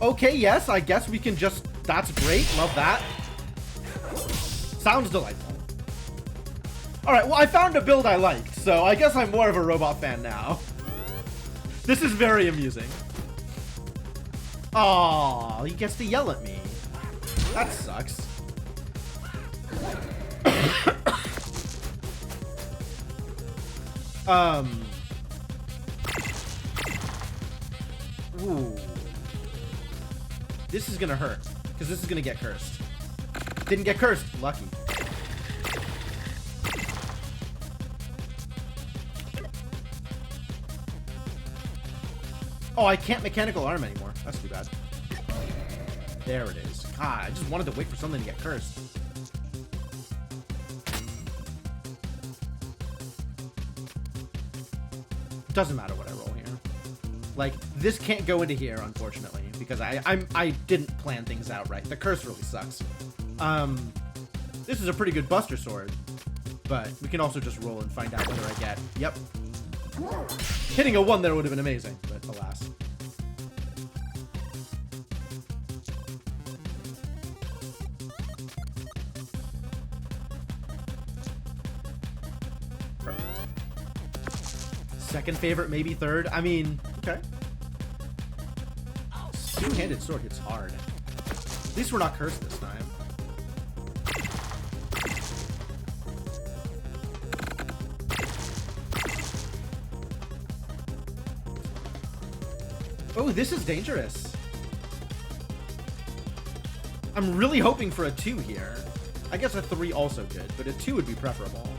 A: Okay, yes, I guess we can just... That's great. Love that. Sounds delightful. Alright, well, I found a build I liked, so I guess I'm more of a robot fan now. This is very amusing. Aww, he gets to yell at me. That sucks. Ooh. This is gonna hurt, because this is gonna get cursed. Didn't get cursed. Lucky. Oh, I can't mechanical arm anymore. That's too bad. There it is. God, I just wanted to wait for something to get cursed. Doesn't matter what I roll here. Like, this can't go into here, unfortunately, because I didn't plan things out right. The curse really sucks. This is a pretty good Buster Sword, but we can also just roll and find out whether I get... Yep. Hitting a 1 there would have been amazing, but alas. Perfect. Second favorite, maybe third. I mean, okay. Two-handed sword hits hard. At least we're not cursed this time. Oh, this is dangerous. I'm really hoping for a 2 here. I guess a 3 also good, but a 2 would be preferable.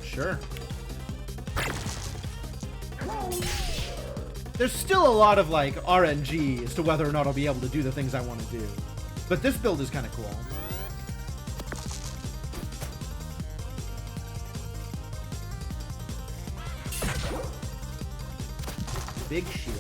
A: Sure. There's still a lot of, like, RNG as to whether or not I'll be able to do the things I want to do. But this build is kind of cool. Big shield.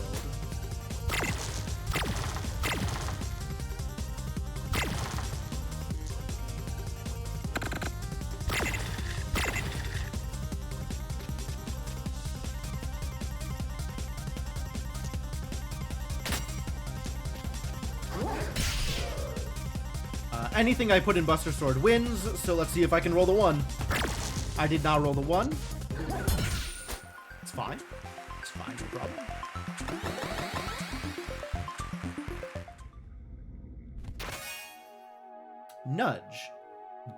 A: Anything I put in Buster Sword wins, so let's see if I can roll the 1. I did not roll the 1. It's fine. It's fine, no problem. Nudge.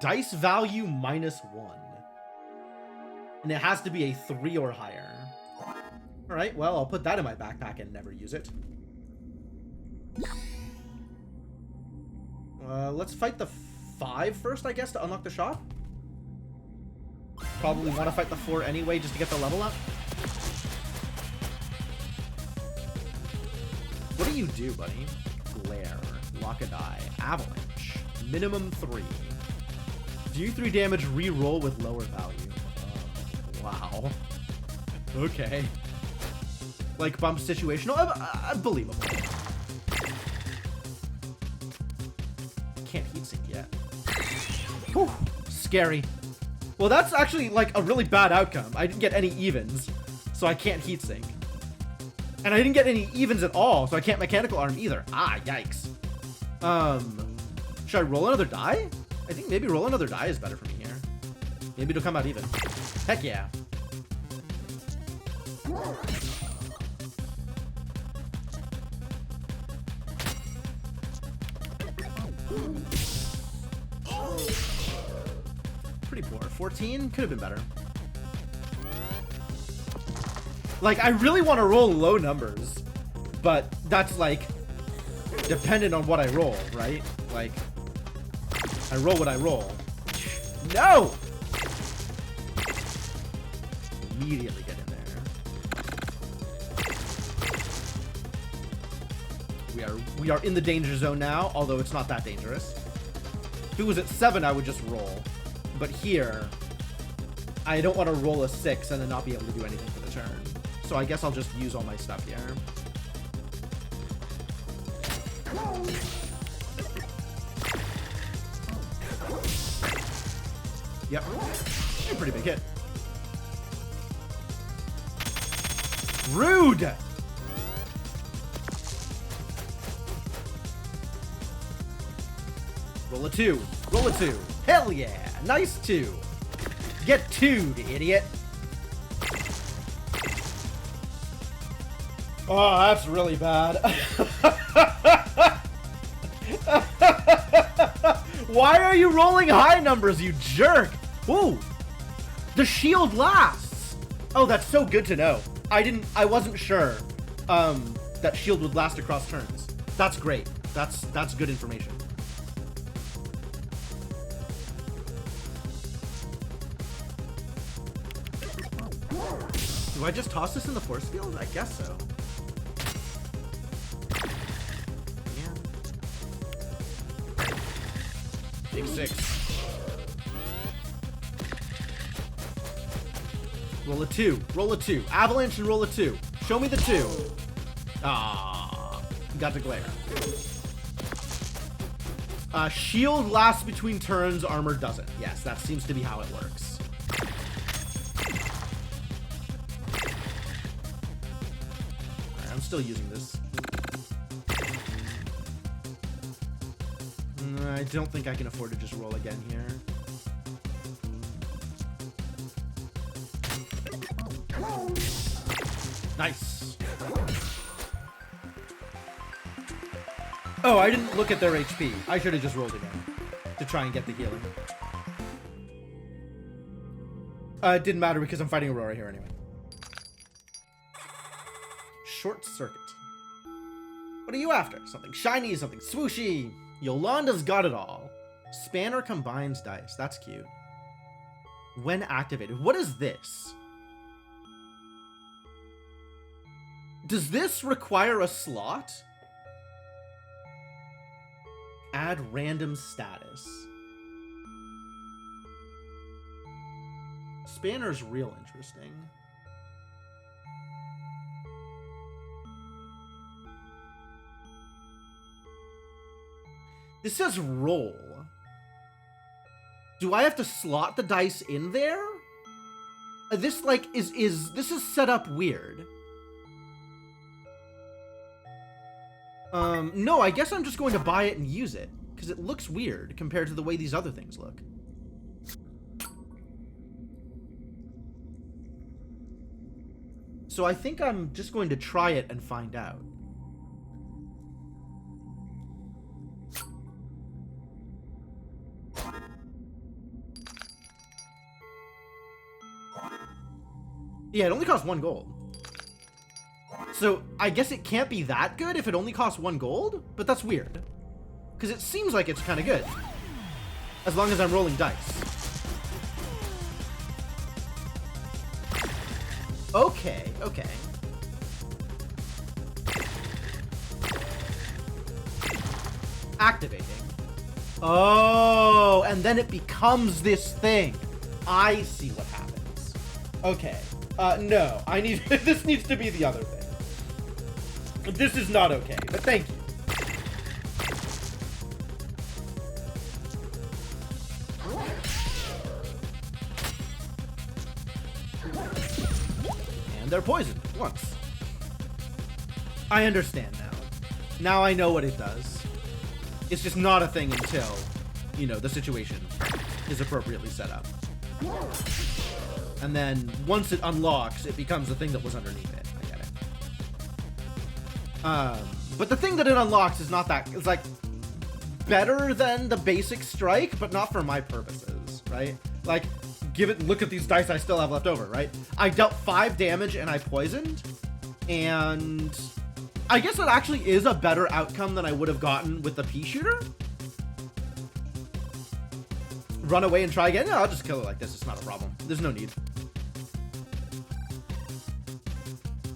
A: Dice value -1. And it has to be a 3 or higher. Alright, well, I'll put that in my backpack and never use it. Let's fight the 5 first, I guess, to unlock the shop. Probably want to fight the 4 anyway, just to get the level up. What do you do, buddy? Glare. Lock a die. Avalanche. Minimum 3. Do 3 damage, re-roll with lower value. Wow. Okay. Like bump situational? Unbelievable. Can't heatsink yet. Whew. Scary. Well, that's actually like a really bad outcome. I didn't get any evens, so I can't heatsink. And I didn't get any evens at all, so I can't mechanical arm either. Ah, yikes. Should I roll another die? I think maybe roll another die is better for me here. Maybe it'll come out even. Heck yeah. Pretty poor. 14? Could have been better. Like, I really want to roll low numbers, but that's, like, dependent on what I roll, right? Like, I roll what I roll. No! Immediately get in there. We are in the danger zone now, although it's not that dangerous. If it was at 7, I would just roll. But here, I don't want to roll a 6 and then not be able to do anything for the turn. So I guess I'll just use all my stuff here. Yep. A pretty big hit. Rude! Roll a 2. Roll a 2. Hell yeah! Nice 2. Get 2'd, idiot. Oh, that's really bad. Why are you rolling high numbers, you jerk? Ooh, the shield lasts. Oh, that's so good to know. I wasn't sure that shield would last across turns. That's great. That's good information. Do I just toss this in the force field? I guess so. Yeah. Big 6. Roll a 2. Roll a 2. Avalanche and roll a 2. Show me the 2. Ah, got to glare. Shield lasts between turns, armor doesn't. Yes, that seems to be how it works. I'm still using this. I don't think I can afford to just roll again here. Nice. Oh, I didn't look at their HP. I should have just rolled again to try and get the healing. It didn't matter because I'm fighting Aurora here anyway. Short circuit. What are you after? Something shiny, something swooshy. Yolanda's got it all. Spanner combines dice. That's cute. When activated. What is this? Does this require a slot? Add random status. Spanner's real interesting. This says roll. Do I have to slot the dice in there? This like this is set up weird. No, I guess I'm just going to buy it and use it because it looks weird compared to the way these other things look. So I think I'm just going to try it and find out. Yeah, it only costs 1 gold. So I guess it can't be that good if it only costs 1 gold, but that's weird. Because it seems like it's kind of good. As long as I'm rolling dice. Okay, okay. Activating. Oh, and then it becomes this thing. I see what happens. Okay. No, I need, this needs to be the other thing. This is not okay, but thank you. And they're poisoned once. I understand now. Now I know what it does. It's just not a thing until, you know, the situation is appropriately set up. And then once it unlocks, it becomes the thing that was underneath it. I get it. But the thing that it unlocks is not that, it's like better than the basic strike, but not for my purposes, right? Like, look at these dice I still have left over, right? I dealt 5 damage and I poisoned, and I guess it actually is a better outcome than I would have gotten with the pea shooter. Run away and try again? No, I'll just kill it like this. It's not a problem. There's no need.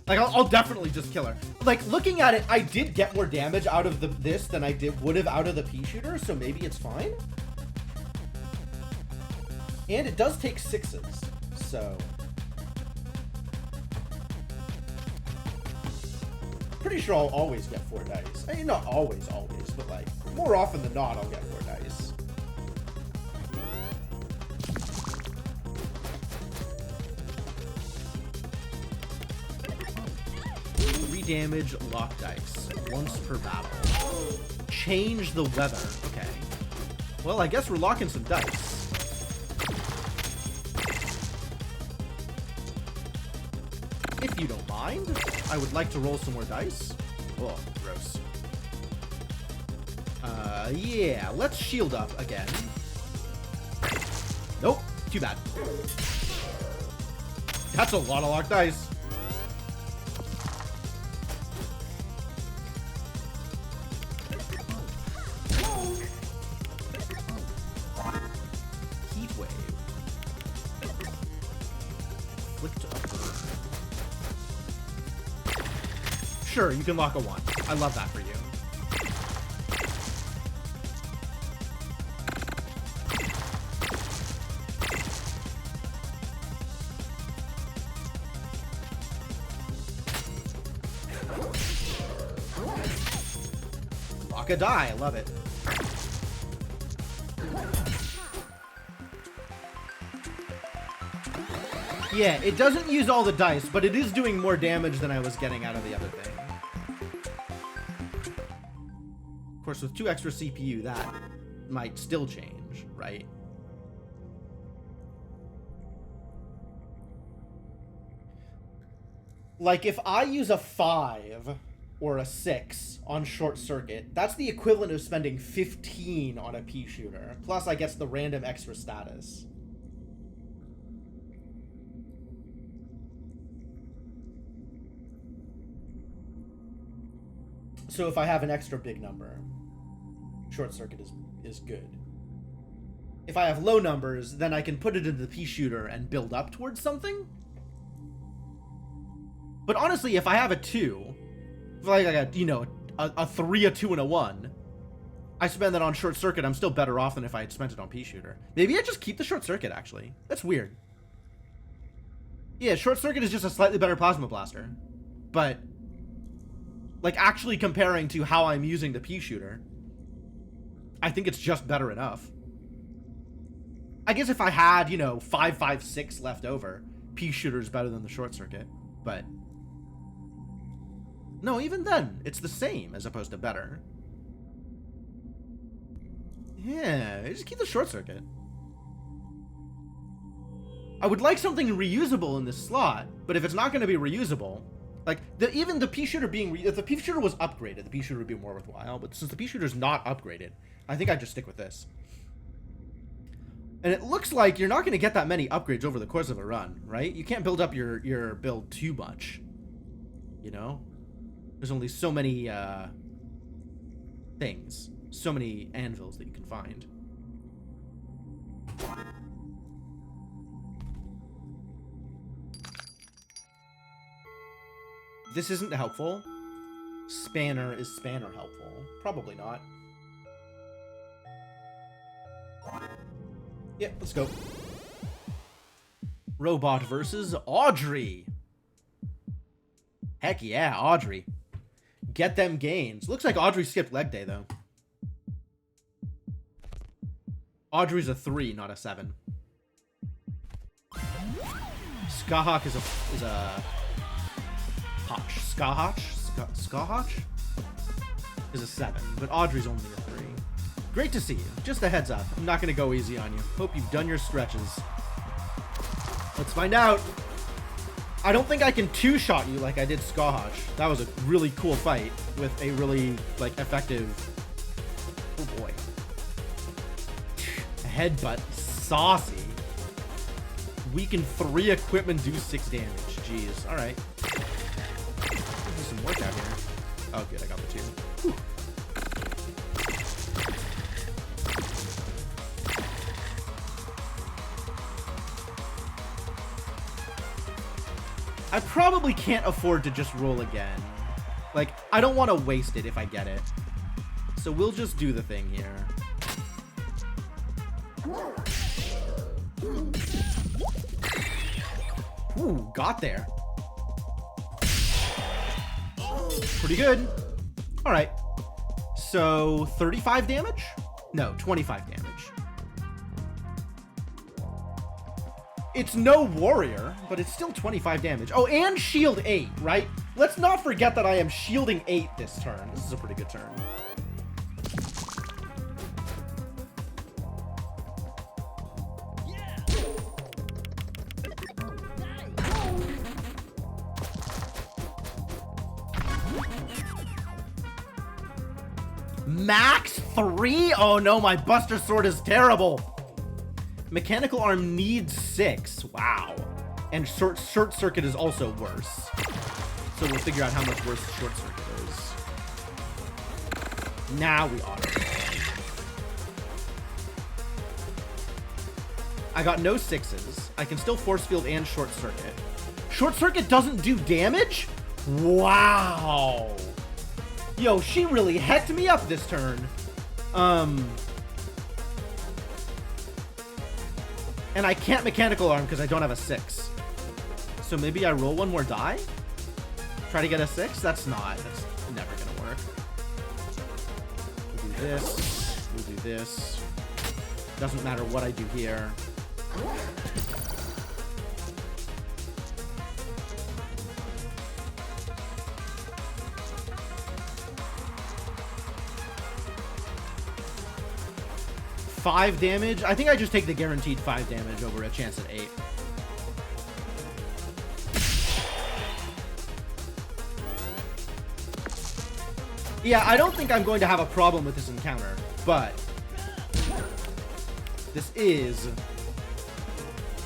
A: Like, I'll definitely just kill her. Like, looking at it, I did get more damage out of this than I would have out of the pea shooter, so maybe it's fine. And it does take 6s, so... pretty sure I'll always get 4 dice. I mean, not always, but like, more often than not, I'll get 4 dice. Damage lock dice once per battle. Change the weather. Okay. Well, I guess we're locking some dice. If you don't mind, I would like to roll some more dice. Oh, gross. Yeah, let's shield up again. Nope, too bad. That's a lot of locked dice. Sure, you can lock a 1. I love that for you. Lock a die, I love it. Yeah, it doesn't use all the dice, but it is doing more damage than I was getting out of the other thing. Of course, with 2 extra CPU, that might still change, right? Like, if I use a 5 or a 6 on short circuit, that's the equivalent of spending 15 on a pea shooter. Plus, I get the random extra status. So if I have an extra big number, short circuit is good. If I have low numbers, then I can put it into the pea shooter and build up towards something. But honestly, if I have a 2, like a 3, a 2, and a 1, I spend that on short circuit, I'm still better off than if I had spent it on pea shooter. Maybe I just keep the short circuit, actually. That's weird. Yeah, short circuit is just a slightly better plasma blaster. But like, actually comparing to how I'm using the pea shooter, I think it's just better enough. I guess if I had, 5.56 left over, pea shooter is better than the short circuit. But no, even then, it's the same as opposed to better. Yeah, just keep the short circuit. I would like something reusable in this slot, but if it's not going to be reusable, like, even the pea shooter being, if the pea shooter was upgraded, the pea shooter would be more worthwhile, but since the pea shooter's not upgraded, I think I'd just stick with this. And it looks like you're not going to get that many upgrades over the course of a run, right? You can't build up your build too much, There's only so many, things, so many anvils that you can find. This isn't helpful. Spanner, is Spanner helpful? Probably not. Yep, let's go. Robot versus Audrey. Heck yeah, Audrey. Get them gains. Looks like Audrey skipped leg day, though. Audrey's a 3, not a 7. Skahawk is a Hotch. Skahawk is a 7, but Audrey's only a 3. Great to see you. Just a heads up. I'm not going to go easy on you. Hope you've done your stretches. Let's find out. I don't think I can 2-shot you like I did Skahawk. That was a really cool fight with a really, effective... Oh, boy. Headbutt. Saucy. Weaken 3 equipment, do 6 damage. Jeez. Alright. Do some work out here. Oh, good. I got the 2. Whew. I probably can't afford to just roll again. Like, I don't want to waste it if I get it. So we'll just do the thing here. Ooh, got there. Pretty good. All right. So 35 damage? No, 25 damage. It's no warrior, but it's still 25 damage. Oh, and shield 8, right? Let's not forget that I am shielding 8 this turn. This is a pretty good turn. Max 3? Oh no, my Buster Sword is terrible. Mechanical Arm needs 6. Wow. And Short Circuit is also worse. So we'll figure out how much worse Short Circuit is. Now we auto. I got no 6s. I can still Force Field and Short Circuit. Short Circuit doesn't do damage? Wow. Yo, she really hecked me up this turn. And I can't Mechanical Arm because I don't have a 6. So maybe I roll one more die? Try to get a 6? That's never gonna work. We'll do this. We'll do this. Doesn't matter what I do here. Five damage? I think I just take the guaranteed 5 damage over a chance at 8. Yeah, I don't think I'm going to have a problem with this encounter, but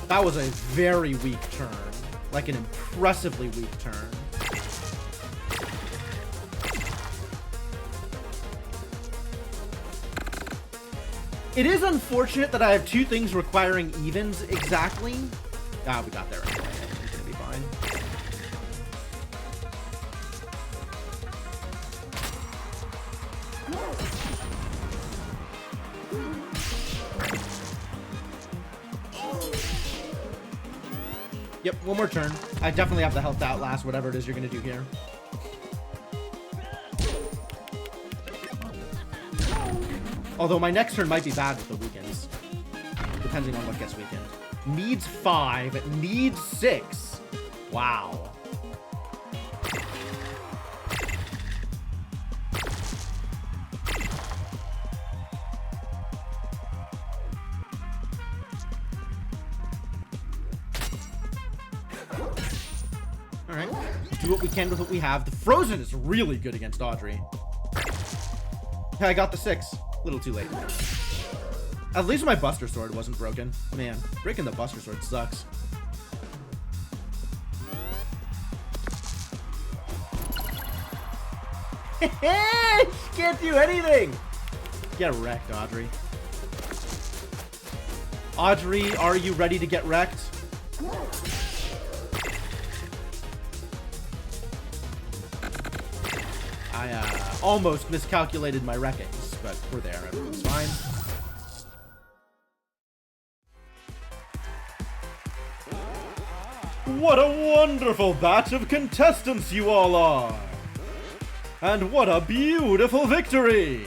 A: that was a very weak turn. Like an impressively weak turn. It is unfortunate that I have 2 things requiring evens exactly. Ah, we got there anyway. It's gonna be fine. Yep, one more turn. I definitely have the health to outlast whatever it is you're gonna do here. Although my next turn might be bad with the weakens, depending on what gets weakened. Needs 5, needs 6. Wow. All right, do what we can with what we have. The Frozen is really good against Audrey. Okay, I got the 6. A little too late. At least my Buster Sword wasn't broken. Man, breaking the Buster Sword sucks. Can't do anything! Get wrecked, Audrey. Audrey, are you ready to get wrecked? I almost miscalculated my wreckings, but we're there. Everything's fine. What a wonderful batch of contestants you all are! And what a beautiful victory!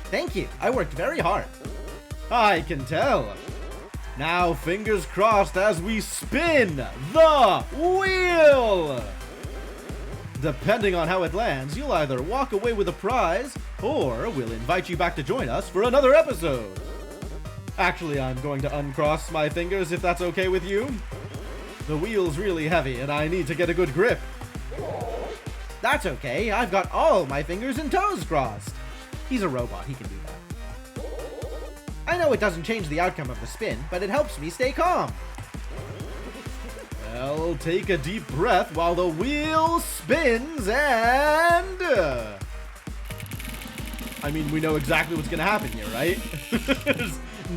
A: Thank you. I worked very hard. I can tell. Now fingers crossed as we spin the wheel! Depending on how it lands, you'll either walk away with a prize, or we'll invite you back to join us for another episode. Actually, I'm going to uncross my fingers if that's okay with you. The wheel's really heavy and I need to get a good grip. That's okay, I've got all my fingers and toes crossed. He's a robot, he can do that. I know it doesn't change the outcome of the spin, but it helps me stay calm. Well, take a deep breath while the wheel spins and... I mean, we know exactly what's gonna happen here, right?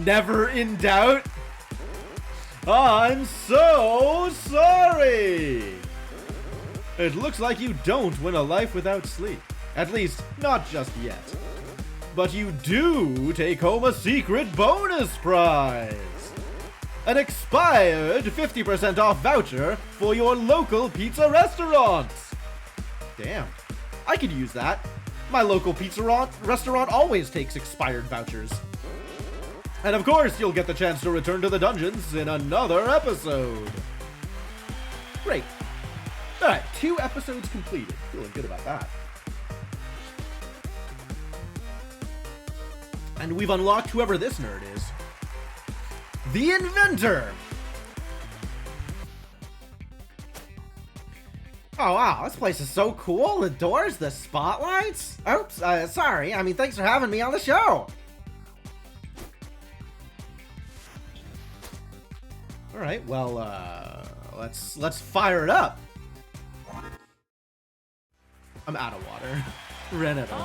A: Never in doubt. I'm so sorry! It looks like you don't win a life without sleep. At least, not just yet. But you do take home a secret bonus prize! An expired 50% off voucher for your local pizza restaurant! Damn. I could use that. My local pizza restaurant always takes expired vouchers. And of course, you'll get the chance to return to the dungeons in another episode. Great. Alright, 2 episodes completed. Feeling good about that. And we've unlocked whoever this nerd is. The Inventor! Oh wow, this place is so cool. The doors, the spotlights. Oops, sorry. I mean, thanks for having me on the show. Alright, well, let's fire it up. I'm out of water. Ran out of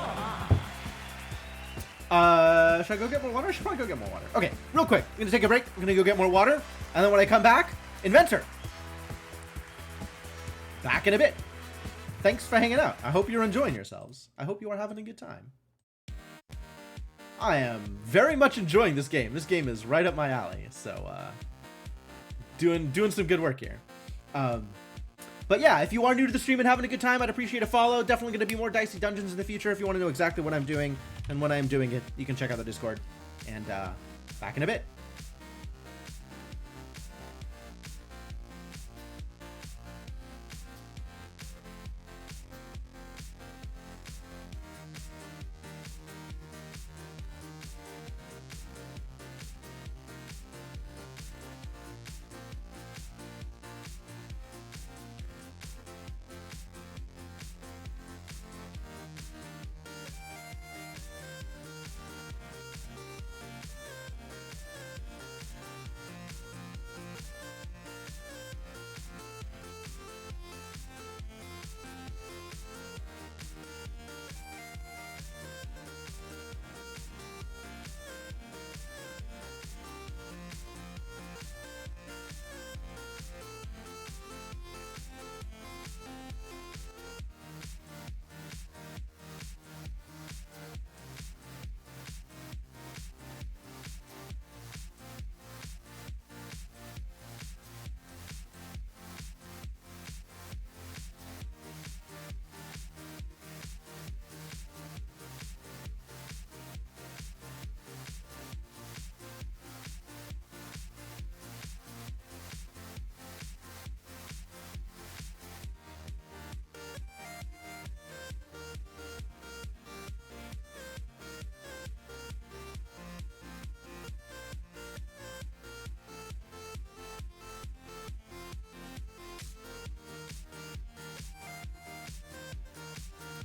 A: water. Should I go get more water? I should probably go get more water. Okay, real quick. I'm gonna take a break. I'm gonna go get more water. And then when I come back, Inventor. Back in a bit. Thanks for hanging out. I hope you're enjoying yourselves. I hope you are having a good time. I am very much enjoying this game. This game is right up my alley. So, doing some good work here. But yeah, if you are new to the stream and having a good time, I'd appreciate a follow. Definitely going to be more Dicey Dungeons in the future. If you want to know exactly what I'm doing and when I'm doing it, you can check out the Discord. And back in a bit.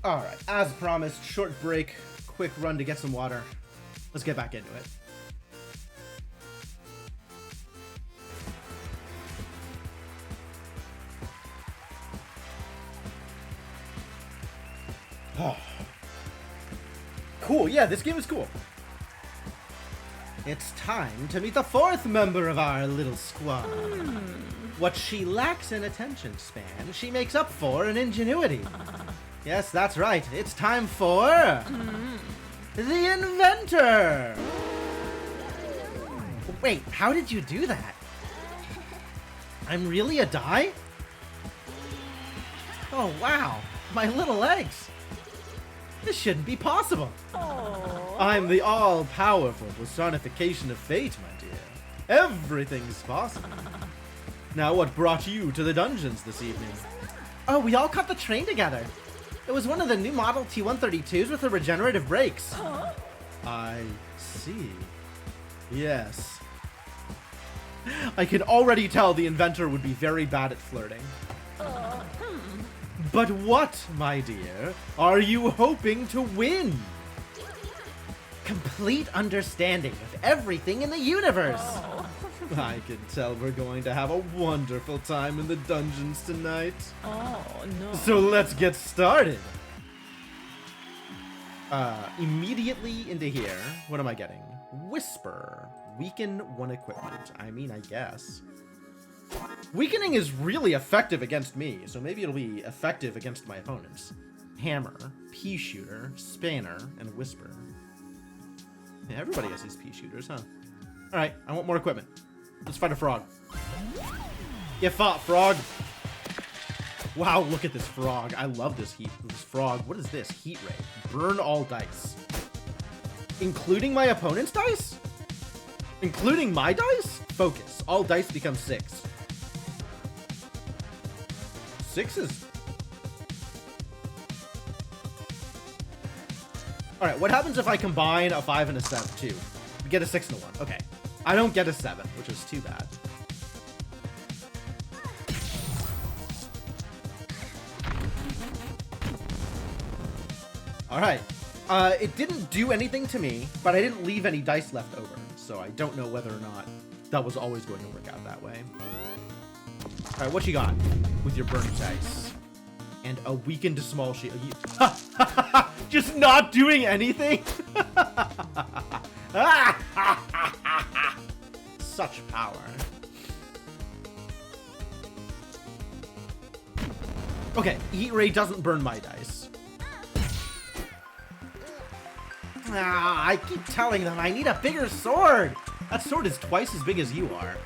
A: Alright, as promised, short break, quick run to get some water. Let's get back into it. Oh. Cool, yeah, this game is cool. It's time to meet the 4th member of our little squad. What she lacks in attention span, she makes up for in ingenuity. Yes, that's right. It's time for the Inventor. Wait, how did you do that? I'm really a die? Oh, wow. My little legs. This shouldn't be possible.
B: Oh.
A: I'm the all-powerful personification of fate, my dear. Everything's possible. Now, what brought you to the dungeons this evening? Oh, we all caught the train together. It was one of the new model T132s with the regenerative brakes.
B: Huh?
A: I see. Yes. I can already tell the Inventor would be very bad at flirting. But what, my dear, are you hoping to win? Complete understanding of everything in the universe.
B: Oh.
A: I can tell we're going to have a wonderful time in the dungeons tonight.
B: Oh, no.
A: So let's get started. Immediately into here, what am I getting? Whisper. Weaken one equipment. I mean, I guess. Weakening is really effective against me, so maybe it'll be effective against my opponents. Hammer, pea shooter, spanner, and whisper. Yeah, everybody has these pea shooters, huh? Alright, I want more equipment. Let's fight a frog. You fought, frog. Wow, look at this frog. I love this frog. What is this? Heat ray. Burn all dice. Including my opponent's dice? Including my dice? Focus. All dice become 6. 6 is... Alright, what happens if I combine a 5 and a 7, too? We get a 6 and a 1. Okay. I don't get a 7, which is too bad. Alright. It didn't do anything to me, but I didn't leave any dice left over, so I don't know whether or not that was always going to work out that way. Alright, what you got with your burning dice? And a weakened small shield. Just not doing anything? Such power. Okay, Heat Ray doesn't burn my dice. I keep telling them I need a bigger sword. That sword is twice as big as you are.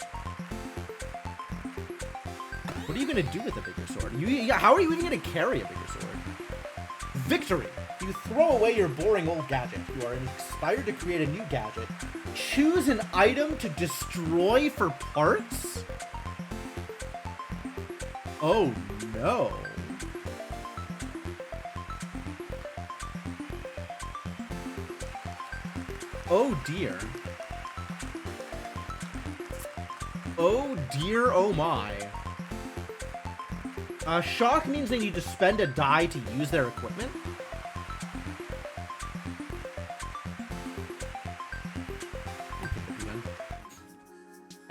A: What are you gonna do with a bigger sword? How are you even gonna carry a bigger sword? Victory! You throw away your boring old gadget. You are inspired to create a new gadget. Choose an item to destroy for parts? Oh no. Oh dear. Oh dear, oh my. Shock means they need to spend a die to use their equipment?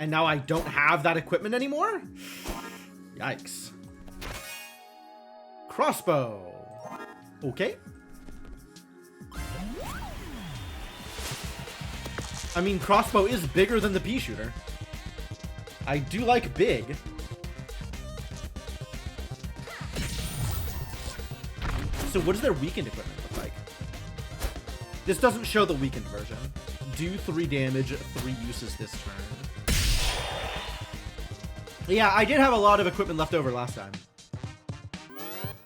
A: And now I don't have that equipment anymore? Yikes. Crossbow. Okay. I mean, crossbow is bigger than the pea shooter. I do like big. So what does their weakened equipment look like? This doesn't show the weakened version. Do 3 damage, 3 uses this turn. Yeah, I did have a lot of equipment left over last time.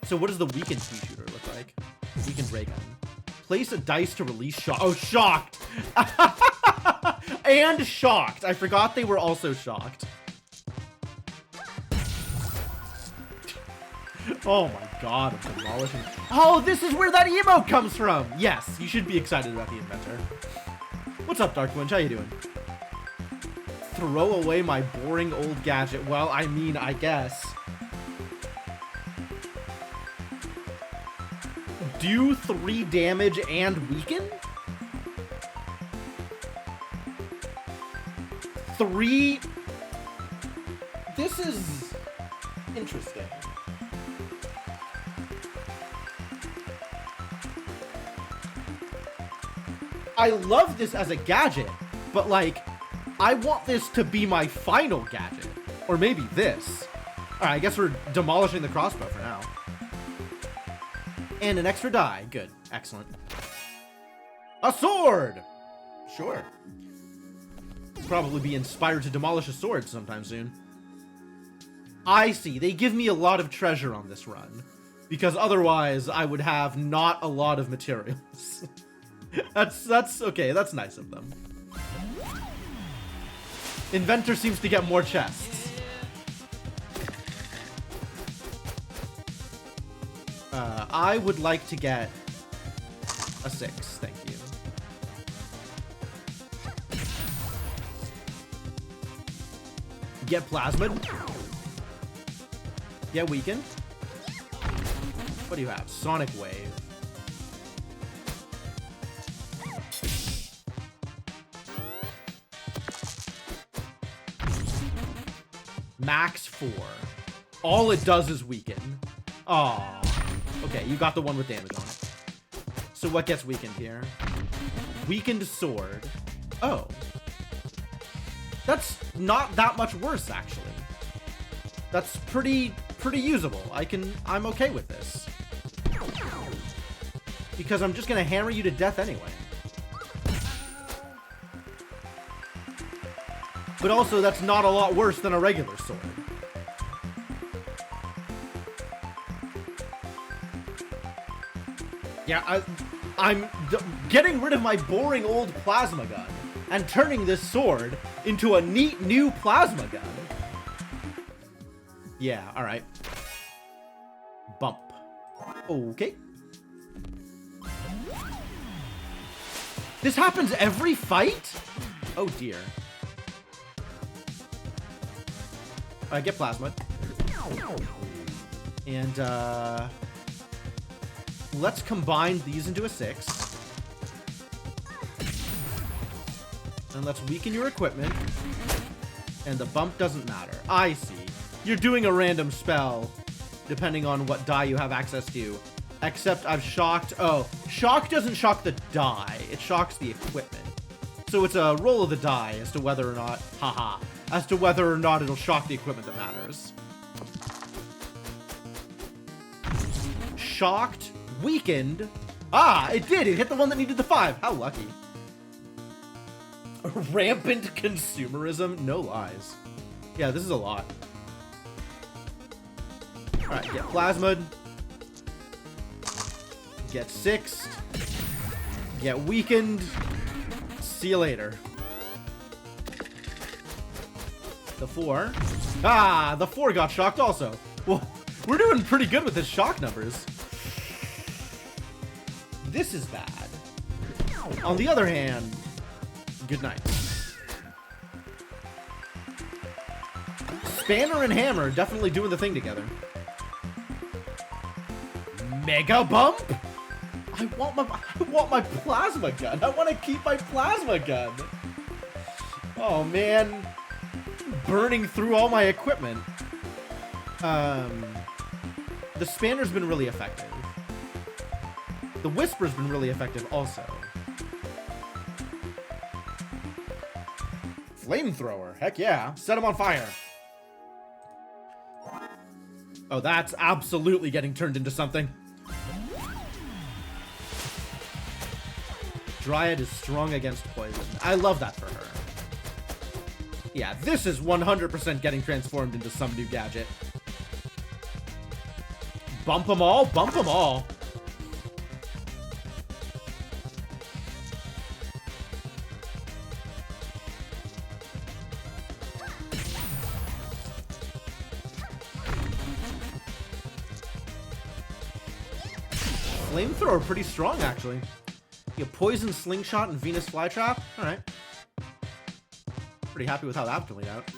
A: So what does the weakened pea shooter look like? Weakened ray gun. Place a dice to release shock. Oh, shocked! And shocked. I forgot they were also shocked. Oh my god, I'm demolishing. Oh, this is where that emote comes from! Yes, you should be excited about the inventor. What's up, Darkwinch? How you doing? Throw away my boring old gadget. Well, I mean, I guess. Do 3 damage and weaken? 3... This is... interesting. I love this as a gadget, but like, I want this to be my final gadget. Or maybe this. Alright, I guess we're demolishing the crossbow for now. And an extra die. Good. Excellent. A sword! Sure. Probably be inspired to demolish a sword sometime soon. I see. They give me a lot of treasure on this run. Because otherwise, I would have not a lot of materials. That's okay. That's nice of them. Inventor seems to get more chests. I would like to get a 6. Thank you. Get plasmid. Get weakened. What do you have? Sonic wave. Max 4. All it does is weaken. Aww. Okay, you got the one with damage on it. So what gets weakened here? Weakened sword. Oh. That's not that much worse, actually. That's pretty usable. I'm okay with this. Because I'm just gonna hammer you to death anyway. But also, that's not a lot worse than a regular sword. Yeah, I'm getting rid of my boring old plasma gun and turning this sword into a neat new plasma gun. Yeah, alright. Bump. Okay. This happens every fight? Oh dear. I get plasma. And, let's combine these into a 6. And let's weaken your equipment. And the bump doesn't matter. I see. You're doing a random spell, depending on what die you have access to. Except I've shocked... Oh, shock doesn't shock the die. It shocks the equipment. So it's a roll of the die as to whether or not... Haha. As to whether or not it'll shock the equipment that matters. Shocked. Weakened. Ah, it did. It hit the one that needed the 5. How lucky. Rampant consumerism. No lies. Yeah, this is a lot. Alright, get plasmid. Get 6'd. Get weakened. See you later. The 4. Ah, the 4 got shocked also. Well, we're doing pretty good with his shock numbers. This is bad. On the other hand, good night. Spanner and hammer definitely doing the thing together. Mega bump? I want my plasma gun. I want to keep my plasma gun. Oh man. Burning through all my equipment. The spanner's been really effective. The whisper's been really effective also. Flamethrower. Heck yeah. Set him on fire. Oh, that's absolutely getting turned into something. Dryad is strong against poison. I love that for her. Yeah, this is 100% getting transformed into some new gadget. Bump them all, bump them all. Flamethrower pretty strong, actually. You have Poison, Slingshot, and Venus Flytrap. Alright. Pretty happy with how that turned out.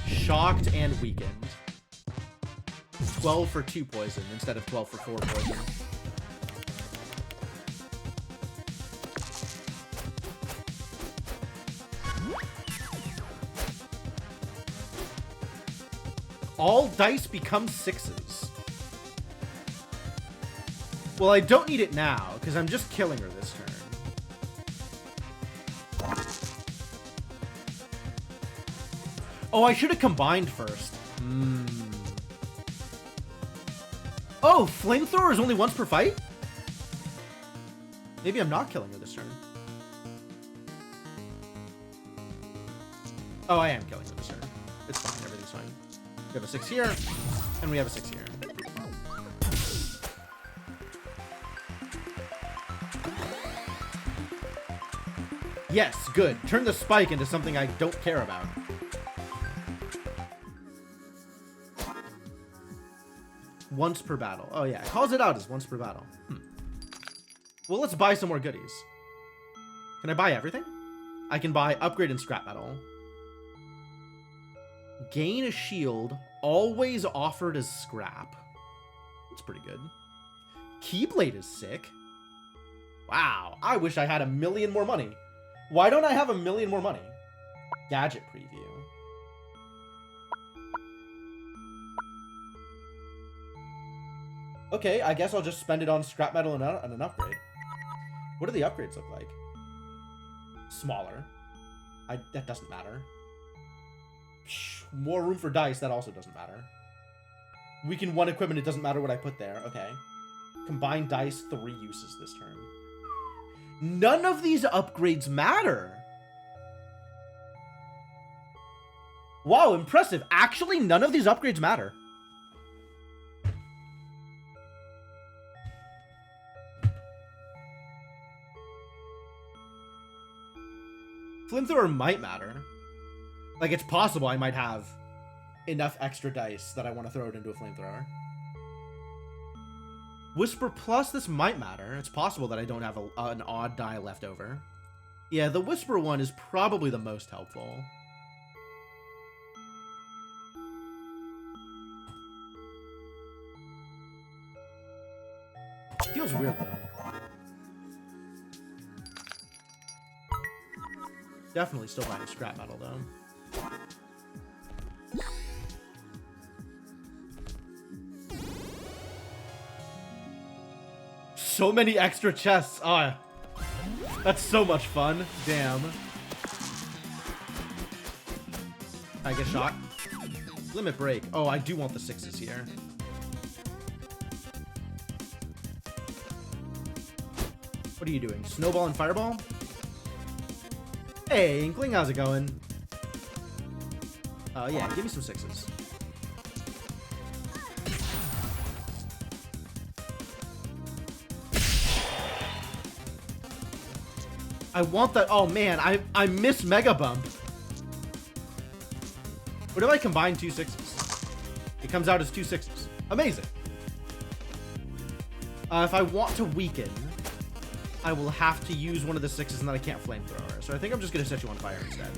A: Shocked and weakened. 12 for 2 poison instead of 12 for 4 poison. All dice become 6s. Well, I don't need it now, because I'm just killing her this turn. Oh, I should have combined first. Oh, Flamethrower is only once per fight? Maybe I'm not killing her this turn. Oh, I am killing her this turn. It's fine, everything's fine. We have a 6 here, and we have a 6 here. Yes, good. Turn the spike into something I don't care about. Once per battle. Oh yeah, it calls it out as once per battle. Well, let's buy some more goodies. Can I buy everything? I can buy upgrade and scrap metal. Gain a shield, always offered as scrap. That's pretty good. Keyblade is sick. Wow, I wish I had 1 million more money. Why don't I have 1 million more money? Gadget preview. Okay, I guess I'll just spend it on scrap metal and an upgrade. What do the upgrades look like? Smaller. That doesn't matter. More room for dice, that also doesn't matter. Weaken 1 equipment, it doesn't matter what I put there. Okay. Combine dice, 3 uses this turn. None of these upgrades matter. Wow, impressive. Actually, none of these upgrades matter. Flamethrower might matter. Like, it's possible I might have enough extra dice that I want to throw it into a flamethrower. Whisper Plus, this might matter. It's possible that I don't have an odd die left over. Yeah, the Whisper one is probably the most helpful. Feels weird, though. Definitely still buying scrap metal, though. So many extra chests. Oh, that's so much fun. Damn. I get shot. Limit break. Oh, I do want the 6s here. What are you doing? Snowball and fireball? Hey, Inkling, how's it going? Yeah, give me some 6s. I want that. Oh man, I miss Mega Bump. What if I combine 2 6s? It comes out as 2 6s. Amazing. If I want to weaken, I will have to use one of the 6s and then I can't flamethrower. So I think I'm just gonna set you on fire instead.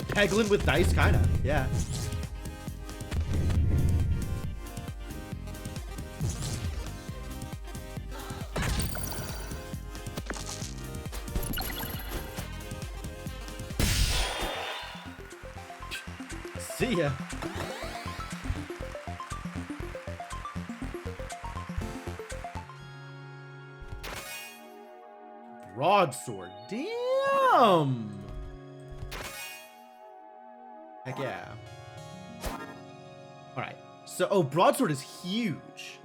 A: Peglin with dice, kinda. Yeah. See ya. Broadsword. Damn. Heck yeah. Alright. So, oh, broadsword is huge.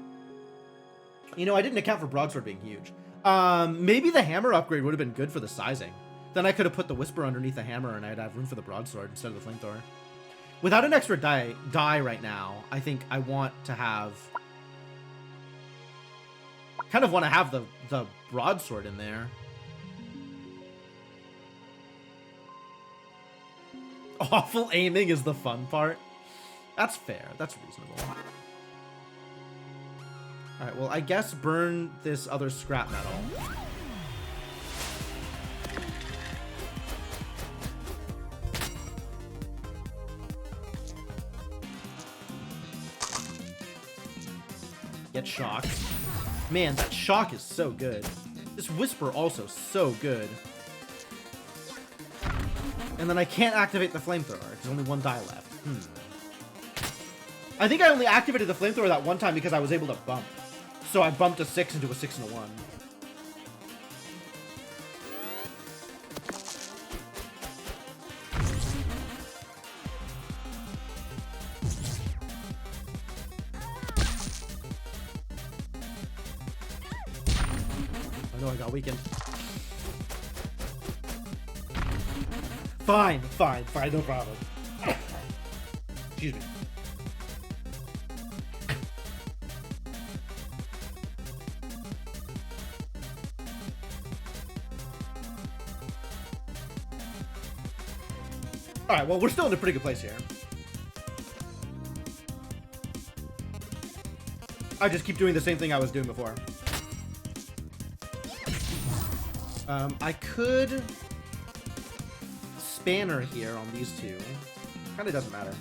A: You know, I didn't account for broadsword being huge. Maybe the hammer upgrade would have been good for the sizing. Then I could have put the whisper underneath the hammer and I'd have room for the broadsword instead of the flamethrower. Without an extra die right now, I think I want to have... kind of want to have the broadsword in there. Awful aiming is the fun part. That's fair. That's reasonable. Alright, well, I guess burn this other scrap metal. Get shocked. Man, that shock is so good. This whisper also so good. And then I can't activate the flamethrower. There's only one die left. I think I only activated the flamethrower that one time because I was able to bump. So I bumped a 6 into a 6 and a 1. I know I got weakened. Fine, no problem. Excuse me. Alright, well, we're still in a pretty good place here. I just keep doing the same thing I was doing before. I could... Spanner here on these two. Kinda doesn't matter.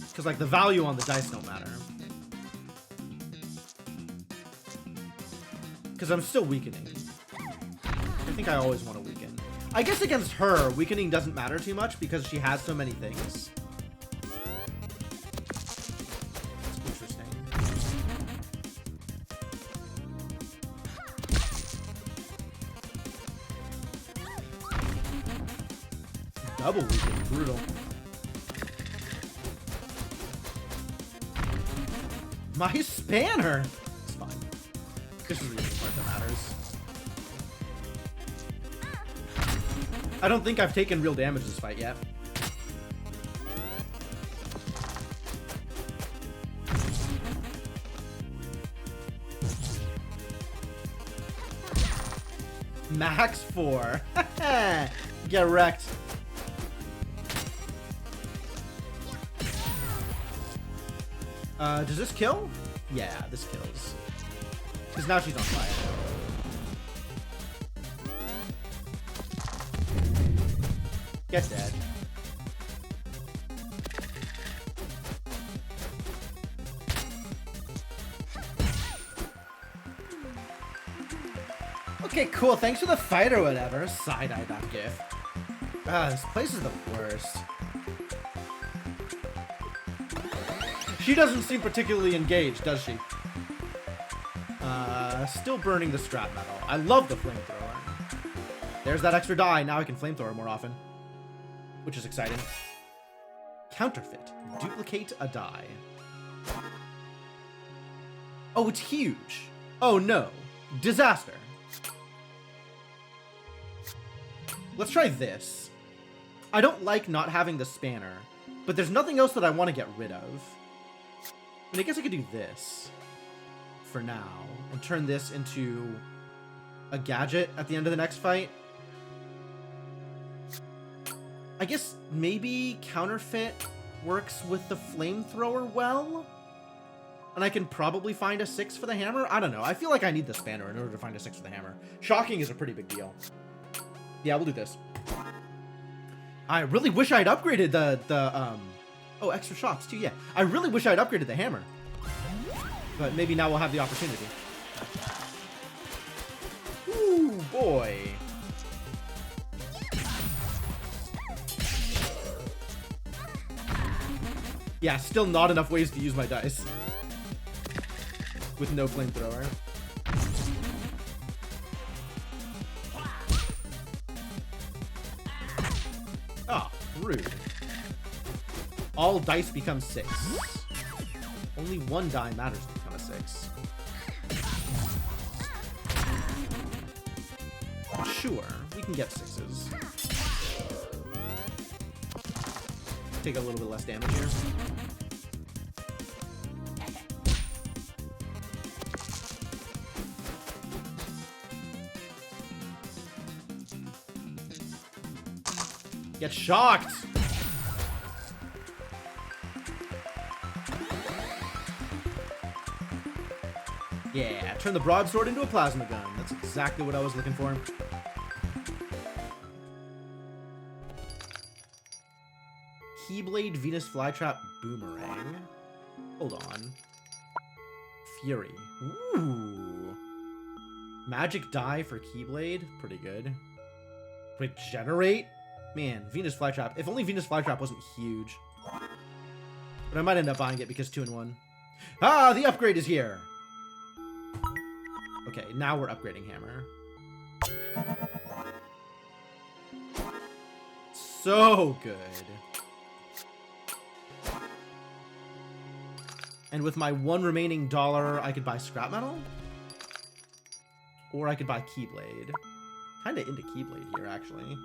A: Because, like, the value on the dice don't matter. Because I'm still weakening. I think I always want to weaken. I guess against her, weakening doesn't matter too much because she has so many things. Double weaken, brutal. My spanner! It's fine. This is the only part that matters. I don't think I've taken real damage this fight yet. Max 4. Get wrecked. Does this kill? Yeah, this kills. Because now she's on fire. Get dead. Okay, cool. Thanks for the fight or whatever. Side-eye that gift. This place is the worst. She doesn't seem particularly engaged, does she? Still burning the scrap metal. I love the flamethrower. There's that extra die. Now I can flamethrower more often. Which is exciting. Counterfeit. Duplicate a die. Oh, it's huge. Oh, no. Disaster. Let's try this. I don't like not having the spanner, but there's nothing else that I want to get rid of. I mean, I guess I could do this for now and turn this into a gadget at the end of the next fight. I guess maybe counterfeit works with the flamethrower well, and I can probably find a 6 for the hammer. I don't know. I feel like I need the spanner in order to find a 6 for the hammer. Shocking is a pretty big deal. Yeah, we'll do this. I really wish I'd upgraded oh, extra shots too, yeah. I really wish I'd upgraded the hammer. But maybe now we'll have the opportunity. Ooh, boy. Yeah, still not enough ways to use my dice. With no flamethrower. Oh, rude. All dice become 6. Only one die matters to become a 6. Sure, we can get 6s. Take a little bit less damage here. Get shocked! Yeah, turn the broadsword into a plasma gun. That's exactly what I was looking for. Keyblade Venus Flytrap Boomerang. Hold on. Fury. Ooh. Magic die for Keyblade. Pretty good. Regenerate? Man, Venus Flytrap. If only Venus Flytrap wasn't huge. But I might end up buying it because 2-in-1. Ah, the upgrade is here! Okay, now we're upgrading hammer. So good. And with my one remaining dollar, I could buy scrap metal? Or I could buy Keyblade. Kinda into Keyblade here, actually.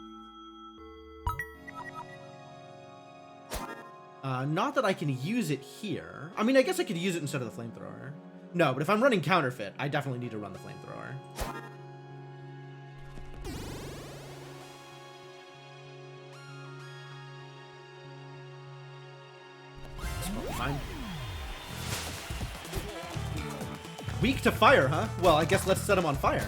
A: Not that I can use it here. I mean, I guess I could use it instead of the flamethrower. No, but if I'm running counterfeit, I definitely need to run the flamethrower. It's probably fine. Weak to fire, huh? Well, I guess let's set him on fire.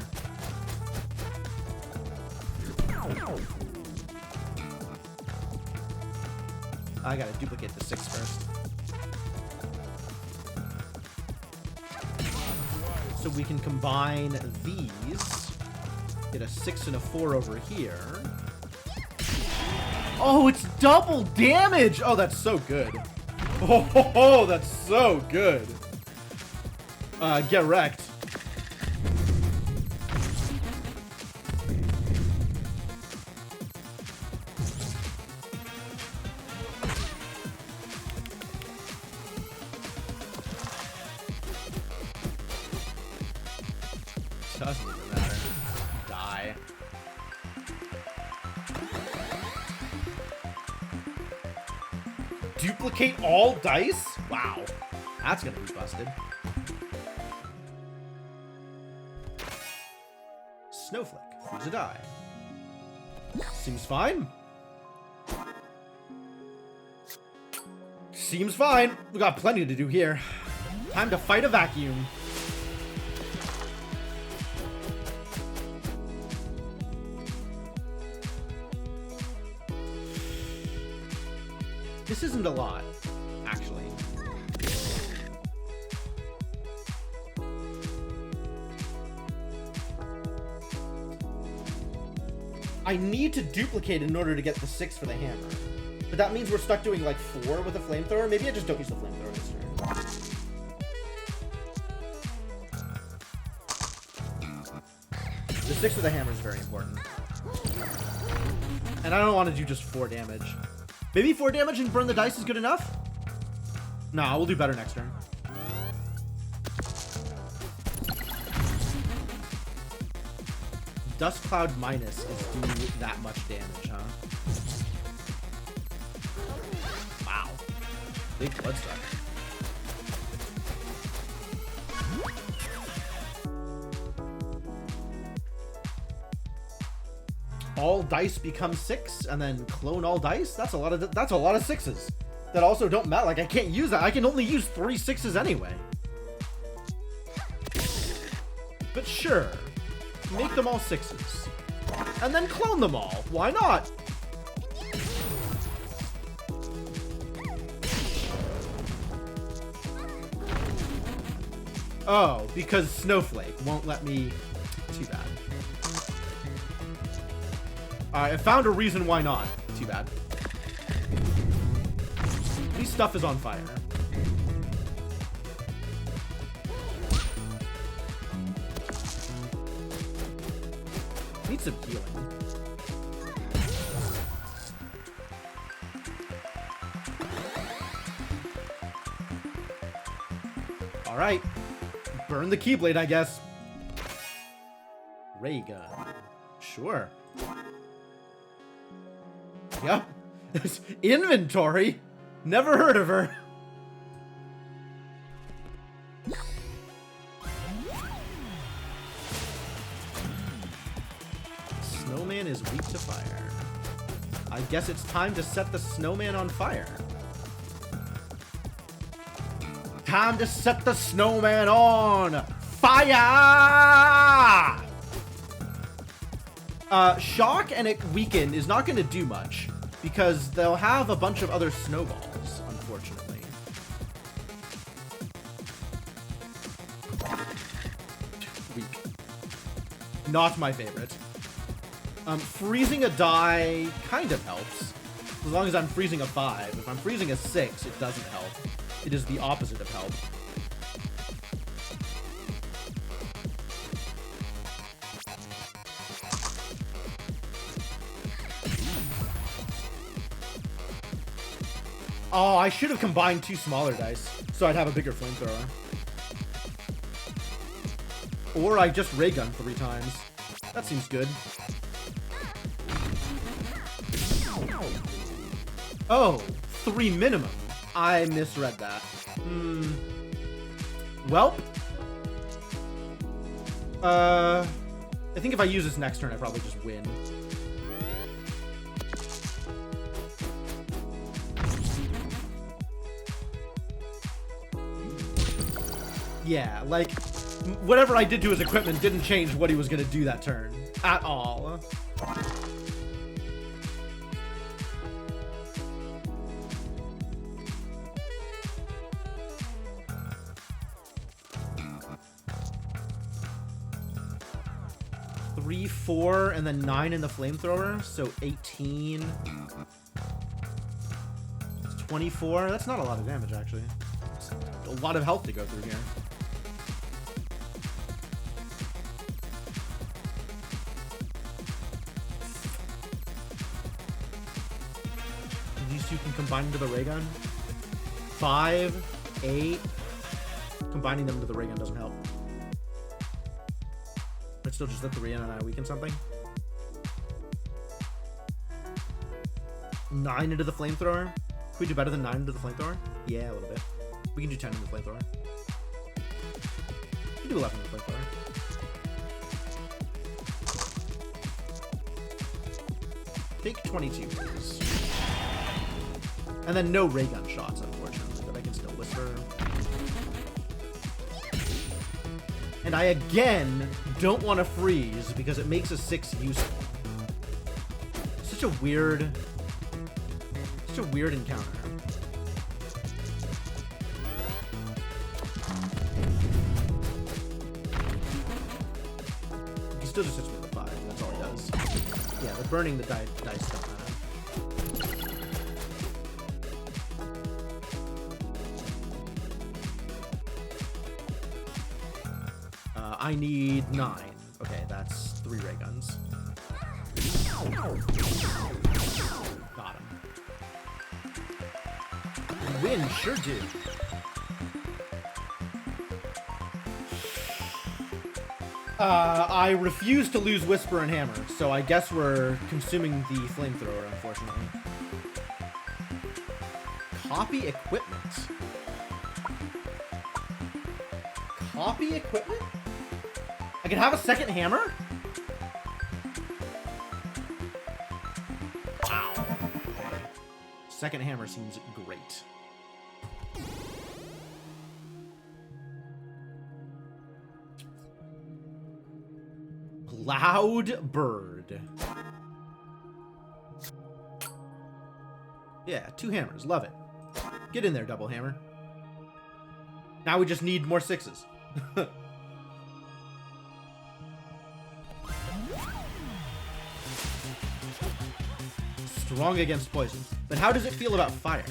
A: I gotta duplicate the 6 first. So we can combine these. Get a 6 and a 4 over here. Oh, it's double damage! Oh, that's so good. Oh, that's so good. Get wrecked. Doesn't even matter. Die. Duplicate all dice? Wow. That's gonna be busted. Snowflake. Choose a die. Seems fine. Seems fine. We got plenty to do here. Time to fight a vacuum. This isn't a lot, actually. I need to duplicate in order to get the 6 for the hammer. But that means we're stuck doing like 4 with a flamethrower. Maybe I just don't use the flamethrower this turn. The 6 with the hammer is very important. And I don't want to do just 4 damage. Maybe 4 damage and burn the dice is good enough? Nah, we'll do better next turn. Dust Cloud minus is doing that much damage, huh? Wow. Big bloodsucker. All dice become 6, and then clone all dice. That's a lot of 6s. That also don't matter. Like I can't use that. I can only use 3 6s anyway. But sure, make them all 6s, and then clone them all. Why not? Oh, because Snowflake won't let me. Too bad. Alright, I found a reason why not. Too bad. At least stuff is on fire. Need some healing. Alright. Burn the Keyblade, I guess. Ray gun. Sure. Yep. Inventory? Never heard of her. Snowman is weak to fire. I guess it's time to set the snowman on fire. Time to set the snowman on fire! Shock and it weaken is not going to do much because they'll have a bunch of other snowballs, unfortunately. Weak. Not my favorite. Freezing a die kind of helps, as long as I'm freezing a 5. If I'm freezing a 6, it doesn't help. It is the opposite of help. Oh, I should have combined 2 smaller dice, so I'd have a bigger flamethrower. Or I just ray gun 3 times. That seems good. Oh, 3 minimum. I misread that. Welp. I think if I use this next turn, I probably just win. Yeah, like, whatever I did to his equipment didn't change what he was going to do that turn. At all. Three, 4, and then 9 in the flamethrower, so 18. 24. That's not a lot of damage, actually. It's a lot of health to go through here. These two can combine into the ray gun. 5, 8. Combining them into the ray gun doesn't help. I'd still just let the ray gun and I weaken something. 9 into the flamethrower. Can we do better than 9 into the flamethrower? Yeah, a little bit. We can do 10 into the flamethrower. We can do 11 into the flamethrower. Take 22, please. And then no ray gun shots, unfortunately, but I can still whisper. And I again don't want to freeze because it makes a 6 useful. Such a weird encounter. He still just hits me with a 5. That's all he does. Yeah, the burning the dice don't matter. I need 9. Okay, that's 3 ray guns. Got him. Win, sure do. I refuse to lose Whisper and Hammer, so I guess we're consuming the flamethrower, unfortunately. Copy equipment. Copy equipment? I can have a second hammer? Wow. Second hammer seems great. Loud bird. Yeah, 2 hammers. Love it. Get in there, double hammer. Now we just need more 6s. Strong against poison. But how does it feel about fire?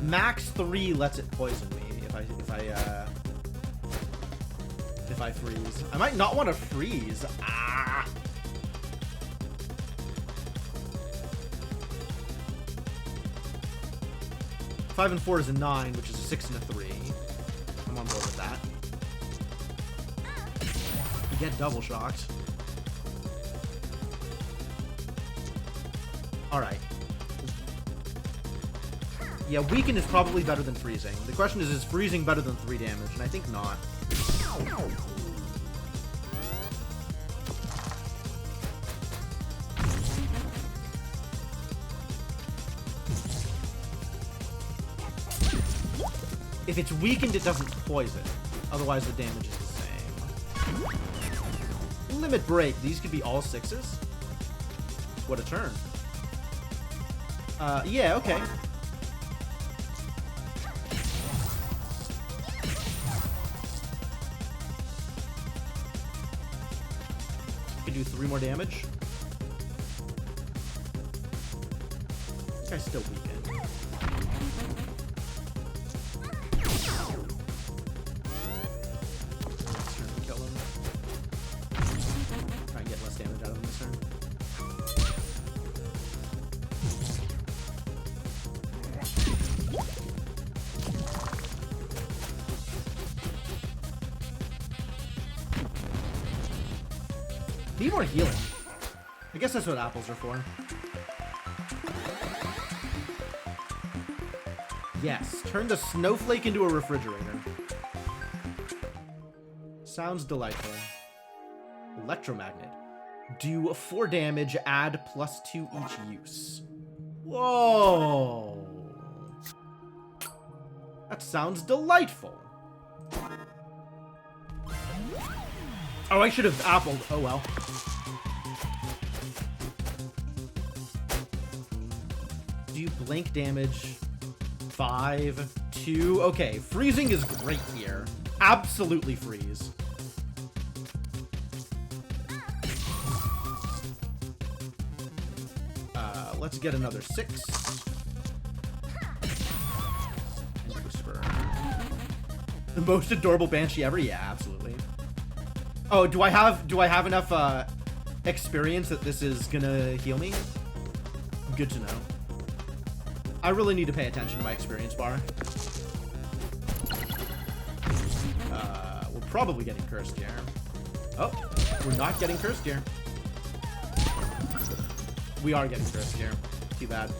A: Max 3 lets it poison me if I freeze. I might not want to freeze. Ah. Five and 4 is a 9, which is a 6 and a 3. I'm on board with that. You get double shocked. Alright. Yeah, weaken is probably better than freezing. The question is freezing better than 3 damage? And I think not. If it's weakened, it doesn't poison. Otherwise, the damage is the same. Limit break. These could be all 6s. What a turn. Yeah, okay. Could do 3 more damage. I think I still weaken. Next turn to kill him. Try and get less damage out of him this turn. Need more healing. I guess that's what apples are for. Yes, turn the snowflake into a refrigerator. Sounds delightful. Electromagnet. Do 4 damage, add +2 each use. Whoa. That sounds delightful. Oh, I should have appled. Oh, well. Do you blink damage? 5, 2. Okay, freezing is great here. Absolutely freeze. Let's get another 6. And whisper. The most adorable banshee ever? Yeah, absolutely. Oh, do I have enough experience that this is gonna heal me? Good to know. I really need to pay attention to my experience bar. We'll probably getting cursed here. Oh, we're not getting cursed here. We are getting cursed here. Too bad.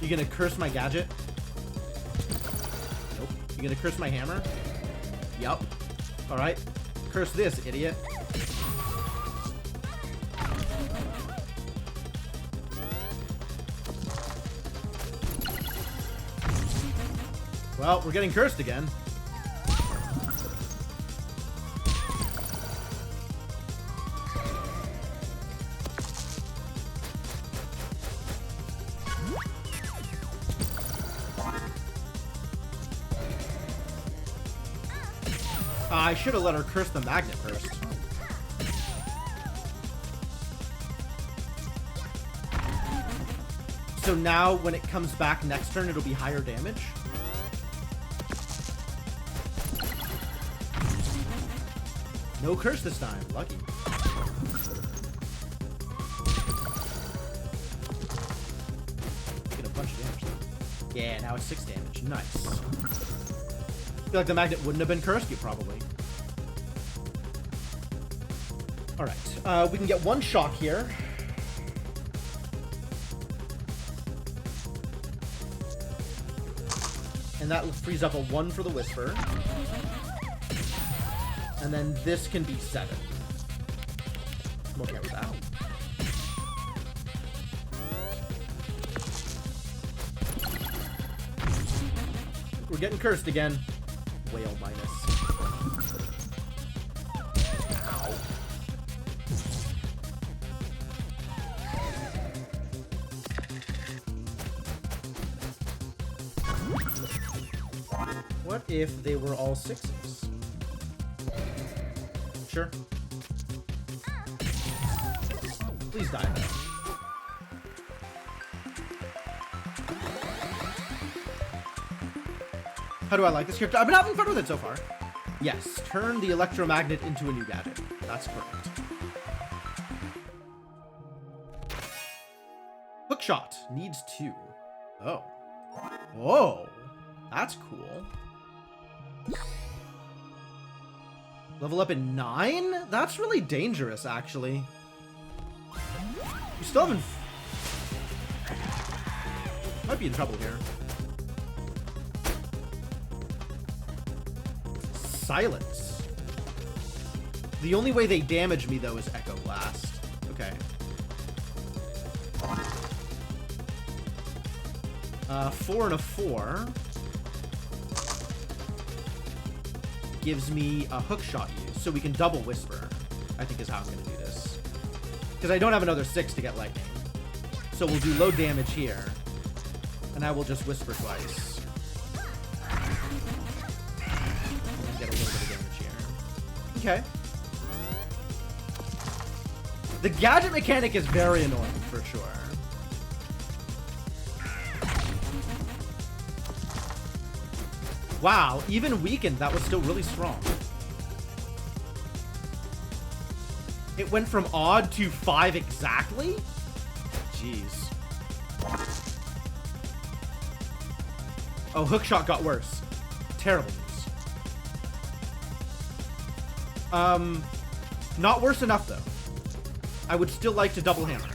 A: You gonna curse my gadget? Nope. You gonna curse my hammer? Yup. Alright. Curse this, idiot. Well, we're getting cursed again. I should have let her curse the magnet first. So now when it comes back next turn, it'll be higher damage. No curse this time. Lucky. Get a bunch of damage though. Yeah, now it's 6 damage. Nice. I feel like the magnet wouldn't have been cursed, you probably. Alright, we can get 1 shock here. And that frees up a 1 for the Whisper. And then this can be 7. I'm okay with that. We're getting cursed again. Whale minus. Ow. What if they were all 6s? Sure. Please die. How do I like this character? I've been having fun with it so far. Yes, turn the electromagnet into a new gadget. That's correct. Hookshot needs 2. Oh. Whoa. That's cool. Level up in 9? That's really dangerous, actually. You still haven't... Might be in trouble here. Silence. The only way they damage me, though, is Echo Blast. Okay. 4 and a 4. Gives me a hookshot use, so we can double Whisper, I think is how I'm going to do this. Because I don't have another 6 to get lightning. So we'll do low damage here, and I will just Whisper twice. And get a little bit of damage here. Okay. The gadget mechanic is very annoying, for sure. Wow, even weakened, that was still really strong. It went from odd to 5 exactly? Jeez. Oh, hookshot got worse. Terrible news. Not worse enough, though. I would still like to double hammer.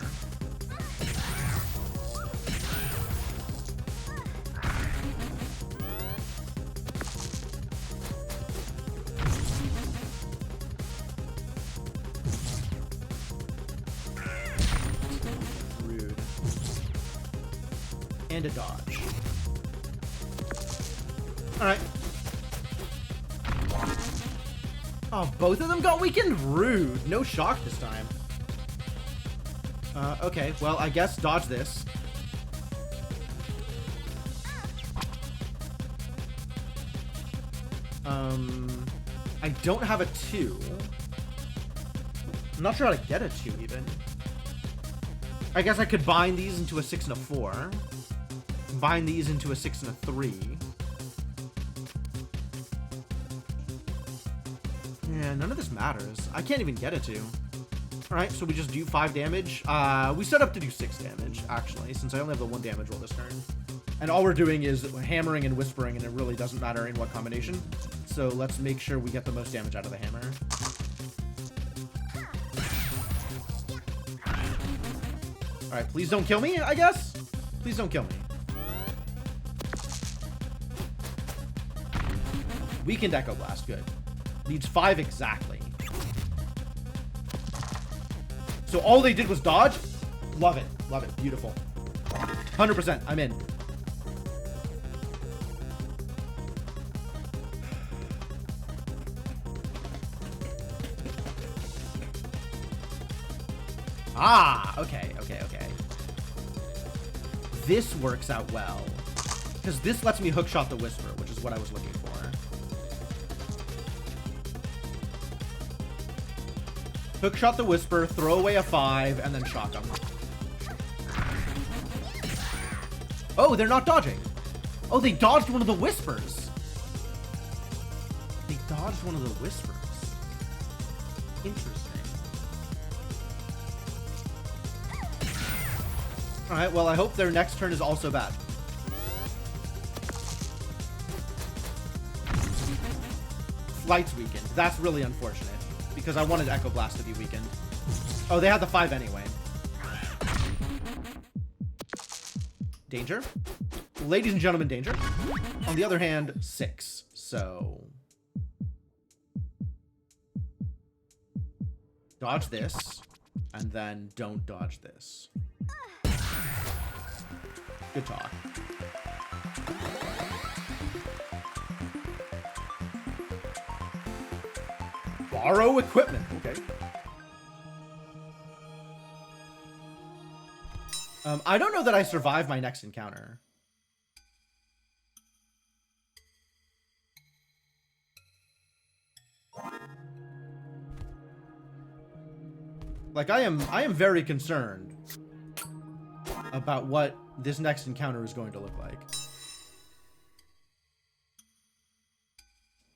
A: And a dodge. Alright. Oh, both of them got weakened? Rude. No shock this time. Okay. Well, I guess dodge this. I don't have a 2. I'm not sure how to get a 2, even. I guess I could bind these into a 6 and a 4. Combine these into a 6 and a 3. Yeah, none of this matters. I can't even get a 2. Alright, so we just do 5 damage. We set up to do 6 damage, actually, since I only have the 1 damage roll this turn. And all we're doing is hammering and whispering, and it really doesn't matter in what combination. So let's make sure we get the most damage out of the hammer. Alright, please don't kill me, I guess? Please don't kill me. Weakened Echo Blast, good. Needs 5 exactly. So all they did was dodge? Love it. Love it. Beautiful. 100%. I'm in. Ah, okay. This works out well. Because this lets me hookshot the Whisper, which is what I was looking for. Hookshot the Whisper, throw away a 5, and then shock them. Oh, they're not dodging. Oh, they dodged one of the Whispers. They dodged one of the Whispers. Interesting. Alright, well, I hope their next turn is also bad. Flight's weakened. That's really unfortunate. Because I wanted Echo Blast to be weakened. Oh, they had the 5 anyway. Danger. Ladies and gentlemen, danger. On the other hand, 6. So... dodge this. And then don't dodge this. Good talk. Borrow equipment. Okay. I don't know that I survive my next encounter. Like, I am very concerned about what this next encounter is going to look like.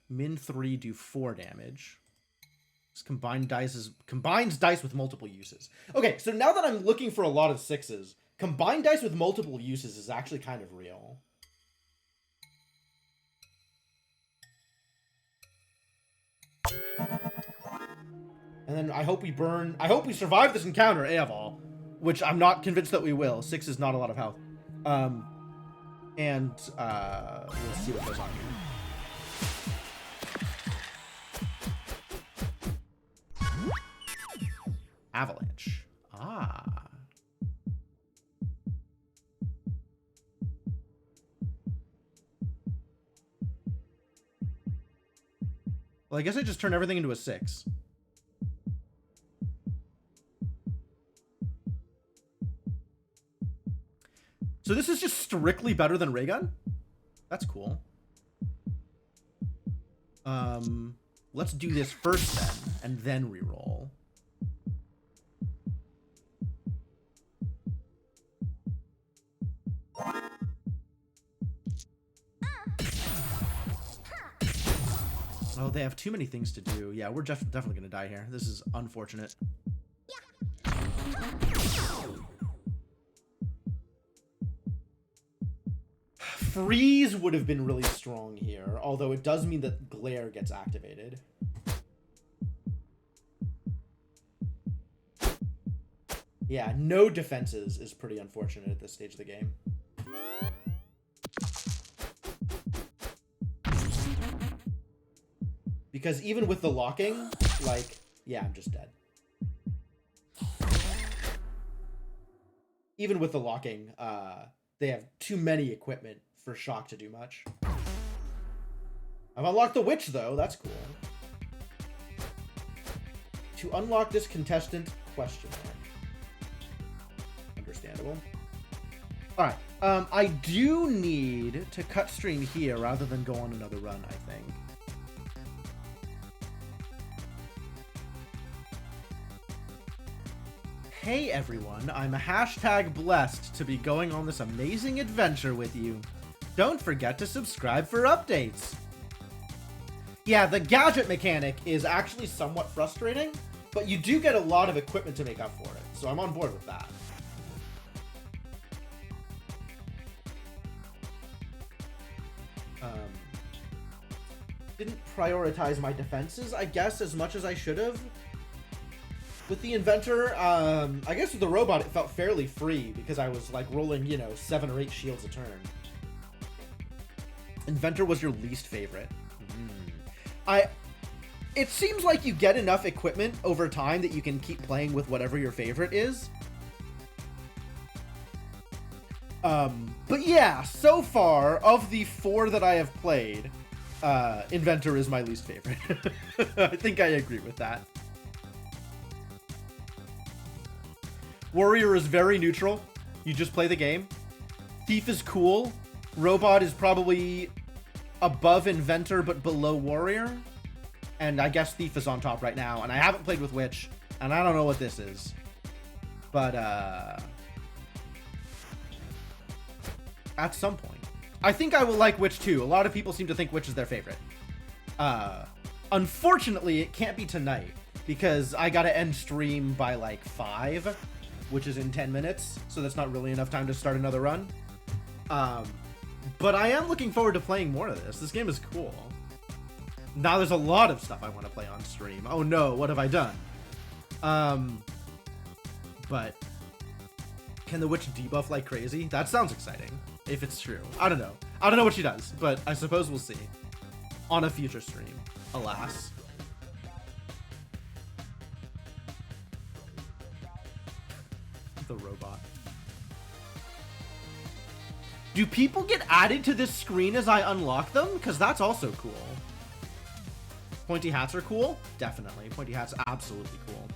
A: Min 3 do 4 damage. This combines dice with multiple uses. Okay, so now that I'm looking for a lot of 6s, combined dice with multiple uses is actually kind of real. And then I hope we survive this encounter, Eval, which I'm not convinced that we will. 6 is not a lot of health. And we'll see what goes on here. Avalanche. Ah. Well, I guess I just turn everything into a 6. So this is just strictly better than Raygun? That's cool. Let's do this first then, and then reroll. Oh, they have too many things to do. Yeah, we're definitely gonna die here. This is unfortunate. Freeze would have been really strong here, although it does mean that Glare gets activated. Yeah, no defenses is pretty unfortunate at this stage of the game. Because even with the locking, like, yeah, I'm just dead. Even with the locking, they have too many equipment for Shock to do much. I've unlocked the Witch, though. That's cool. To unlock this contestant, question mark. Understandable. Alright, I do need to cut stream here rather than go on another run, I think. Hey everyone, I'm a #blessed to be going on this amazing adventure with you. Don't forget to subscribe for updates. Yeah, the gadget mechanic is actually somewhat frustrating, but you do get a lot of equipment to make up for it, so I'm on board with that. prioritize my defenses, I guess, as much as I should have. With the Inventor, I guess with the Robot, it felt fairly free because I was, like, rolling, you know, 7 or 8 shields a turn. Inventor was your least favorite. It seems like you get enough equipment over time that you can keep playing with whatever your favorite is. But yeah, so far, of the 4 that I have played, Inventor is my least favorite. I think I agree with that. Warrior is very neutral. You just play the game. Thief is cool. Robot is probably above Inventor but below Warrior. And I guess Thief is on top right now. And I haven't played with Witch, and I don't know what this is. But, at some point. I think I will like Witch too. A lot of people seem to think Witch is their favorite. Unfortunately, it can't be tonight because I gotta end stream by like 5, which is in 10 minutes. So that's not really enough time to start another run. But I am looking forward to playing more of this. This game is cool. Now there's a lot of stuff I want to play on stream. Oh no, what have I done? But can the Witch debuff like crazy? That sounds exciting, if it's true. I don't know. I don't know what she does, but I suppose we'll see. On a future stream, alas. The Robot. Do people get added to this screen as I unlock them? Because that's also cool. Pointy hats are cool? Definitely. Pointy hats absolutely cool.